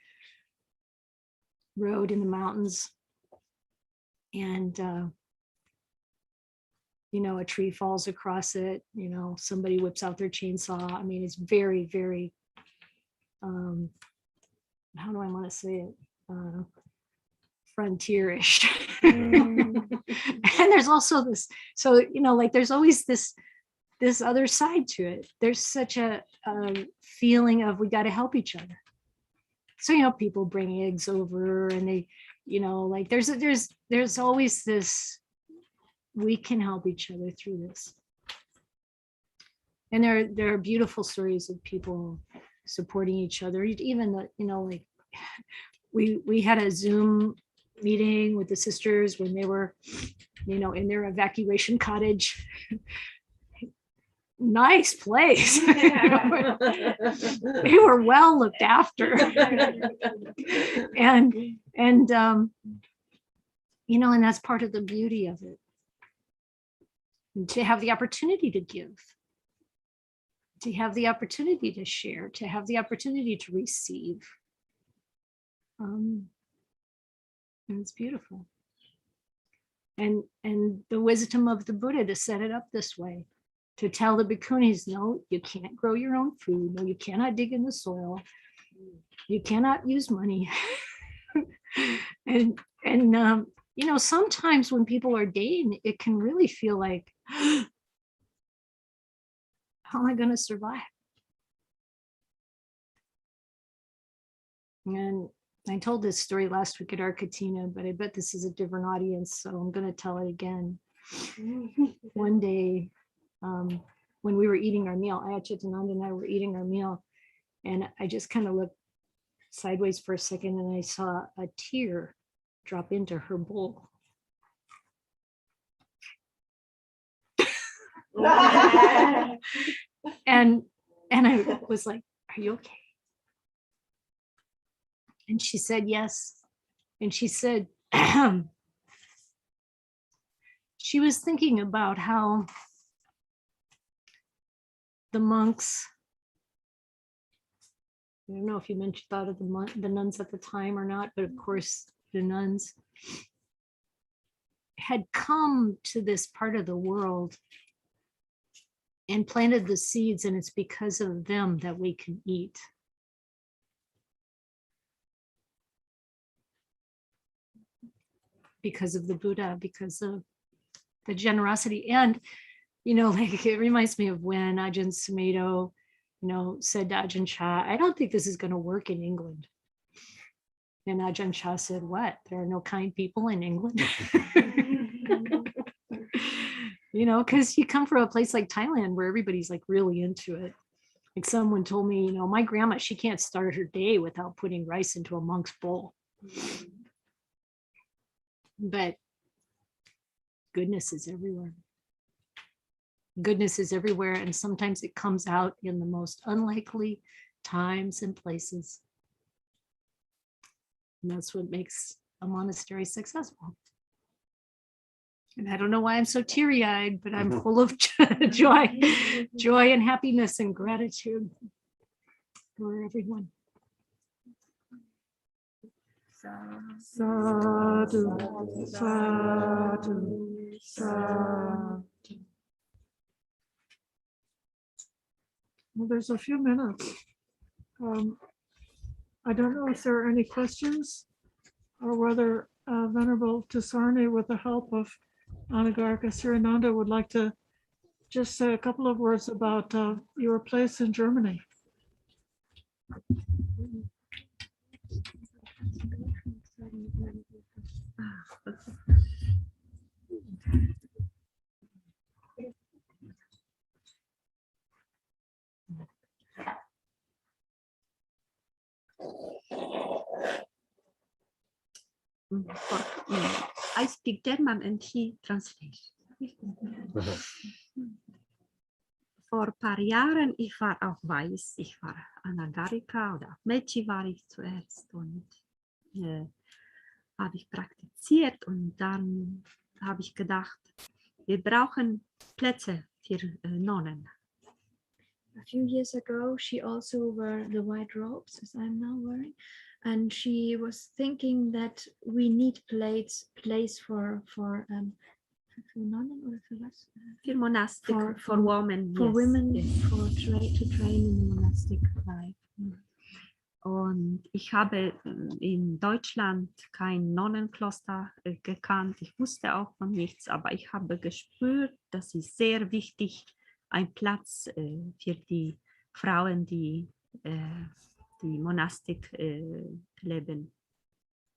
road in the mountains. And, you know, a tree falls across it, you know, somebody whips out their chainsaw. I mean, it's very, very, how do I want to say it? Frontierish. And there's also this, so, you know, like there's always this other side to it. There's such a feeling of we got to help each other. So, you know, people bring eggs over and they, you know, like there's always this, we can help each other through this. And there are beautiful stories of people supporting each other. Even the, you know, like we had a Zoom meeting with the sisters when they were, you know, in their evacuation cottage. Nice place. They were well looked after. and you know, and that's part of the beauty of it. And to have the opportunity to give, to have the opportunity to share, to have the opportunity to receive. And it's beautiful. And the wisdom of the Buddha to set it up this way, to tell the bhikkhunis, no, you can't grow your own food. No, you cannot dig in the soil. You cannot use money. and you know, sometimes when people are dating, it can really feel like, how am I going to survive? And I told this story last week at Arkatina, but I bet this is a different audience, so I'm going to tell it again. One day, when we were eating our meal, Ayachitananda and I were eating our meal, and I just kind of looked sideways for a second, and I saw a tear drop into her bowl. and I was like, are you okay? And she said, yes. And she said, she was thinking about how the monks, I don't know if you thought of the nuns at the time or not, but of course the nuns had come to this part of the world and planted the seeds, and it's because of them that we can eat. Because of the Buddha, because of the generosity. And, you know, like it reminds me of when Ajahn Sumedho, you know, said to Ajahn Chah, I don't think this is going to work in England. And Ajahn Chah said, what? There are no kind people in England? You know, because you come from a place like Thailand where everybody's like really into it. Like someone told me, you know, my grandma, she can't start her day without putting rice into a monk's bowl. But goodness is everywhere. Goodness is everywhere, and sometimes it comes out in the most unlikely times and places. And that's what makes a monastery successful. And I don't know why I'm so teary-eyed, but I'm full of joy and happiness and gratitude for everyone. Sadhu, sadhu, sadhu. Well, there's a few minutes. I don't know if there are any questions or whether Venerable Tisarni, with the help of Anagarika Sirananda, would like to just say a couple of words about your place in Germany. I speak German and he translates. Vor ein paar Jahren, ich war auch weiß, ich war Anagarika oder Mechi war ich zuerst und habe ich praktiziert und dann habe ich gedacht, wir brauchen Plätze für Nonnen. A few years ago, she also wore the white robes as I'm now wearing, and she was thinking that we need place for nonnen or for was? For monastic, for women. For yes, women, yes. to train in the monastic life. Und ich habe in Deutschland kein Nonnenkloster gekannt. Ich wusste auch von nichts, aber ich habe gespürt, das ist sehr wichtig, ein Platz für die Frauen, die Monastik leben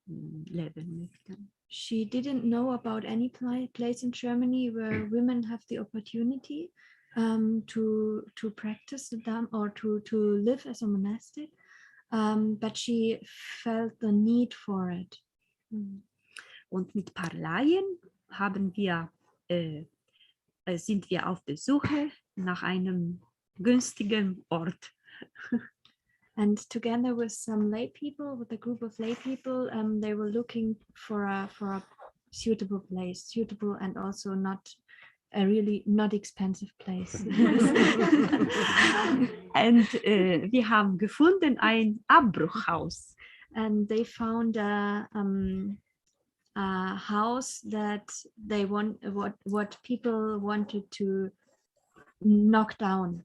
möchten. She didn't know about any place in Germany where women have the opportunity to practice the Dharma or to live as a monastic, but she felt the need for it. Und mit ein paar Laien sind wir auf der Suche nach einem günstigen Ort. And together with some lay people, with a group of lay people, they were looking for a suitable place, suitable and also not a really not expensive place. Und wir haben gefunden ein Abbruchhaus. And they found a house that they what people wanted to knock down.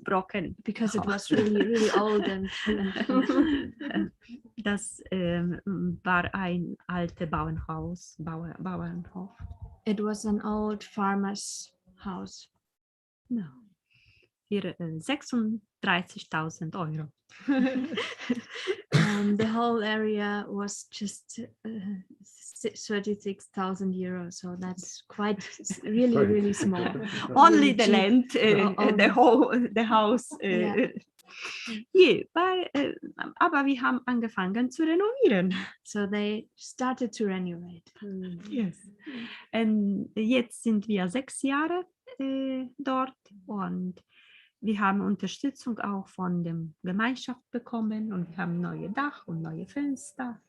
Broken. Because it was really old and das war ein altes Bauernhaus, Bauernhof. It was an old farmer's house. No. Für 36.000 €. The whole area was just 36,000 euros, so that's quite really small. Only the land, the house. Aber wir haben angefangen zu renovieren. So they started to renovate. Yes. Und jetzt sind wir 6 Jahre dort und wir haben Unterstützung auch von der Gemeinschaft bekommen und wir haben neue Dach und neue Fenster.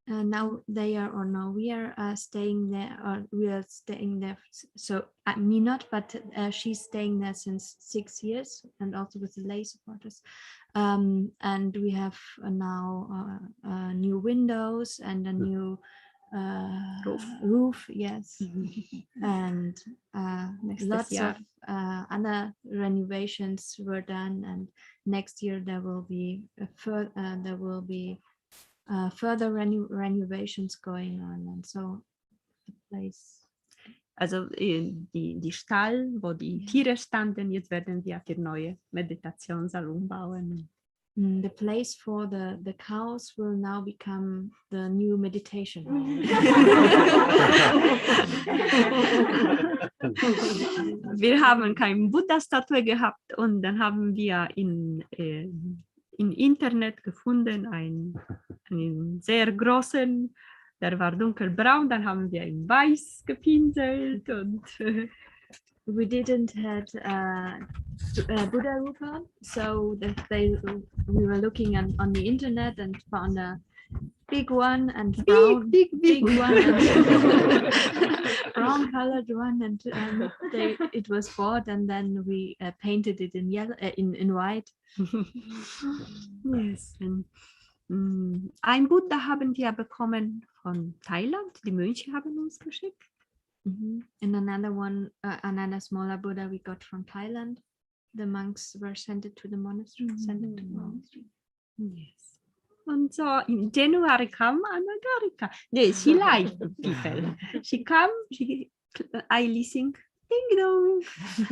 Now we are staying there, or we are staying there. So me not, but she's staying there since 6 years, and also with the lay supporters. And we have now new windows and a new roof, yes, and lots of other renovations were done. And next year there will be further renovations going on, and so the place. Also die Stall, wo die Tiere standen, jetzt werden wir für neue Meditationssaal umbauen. The place for the cows will now become the new meditation. Wir haben keine Buddha-Statue gehabt und dann haben wir im Internet gefunden einen sehr großen, der war dunkelbraun, dann haben wir ihn weiß gepinselt und we didn't had Buddha Rupa, so we were looking on the internet and found a big one and brown, big one, and brown colored one, and it was bought, and then we painted it in yellow, in white. Yes. Ein Buddha haben wir bekommen von Thailand, die Mönche haben uns geschickt. And another one, another smaller Buddha we got from Thailand. The monks were sent it to the monastery. Yes. Und so im January kam Anagarika. Yes, she liked people. She come, I listen, ding dong.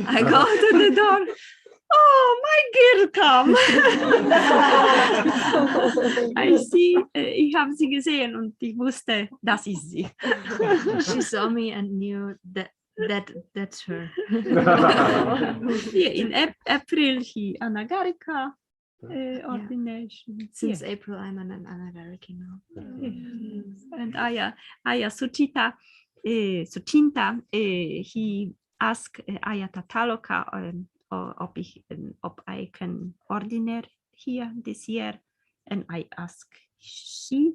I go to the door. Oh, my girl come. I see, ich habe sie gesehen und ich wusste, das ist sie. She saw me and knew that's her. In April, she Anagarika. ordination. Since Yes. April, I'm an American now. Yes. And Aya Suchita, Suchinta, he asked Aya Tataloka ob I can ordinate here this year. And I asked she,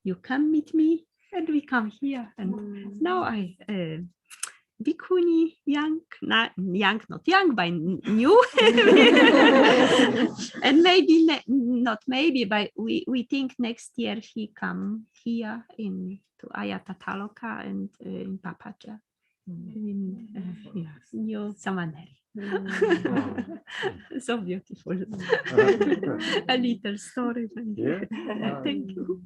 you come meet me, and we come here. And now I Bikuni young, not young, but new. And maybe not maybe, but we think next year he come here in to Ayatataloka and in Papaja. In New Samaneri. So beautiful. A little story. Yeah. Thank you.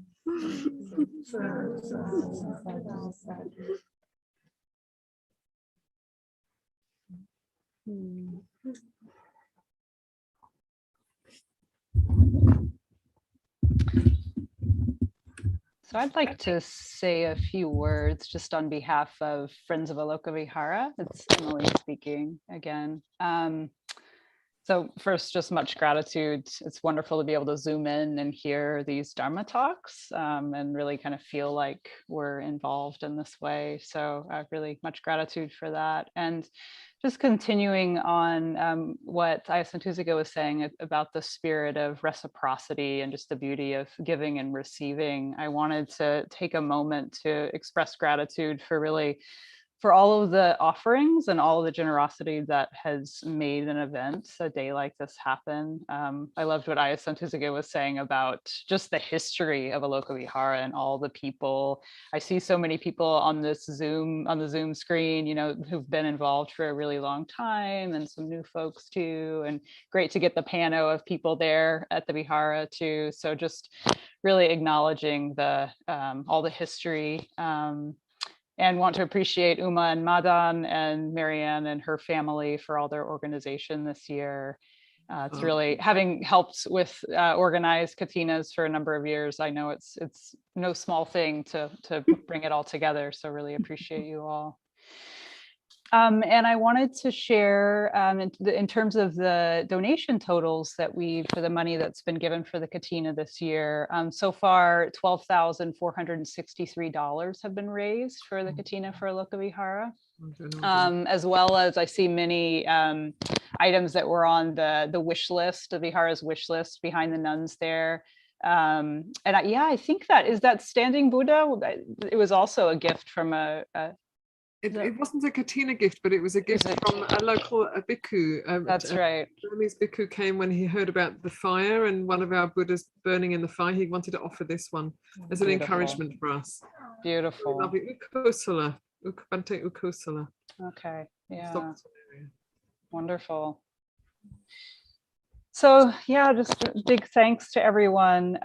So I'd like to say a few words just on behalf of Friends of Aloka Vihara. It's Emily speaking again. So first, just much gratitude. It's wonderful to be able to zoom in and hear these Dharma talks and really kind of feel like we're involved in this way. So really much gratitude for that. And just continuing on what Aya Santuziga was saying about the spirit of reciprocity and just the beauty of giving and receiving, I wanted to take a moment to express gratitude for all of the offerings and all of the generosity that has made an event, a day like this happen. I loved what Aya Santuziga was saying about just the history of Aloka Vihara and all the people. I see so many people on the Zoom screen, you know, who've been involved for a really long time, and some new folks too, and great to get the pano of people there at the Vihara too. So just really acknowledging the all the history. And want to appreciate Uma and Madan and Marianne and her family for all their organization this year. It's really, having helped with organize Katina's for a number of years, I know it's no small thing to bring it all together. So really appreciate you all. And I wanted to share in terms of the donation totals that for the money that's been given for the Katina this year. So far, $12,463 have been raised for the Katina for Aloka Vihara. As well as I see many items that were on the wish list, the Vihara's wish list behind the nuns there. And I think that standing Buddha. It was also a gift from It wasn't a Katina gift, but it was a gift from a local bhikkhu. That's right. Burmese bhikkhu came when he heard about the fire and one of our Buddhas burning in the fire. He wanted to offer this one as an encouragement for us. Beautiful. Ukosala. Bante Ukosala. Okay. Yeah. Wonderful. So yeah, just big thanks to everyone.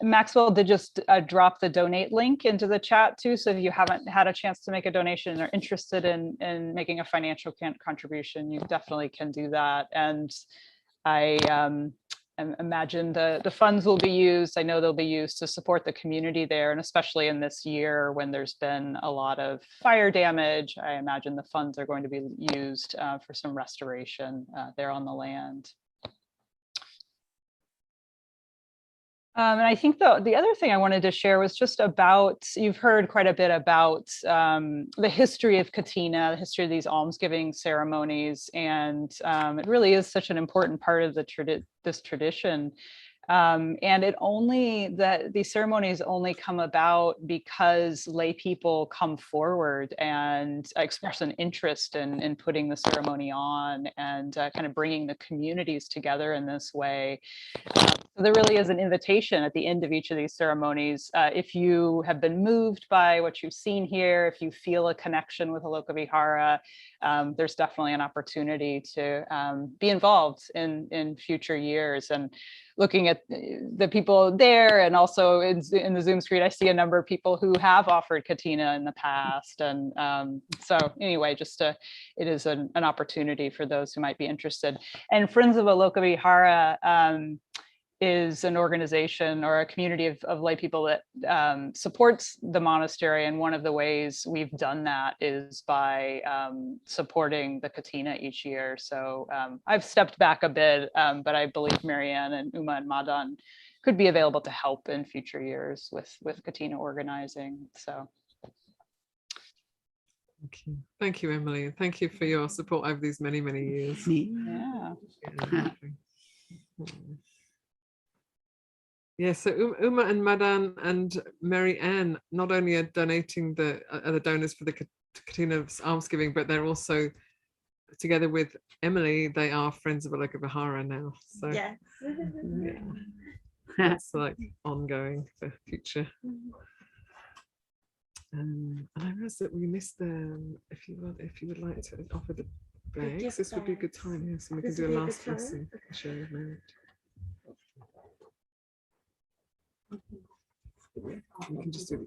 Maxwell did just drop the donate link into the chat too. So if you haven't had a chance to make a donation or interested in making a financial contribution, you definitely can do that. And I imagine the funds will be used. I know they'll be used to support the community there. And especially in this year when there's been a lot of fire damage, I imagine the funds are going to be used for some restoration there on the land. And I think the other thing I wanted to share was just about, you've heard quite a bit about the history of Katina, the history of these almsgiving ceremonies, and it really is such an important part of this tradition. And these ceremonies only come about because lay people come forward and express an interest in putting the ceremony on and kind of bringing the communities together in this way. So there really is an invitation at the end of each of these ceremonies. If you have been moved by what you've seen here, if you feel a connection with Aloka Vihara, there's definitely an opportunity to be involved in future years. And looking at the people there and also in the Zoom screen, I see a number of people who have offered Katina in the past. And so anyway, it is an opportunity for those who might be interested. And Friends of Aloka Vihara, is an organization or a community of lay people that supports the monastery. And one of the ways we've done that is by supporting the Katina each year. So I've stepped back a bit, but I believe Marianne and Uma and Madan could be available to help in future years with Katina organizing. So. Thank you, Emily, and thank you for your support over these many, many years. Yeah. Yeah, so Uma and Madan and Mary Ann not only are donating the donors for the Kathina-Almsgiving, but they're also, together with Emily, they are friends of Aloka Vihara now. So Yes. yeah, that's like ongoing for future. And I realized that we missed them. If you would like to offer the bags, this would be a good time. Yes, and we can do a last blessing. Show of merit. We can just do it.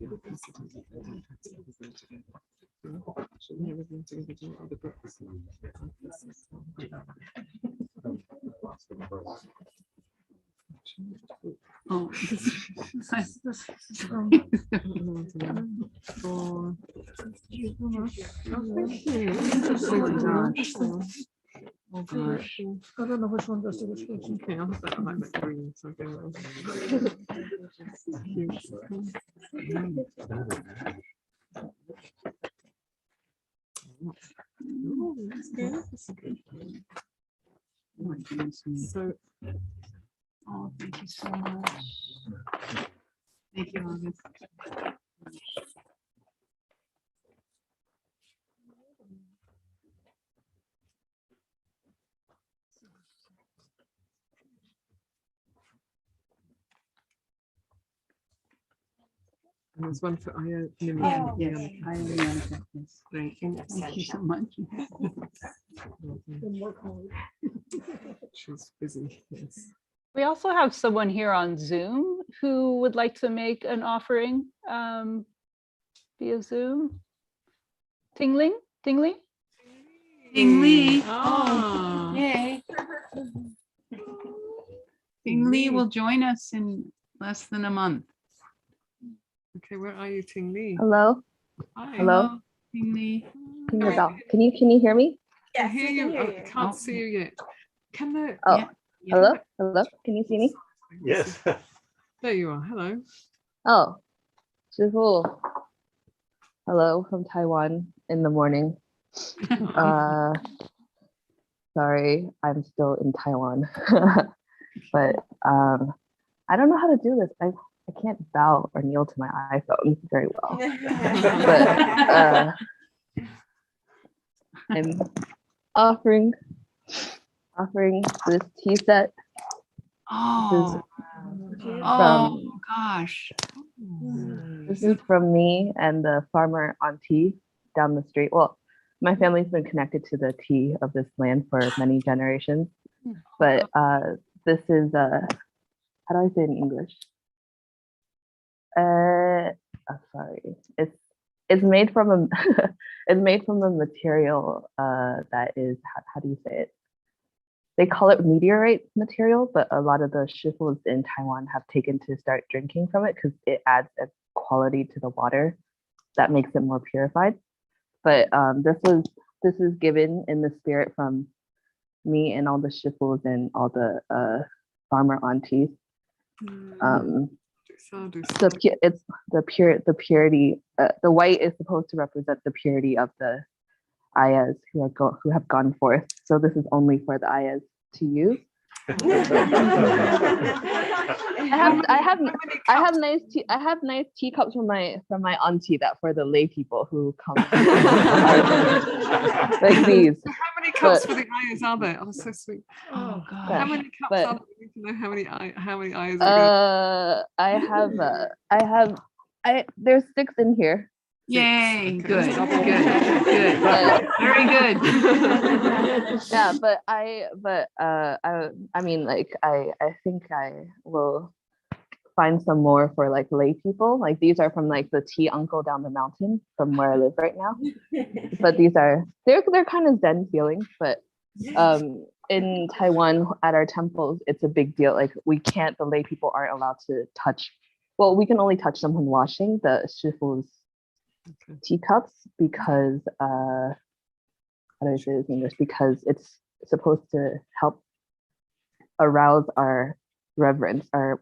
Oh, Oh gosh. I don't know which one goes to which person. Okay, I'll have that. I like that green. So So, oh, thank you so much. Thank you, August. And there's one for Aya. Yeah, yes, I am. Yes, great. Thank you so much. She's busy. Yes. We also have someone here on Zoom who would like to make an offering via Zoom. Tingling? Tingling? Ting Lee. Oh, Yay. Ting Lee will join us in less than a month. Okay, where are you, Ting Lee? Hello. Hi. Hello. Ting Lee. Can you hear me? I hear you. I can't see you yet. Can the Hello? Hello? Can you see me? Yes. There you are. Hello. Oh, 师傅. Hello from Taiwan in the morning. Sorry, I'm still in Taiwan. But I don't know how to do this. I can't bow or kneel to my iPhone very well. But I'm offering this tea set. Oh, gosh. This is from me and the farmer auntie down the street. Well, my family's been connected to the tea of this land for many generations. But this is how do I say it in English? Sorry. It's made from a it's made from a material that is how do you say it? They call it meteorite material, but a lot of the shifus in Taiwan have taken to start drinking from it because it adds a quality to the water that makes it more purified. But this is given in the spirit from me and all the shifus and all the farmer aunties. It's the purity. The white is supposed to represent the purity of the ayahs who have gone forth. So this is only for the ayahs to use. I have nice teacups from my auntie that for the lay people who come like these. So how many cups for the ayahs are there? Oh, so sweet. Oh God. How many cups are there? We need to know how many ayahs are there's 6 in here. Yay, Okay. good, good. Very good. Yeah, but I mean, like I think I will find some more for like lay people. Like these are from like the tea uncle down the mountain from where I live right now. But these are they're kind of Zen feeling, but in Taiwan at our temples, it's a big deal. Like the lay people aren't allowed to touch. Well, we can only touch them when washing the shifu's teacups because how do I say this in English? Because it's supposed to help arouse our reverence, our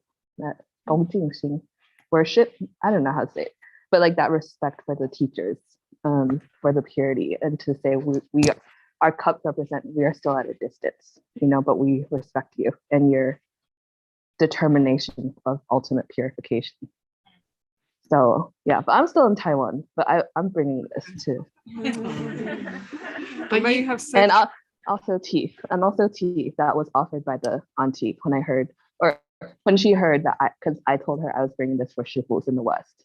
worship. I don't know how to say it, but like that respect for the teachers, for the purity, and to say we our cups represent we are still at a distance, but we respect you and your determination of ultimate purification. So yeah, but I'm still in Taiwan, but I'm bringing this to. But you have and also tea that was offered by the auntie when I heard, or when she heard that, because I told her I was bringing this for shifus in the West.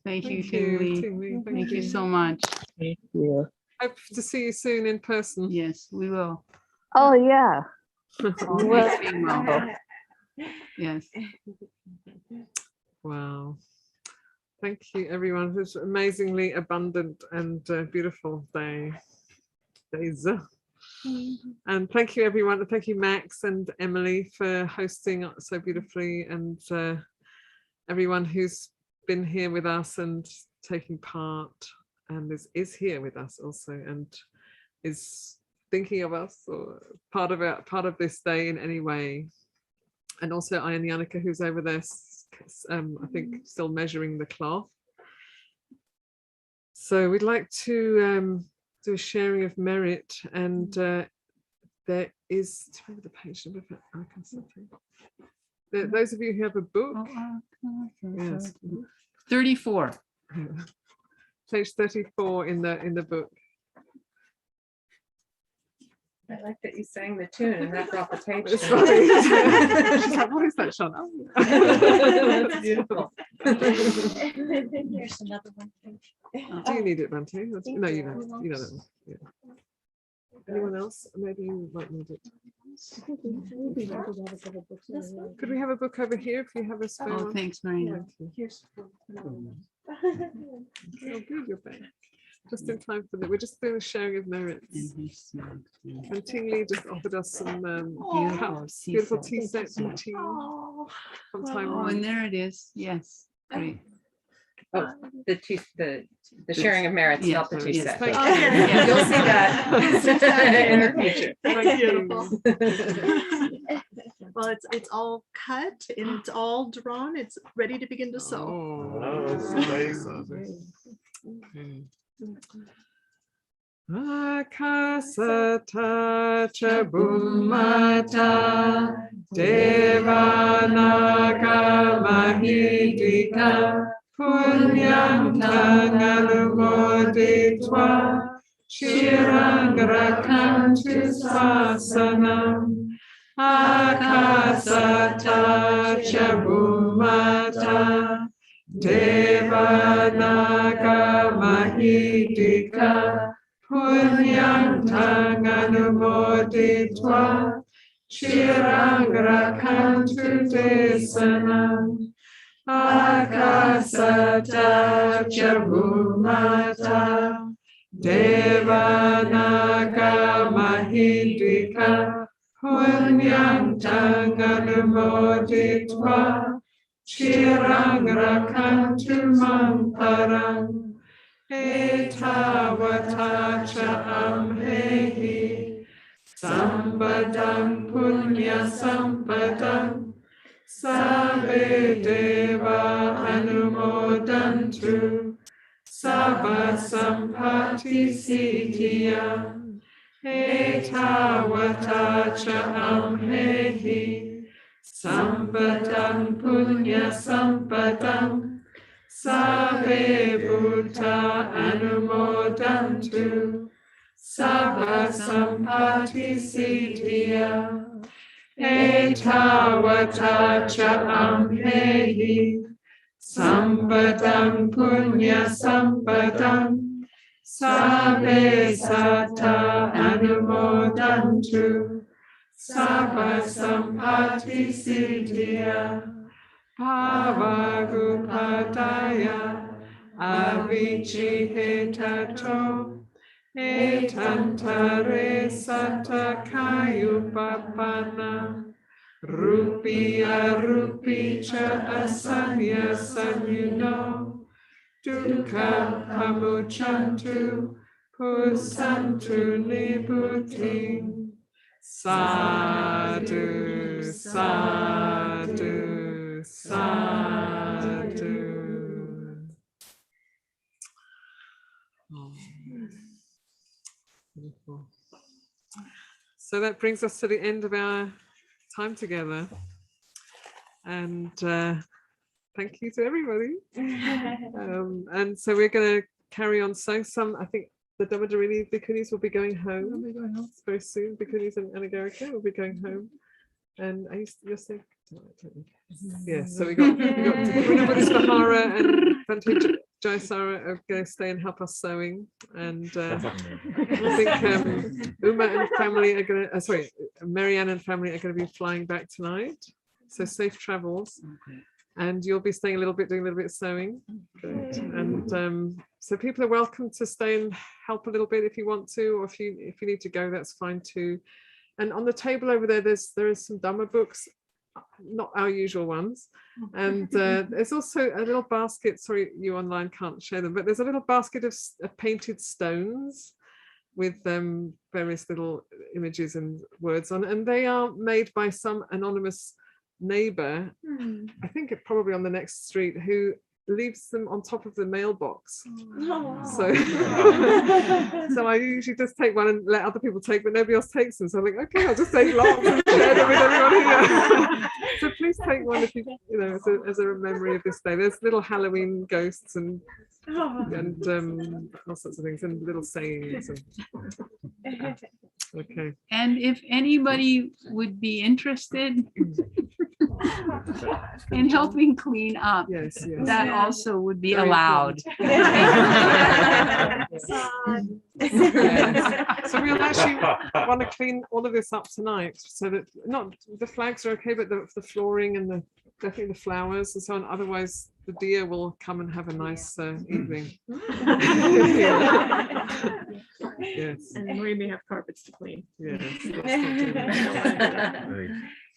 Thank you, Tingli. Thank you so much. Thank you. Hope to see you soon in person. Yes, we will. Oh yeah. Always being well. Yes. Wow. Thank you, everyone. It was amazingly abundant and beautiful days. And thank you, everyone. Thank you, Max and Emily, for hosting so beautifully, and everyone who's been here with us and taking part, and is here with us also, and is thinking of us or part of this day in any way. And also Ian Yannicka, who's over there, I think still measuring the cloth. So we'd like to do a sharing of merit, and there is, do you remember the page number for Arahant something? Those of you who have a book, yes, 34. Page 34 in the book. I like that you sang the tune and that brought the page. It's down. funny. She's like, what is that, Chant? That's beautiful. Here's another one. Do you need it, Bante? No, you don't. You know that one. Yeah. Anyone else? Maybe you might need it. Could we have a book over here if you have a spare Oh, one? thanks, Marina. Here's oh, good, you're back. Just in time for that. We're just doing a sharing of merits. And Tingli just offered us some beautiful tea sets and tea from Taiwan. Oh, and there it is. Yes, great. Oh, the sharing of merits, Yes, not the tea yes, set. thank Yeah, you. you'll see that in the future. Thank you. Well, it's all cut and it's all drawn. It's ready to begin to sew. Akasata Chabumata Devanaga Mahidika Punyam Tanganumoditva Shirang Rakantu Sasanam Akasata Chabumata Devanaga Mahidika Punyam Tanganumoditva Shirang Rakantu Desanam Akasata Chabumata Devanaga Mahidika Punyam Tanganumoditva Shirang Rakantu Mamparam Etavata Amhehi Sambadam Punya Sampadam Sabe Deva Anumodantu Sabba Sampati Sitya Etavata Amhehi Sambadam Punya Sampadam Sabe Bhuta Anumodantu Sabba Sampati Siddhya Etavata Amhehi Sambadam Punya Sambadam Sabe Sata Anumodantu Sabba Sampati Siddhya Bhavagupadaya Avijihetato Et antare sata kayu papana. Rupia rupicha asanya sanyuno. Dukkha pamuchantu pusantu nibuting. Sadhu, sadhu, sadhu. Oh, beautiful. So that brings us to the end of our time together. And thank you to everybody. And so we're going to carry on. So I think the Dhammadharini Bikunis will be going home very soon. Bikunis and Anagarika will be going home. And you're saying, yeah, so we got Buddhist Vihara and Bhante Jayasara are going to stay and help us sewing. And I think Uma and family are going to, sorry, Marianne and family are going to be flying back tonight. So safe travels. And you'll be staying a little bit, doing a little bit of sewing. Great. And so people are welcome to stay and help a little bit if you want to, or if you need to go, that's fine too. And on the table over there, there is some Dhamma books, not our usual ones. And there's also a little basket, sorry, you online can't share them, but there's a little basket of painted stones with various little images and words on, and they are made by some anonymous neighbor, I think probably on the next street, who leaves them on top of the mailbox. So so I usually just take one and let other people take, but nobody else takes them. So I think, okay, I'll just take lots and share them with everyone here. So please take one if you know, as a memory of this day. There's little Halloween ghosts and all sorts of things and little sayings. Okay. And if anybody would be interested in helping clean up, yes. that also would be Very allowed. So we'll actually want to clean all of this up tonight, so that not the flags are okay, but the flooring and definitely the flowers and so on. Otherwise, the deer will come and have a nice evening. Yes. And then we may have carpets to clean. Yes.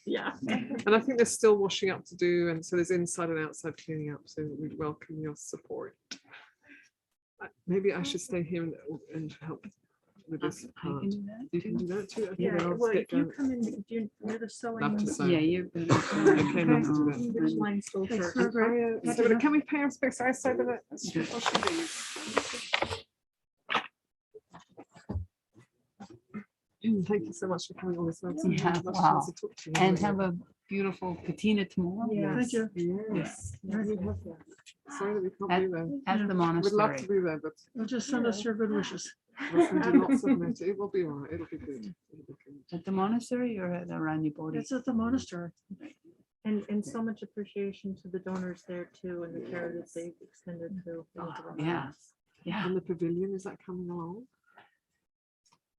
Yeah. And I think there's still washing up to do, and so there's inside and outside cleaning up. So we'd welcome your support. Maybe I should stay here and help with this part. You can do that too. Okay, Yeah, then I'll well, skip if you down. come in, you're the sewing. Love to sew. Yeah, you're better. Okay, love to do that. Which line's still short? So can we pay our respects? I say that. Thank you so much for coming on this one. Yeah, wow. And have a beautiful patina tomorrow. Yes. Thank you. Yes. Sorry that we can't At- be there. at the We'd love monastery. to be there, but Well, just send us your good wishes. we'll send you lots of letters. It will be all right. It'll be good. It'll be good. At the monastery or at the Ranipodi? It's at the monastery. And so much appreciation to the donors there too, and the care that they've extended to. Yeah. Yeah. And the pavilion, is that coming along?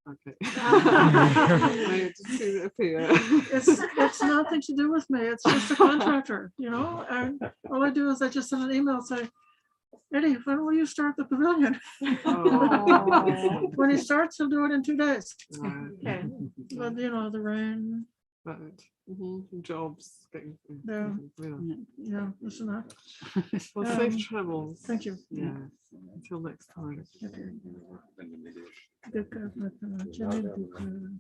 Okay. I just see it appear. It's nothing to do with me. It's just a contractor, you know, and all I do is I just send an email and say, Eddie, when will you start the pavilion? Oh. When he starts, he'll do it in 2 days. Right. Okay. But you know, the rain, Right. Jobs. Getting, Yeah. yeah. yeah, listen up. Well, Um, safe travels. Thank you. Yeah. Until next time. Dukkha patachani dukkha,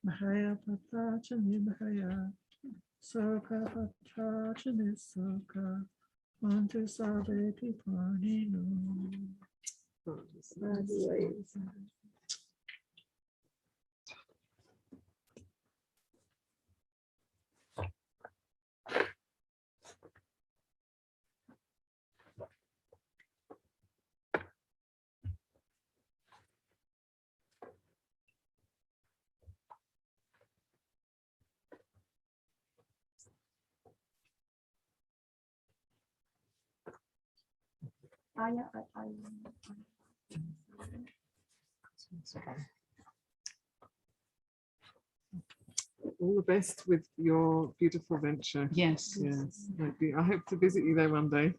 Mahaya patachani Mahaya, Sokha patachani Sokha, Mantu sabeti panino. All the best with your beautiful venture. Yes. Yes. I hope to visit you there one day.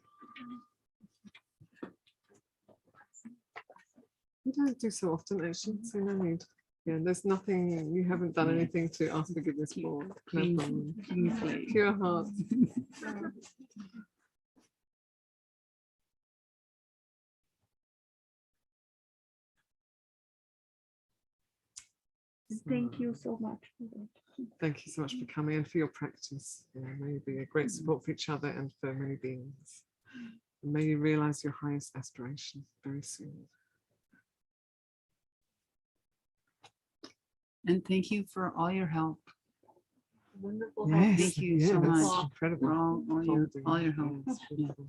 don't do so often, actually, so no need. Yeah, there's nothing, you haven't done anything to ask forgiveness for. No problem. Pure heart. Thank you so much. Thank you so much for coming and for your practice. May you be a great support for each other and for many beings. And may you realize your highest aspiration very soon. And thank you for all your help. Wonderful. Thank you so that's much incredible. for all your help. Yes, beautiful.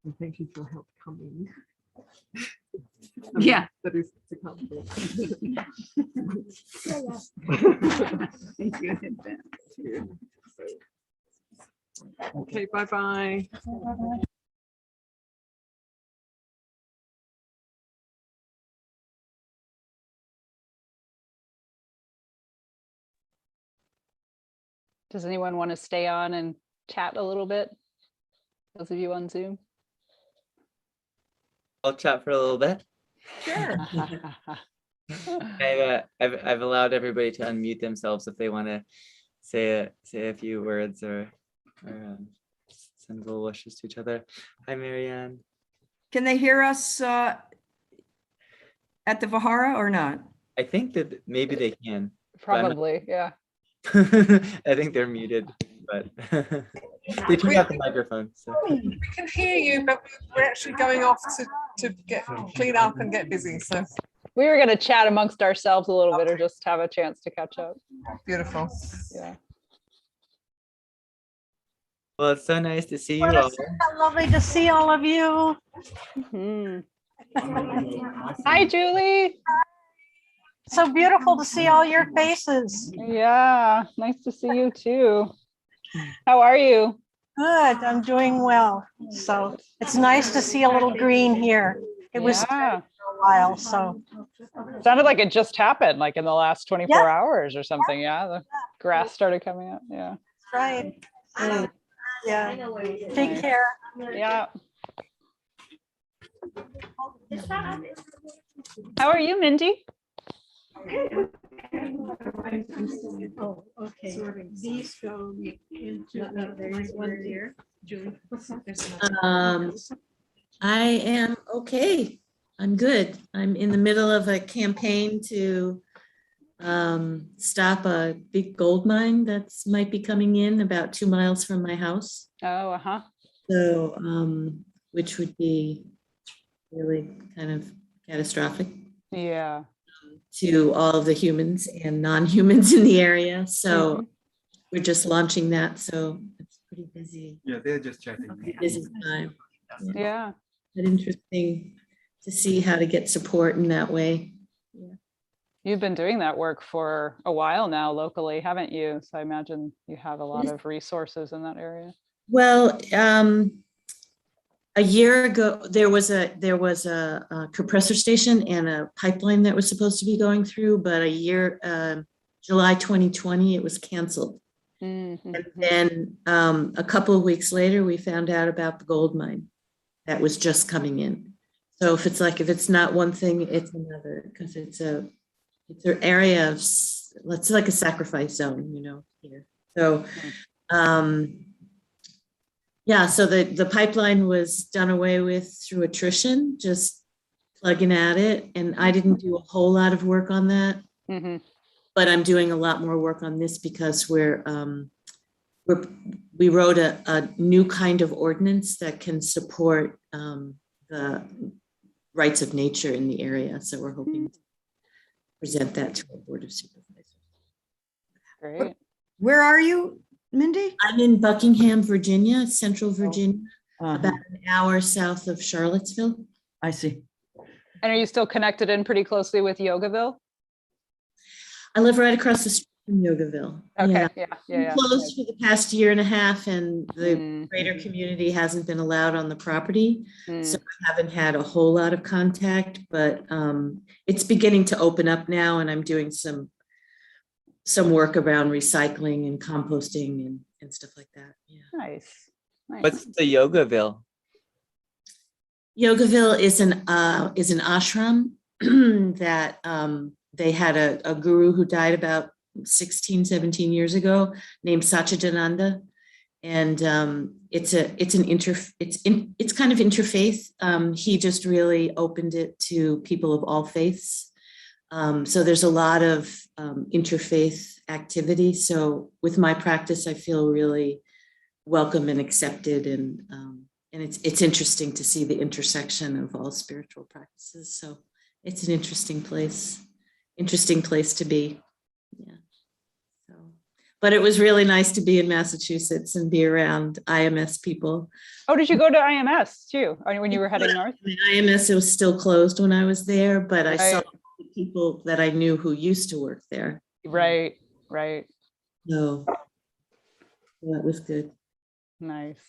And thank you for help coming. Yeah. That is to come. Thank you. Okay, bye-bye. Does anyone want to stay on and chat a little bit? Those of you on Zoom? I'll chat for a little bit. Sure. I've allowed everybody to unmute themselves if they want to say a few words or send little wishes to each other. Hi, Marianne. Can they hear us at the Vihara or not? I think that maybe they can. Probably, yeah. I think they're muted, but they turned off the microphone. So. We can hear you, but we're actually going off to get clean up and get busy. So we were going to chat amongst ourselves a little bit or just have a chance to catch up. Beautiful. Yeah. Well, it's so nice to see you all. Lovely to see all of you. Hi, Julie. So beautiful to see all your faces. Yeah, nice to see you too. How are you? Good, I'm doing well. So it's nice to see a little green here. It was for a while, so. Sounded like it just happened, like in the last 24 Yeah. hours or something. Yeah, the grass started coming up. Yeah. Right. Yeah. Take care. Yeah. How are you, Mindy? Oh, okay. These go into there's one here. Julie. I am okay. I'm good. I'm in the middle of a campaign to stop a big gold mine that's might be coming in about 2 miles from my house. Oh, uh-huh. So, which would be really kind of catastrophic. Yeah. To all of the humans and non-humans in the area. So we're just launching that. So it's pretty busy. Yeah, they're just chatting. Busy time. Yeah. But interesting to see how to get support in that way. Yeah. You've been doing that work for a while now locally, haven't you? So I imagine you have a lot of resources in that area. Well, a year ago, there was a compressor station and a pipeline that was supposed to be going through, but July 2020, it was canceled. Mm-hmm. And then a couple of weeks later, we found out about the gold mine that was just coming in. So if it's not one thing, it's another, because it's an area of, let's say like a sacrifice zone, here. So, yeah, so the pipeline was done away with through attrition, just plugging at it. And I didn't do a whole lot of work on that, but I'm doing a lot more work on this because we wrote a new kind of ordinance that can support the rights of nature in the area. So we're hoping to present that to our Board of Supervisors. Great. Where are you, Mindy? I'm in Buckingham, Virginia, Central Virginia, about an hour south of Charlottesville. I see. And are you still connected in pretty closely with Yogaville? I live right across the street from Yogaville. Okay, Yeah. yeah. Closed for the past year and a half, and the greater community hasn't been allowed on the property. So I haven't had a whole lot of contact, but it's beginning to open up now, and I'm doing some work around recycling and composting and stuff like that. Yeah. Nice. What's the Yogaville? Yogaville is an ashram that they had a guru who died about 16, 17 years ago named Satchidananda. And it's kind of interfaith. He just really opened it to people of all faiths. So there's a lot of interfaith activity. So with my practice, I feel really welcome and accepted, and it's interesting to see the intersection of all spiritual practices. So it's an interesting place to be. Yeah. So, but it was really nice to be in Massachusetts and be around IMS people. Oh, did you go to IMS too when you were heading north? I mean, IMS, it was still closed when I was there, but I saw people that I knew who used to work there. Right. So that was good. Nice.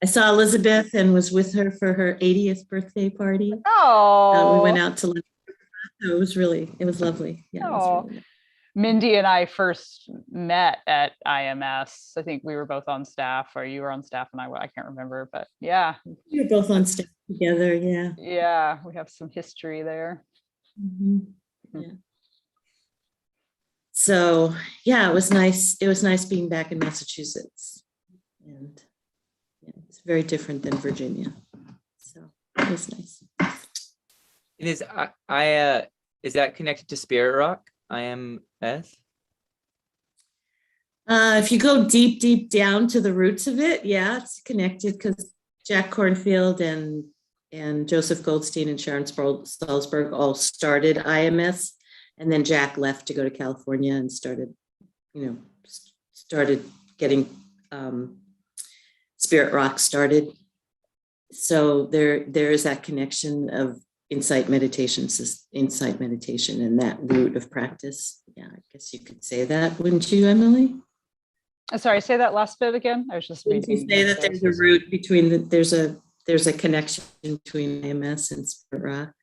I saw Elizabeth and was with her for her 80th birthday party. Oh, we went out to lunch. So it was lovely. Yeah. It was really nice. Mindy and I first met at IMS. I think we were both on staff, or you were on staff and I can't remember, but yeah. We were both on staff together, yeah. Yeah, we have some history there. Yeah. So yeah, it was nice. It was nice being back in Massachusetts. And yeah, it's very different than Virginia. So it was nice. It is is that connected to Spirit Rock? IMS? If you go deep down to the roots of it, yeah, it's connected because Jack Kornfield and Joseph Goldstein and Sharon Salzberg all started IMS, and then Jack left to go to California and started getting Spirit Rock started. So there is that connection of insight meditation and that root of practice. Yeah, I guess you could say that, wouldn't you, Emily? Sorry, say that last bit again. I was just Wouldn't you say that there's a root between there's a connection between IMS and Spirit Rock?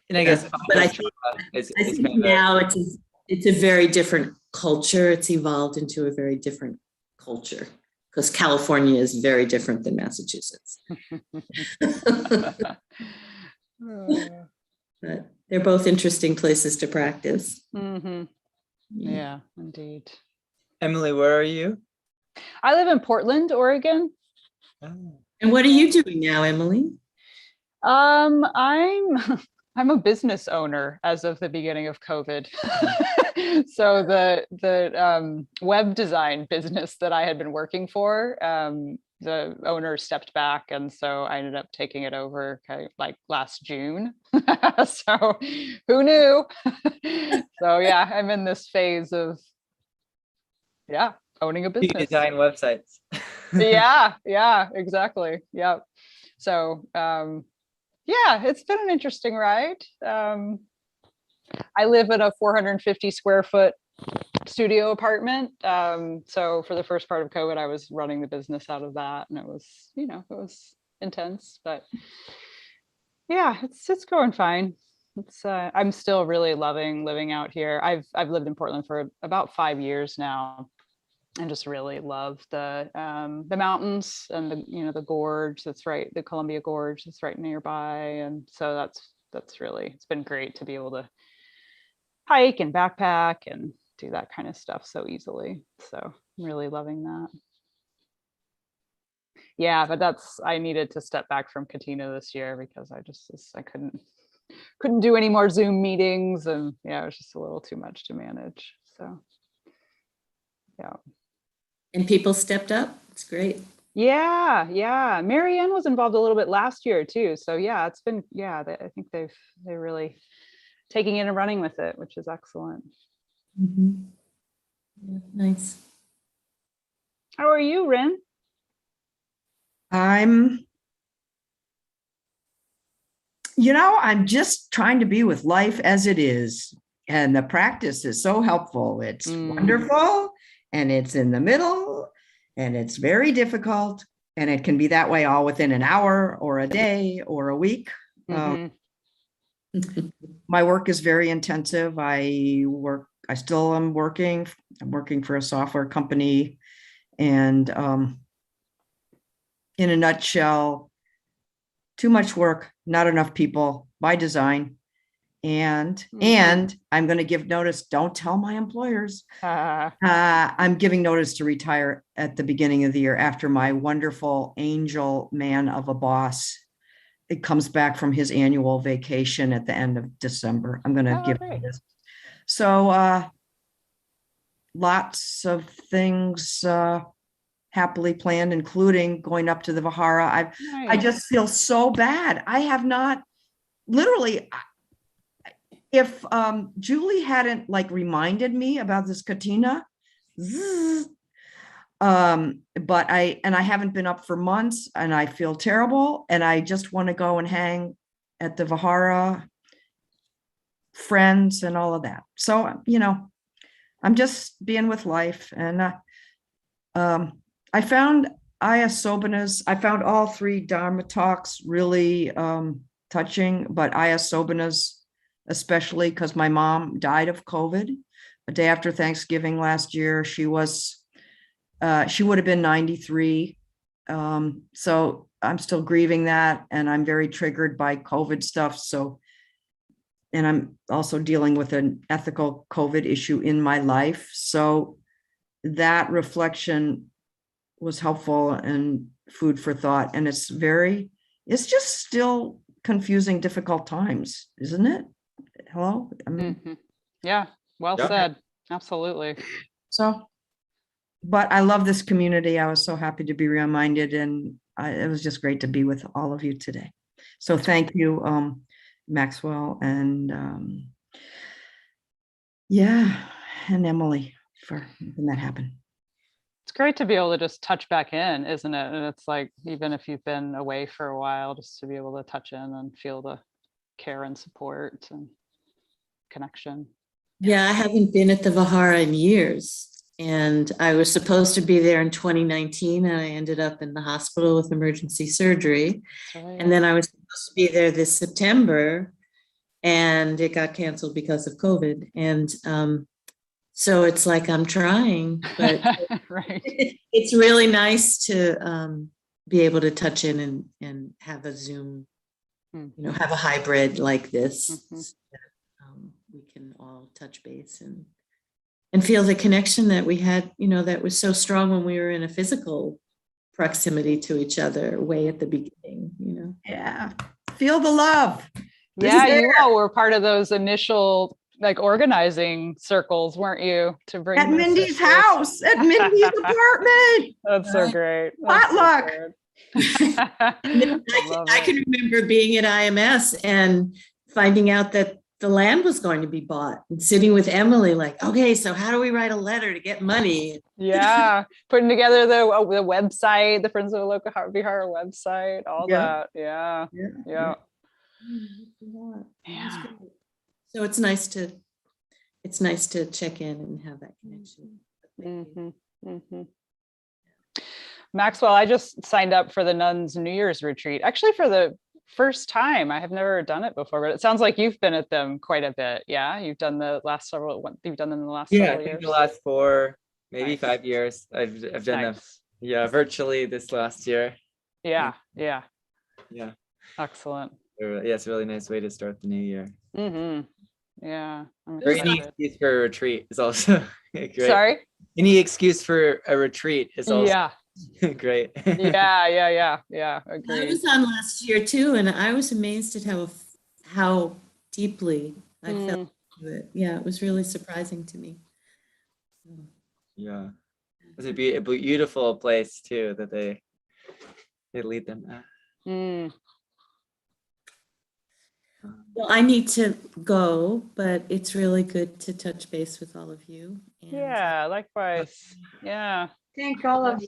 And I guess, but I think now it's a very different culture. It's evolved into a very different culture because California is very different than Massachusetts. But they're both interesting places to practice. Yeah, indeed. Emily, where are you? I live in Portland, Oregon. And what are you doing now, Emily? I'm a business owner as of the beginning of COVID. So the web design business that I had been working for, the owner stepped back, and so I ended up taking it over like last June. So who knew? So yeah, I'm in this phase of owning a business. You design websites. Yeah, exactly. Yeah. So yeah, it's been an interesting ride. I live in a 450 square foot studio apartment. So for the first part of COVID, I was running the business out of that, and it was intense, but yeah, it's going fine. I'm still really loving living out here. I've lived in Portland for about 5 years now, and just really love the mountains and the gorge that's right, the Columbia Gorge that's right nearby, and so that's really, it's been great to be able to hike and backpack and do that kind of stuff so easily. So I'm really loving that. Yeah, but I needed to step back from Katina this year because I couldn't do any more Zoom meetings, and yeah, it was just a little too much to manage. So yeah. And people stepped up. It's great. Yeah. Marianne was involved a little bit last year too. So yeah, it's been, I think they're really taking it and running with it, which is excellent. Yeah, nice. How are you, Rin? I'm just trying to be with life as it is. And the practice is so helpful. It's wonderful, and it's in the middle, and it's very difficult. And it can be that way all within an hour or a day or a week. My work is very intensive. I'm working for a software company, and in a nutshell, too much work, not enough people by design. And I'm going to give notice. Don't tell my employers. I'm giving notice to retire at the beginning of the year after my wonderful angel man of a boss. It comes back from his annual vacation at the end of December. I'm going to give this. So lots of things happily planned, including going up to the Vihara. I just feel so bad. I have not literally. If Julie hadn't like reminded me about this Katina, but I haven't been up for months and I feel terrible and I just want to go and hang at the Vihara, friends and all of that. So, you know, I'm just being with life. And I found Aya Sobana's, I found all three Dharma talks really touching, but Aya Sobana's especially because my mom died of COVID a day after Thanksgiving last year. She would have been 93. So I'm still grieving that. And I'm very triggered by COVID stuff. So, and I'm also dealing with an ethical COVID issue in my life. So that reflection was helpful and food for thought. And it's just still confusing, difficult times, isn't it? Hello? Yeah, well said. Absolutely. So, but I love this community. I was so happy to be reminded, and it was just great to be with all of you today. So thank you, Maxwell, and and Emily for making that happen. It's great to be able to just touch back in, isn't it? And it's like, even if you've been away for a while, just to be able to touch in and feel the care and support and connection. Yeah, I haven't been at the Vihara in years. And I was supposed to be there in 2019, and I ended up in the hospital with emergency surgery. Right. And then I was supposed to be there this September, and it got canceled because of COVID. And so it's like I'm trying, but right. It's really nice to be able to touch in and have a Zoom, you know, have a hybrid like this. We can all touch base and feel the connection that we had, you know, that was so strong when we were in a physical proximity to each other way at the beginning, you know. Yeah. Feel the love. Yeah, you all were part of those initial like organizing circles, weren't you? To bring at Mindy's house, at Mindy's apartment. That's so great. Potluck. I can remember being at IMS and finding out that the land was going to be bought and sitting with Emily like, okay, so how do we write a letter to get money? Yeah, putting together the website, the Friends of Aloka Vihara website, all that. Yeah. So it's nice to check in and have that connection. Maxwell, I just signed up for the nuns New Year's retreat, actually for the first time. I have never done it before, but it sounds like you've been at them quite a bit. Yeah, you've done them in the last several I years. think the last 4, maybe 5 years. I've done them. Yeah, virtually this last year. Yeah. Excellent. Yeah, it's a really nice way to start the new year. Yeah. Or any excuse for a retreat is also great. Sorry? Any excuse for a retreat is also great. Yeah. Agreed. I was on last year too, and I was amazed at how deeply I felt into it. Yeah, it was really surprising to me. Yeah, it's a beautiful place too that they lead them at. Well, I need to go, but it's really good to touch base with all of you. And yeah, likewise. Yeah. Thank all of you.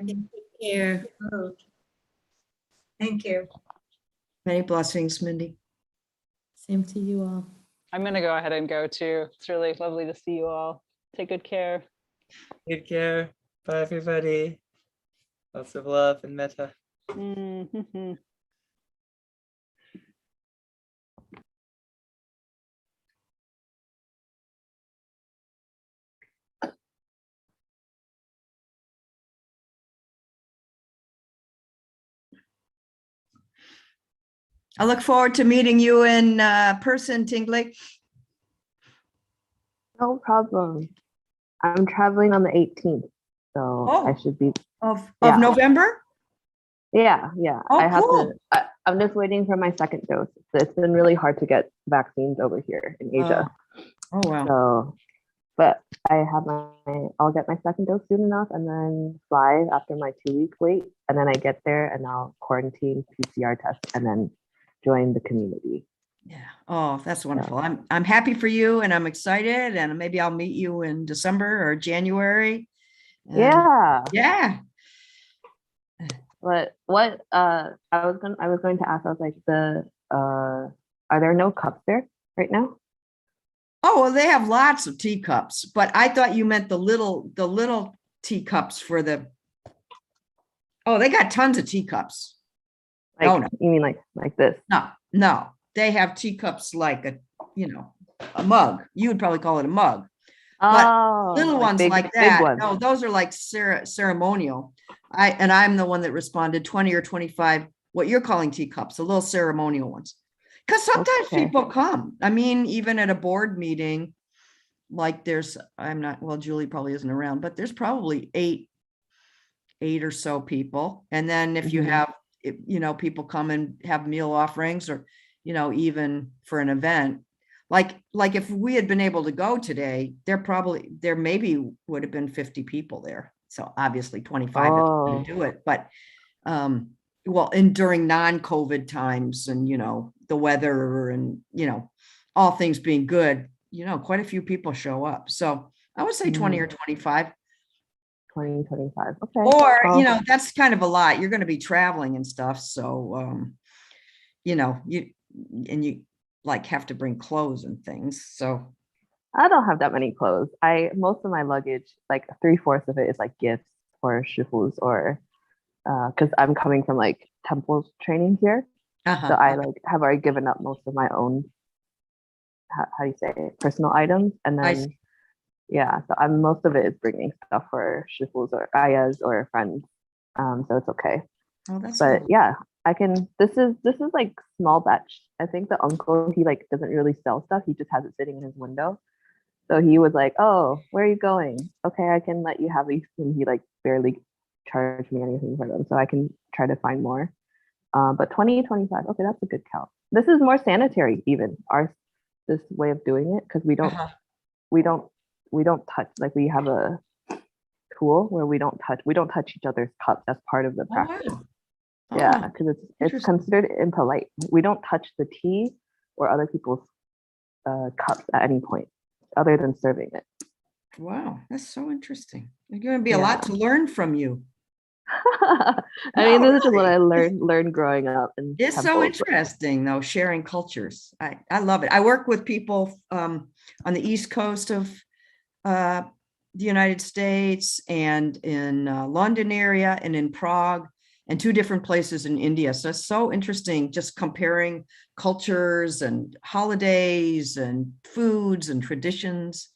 Take care. Thank you. Many blessings, Mindy. Same to you all. I'm going to go ahead and go too. It's really lovely to see you all. Take good care. Take care. Bye, everybody. Lots of love and metta. I look forward to meeting you in person, Tingley. No problem. I'm traveling on the 18th, so I should be. Of Yeah. November? Yeah. Oh, I have cool. I'm just waiting for my second dose. It's been really hard to get vaccines over here in Asia. Oh, wow. So, but I'll get my second dose soon enough and then fly after my 2-week wait. And then I get there and I'll quarantine, PCR test, and then join the community. Yeah. Oh, that's wonderful. I'm happy for you and I'm excited, and maybe I'll meet you in December or January. Yeah. Yeah. What I was going to ask, I was like, are there no cups there right now? Oh, well, they have lots of teacups, but I thought you meant the little teacups for the. Oh, they got tons of teacups. Like, oh, no. You mean like this? No, they have teacups like a mug. You would probably call it a mug. Oh, but little ones big, like big that. ones. No, those are like ceremonial. I'm the one that responded 20 or 25, what you're calling teacups, the little ceremonial ones. Because sometimes people come. I mean, even at a board meeting, like Julie probably isn't around, but there's probably eight or so people. And then if you have, people come and have meal offerings, or, even for an event, like if we had been able to go today, there maybe would have been 50 people there. So obviously 25 is going to do it. But during non-COVID times and, the weather and, all things being good, quite a few people show up. So I would say 20 or 25. 20, 25. Okay. Or, that's kind of a lot. You're going to be traveling and stuff. So, you have to bring clothes and things. So I don't have that many clothes. Most of my luggage, like 3/4 of it is like gifts or shifus, or because I'm coming from like temple training here. So I have already given up most of my own, how do you say it, personal items. And then, so most of it is bringing stuff for shifus or ayahs or friends. So it's okay. Oh, that's but cool. Yeah, I can, this is like small batch. I think the uncle, he like doesn't really sell stuff. He just has it sitting in his window. So he was like, oh, where are you going? Okay, I can let you have these. And he like barely charged me anything for them. So I can try to find more. But 20, 25, okay, that's a good count. This is more sanitary even, this way of doing it, because we don't touch, like we have a tool where we don't touch each other's cups. That's part of the practice. Yeah, because it's considered impolite. We don't touch the tea or other people's cups at any point other than serving it. Wow, that's so interesting. There's going to be a lot to learn from you. I mean, this is what I learned growing up. It's so interesting, though, sharing cultures. I love it. I work with people on the East Coast of the United States, and in London area, and in Prague, and 2 different places in India. So it's so interesting just comparing cultures and holidays and foods and traditions.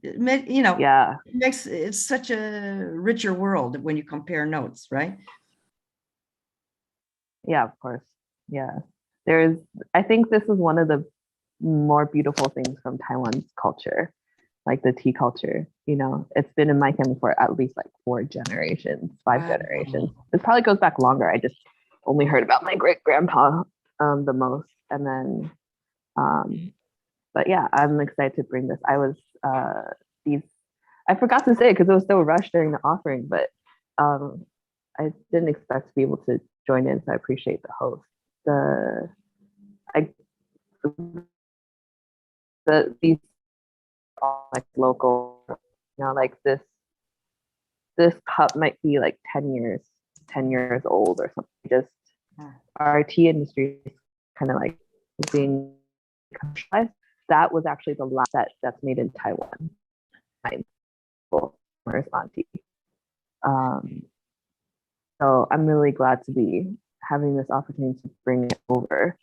It's such a richer world when you compare notes, right? Yeah, of course. Yeah. I think this is one of the more beautiful things from Taiwan's culture, like the tea culture. It's been in my family for at least like 4 generations, 5 generations. It probably goes back longer. I just only heard about my great grandpa the most. And then, but yeah, I'm excited to bring this. I forgot to say it because it was so rushed during the offering, but I didn't expect to be able to join in, so I appreciate the host. These are like local, like this cup might be like 10 years old or something. Just our tea industry is kind of like being commercialized. That was actually the last that's made in Taiwan. On tea. So I'm really glad to be having this opportunity to bring it over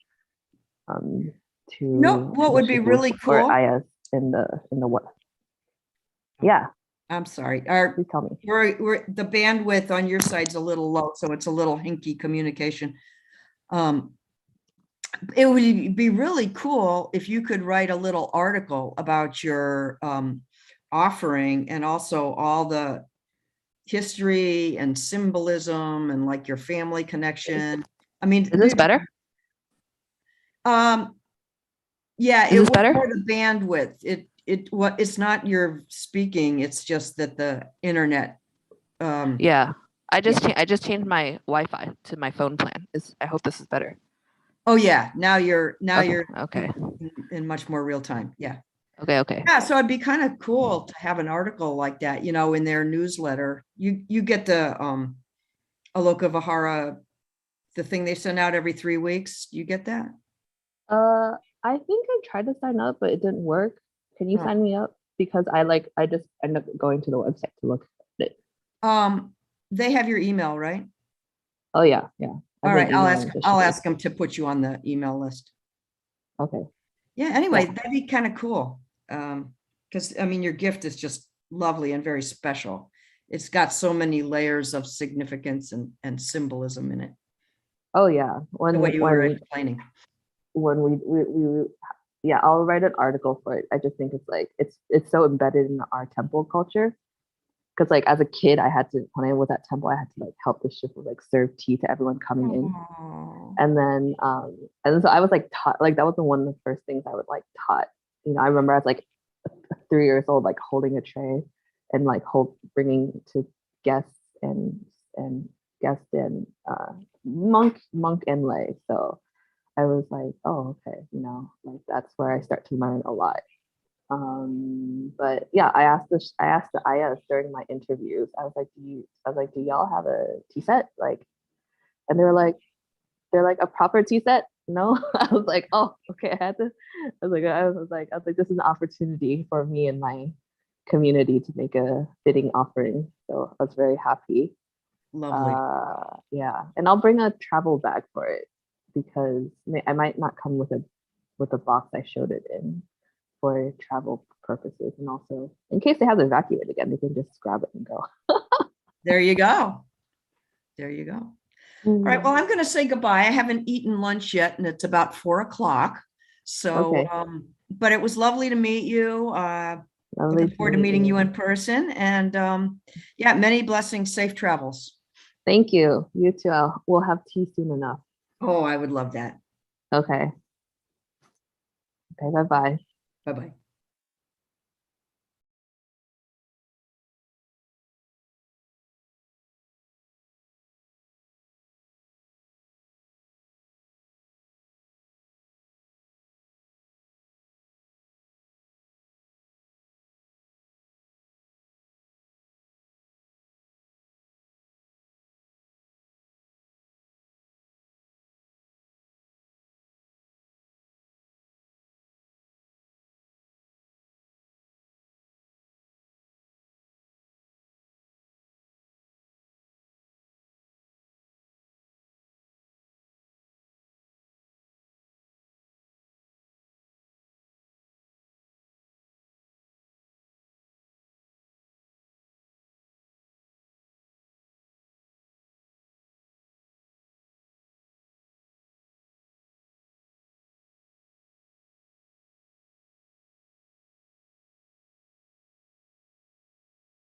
what would be really cool? Ayahs in the West. Yeah. I'm sorry. Please tell me. We're the bandwidth on your side's a little low, so it's a little hinky communication. it would be really cool if you could write a little article about your offering and also all the history and symbolism and like your family connection. I mean, Is this better? Yeah, Is it this was better? more the bandwidth. It's not your speaking, it's just that the internet. Yeah, I just changed my Wi-Fi to my phone plan. I hope this is better. Oh yeah, now you're okay. in much more real time. Yeah. Okay. Yeah, so it'd be kind of cool to have an article like that, you know, in their newsletter. You get the Aloka Vihara, the thing they send out every 3 weeks. You get that? I think I tried to sign up, but it didn't work. Can you Oh. sign me up? Because I just end up going to the website to look at it. They have your email, right? Oh yeah. All right, I'll ask them to put you on the email list. Okay. Yeah, anyway, that'd be kind of cool. Because I mean, your gift is just lovely and very special. It's got so many layers of significance and symbolism in it. Oh yeah. The way you were explaining. When we yeah, I'll write an article for it. I just think it's like it's so embedded in our temple culture. Because like as a kid, when I was at temple, I had to like help the shift like serve tea to everyone coming in. And then so I was like taught, like that was one of the first things I was like taught. You know, I remember I was like 3 years old, like holding a tray and like bringing to guests and monk and lay. So I was like, oh, okay, you know, like that's where I start to learn a lot. But yeah, I asked the Ayahs during my interviews. I was like, do y'all have a tea set? Like, and they're like a proper tea set? No. I was like, oh, okay. I was like, this is an opportunity for me and my community to make a fitting offering. So I was very happy. Lovely. Yeah, and I'll bring a travel bag for it because I might not come with a box I showed it in for travel purposes, and also in case they have to evacuate again, they can just grab it and go. There you go. All right, well, I'm going to say goodbye. I haven't eaten lunch yet, and it's about 4 o'clock. So, Okay. But it was lovely to meet you. Looking forward to meeting you in person. And yeah, many blessings, safe travels. Thank you. You too. We'll have tea soon enough. Oh, I would love that. Okay. Okay, bye-bye. Bye-bye.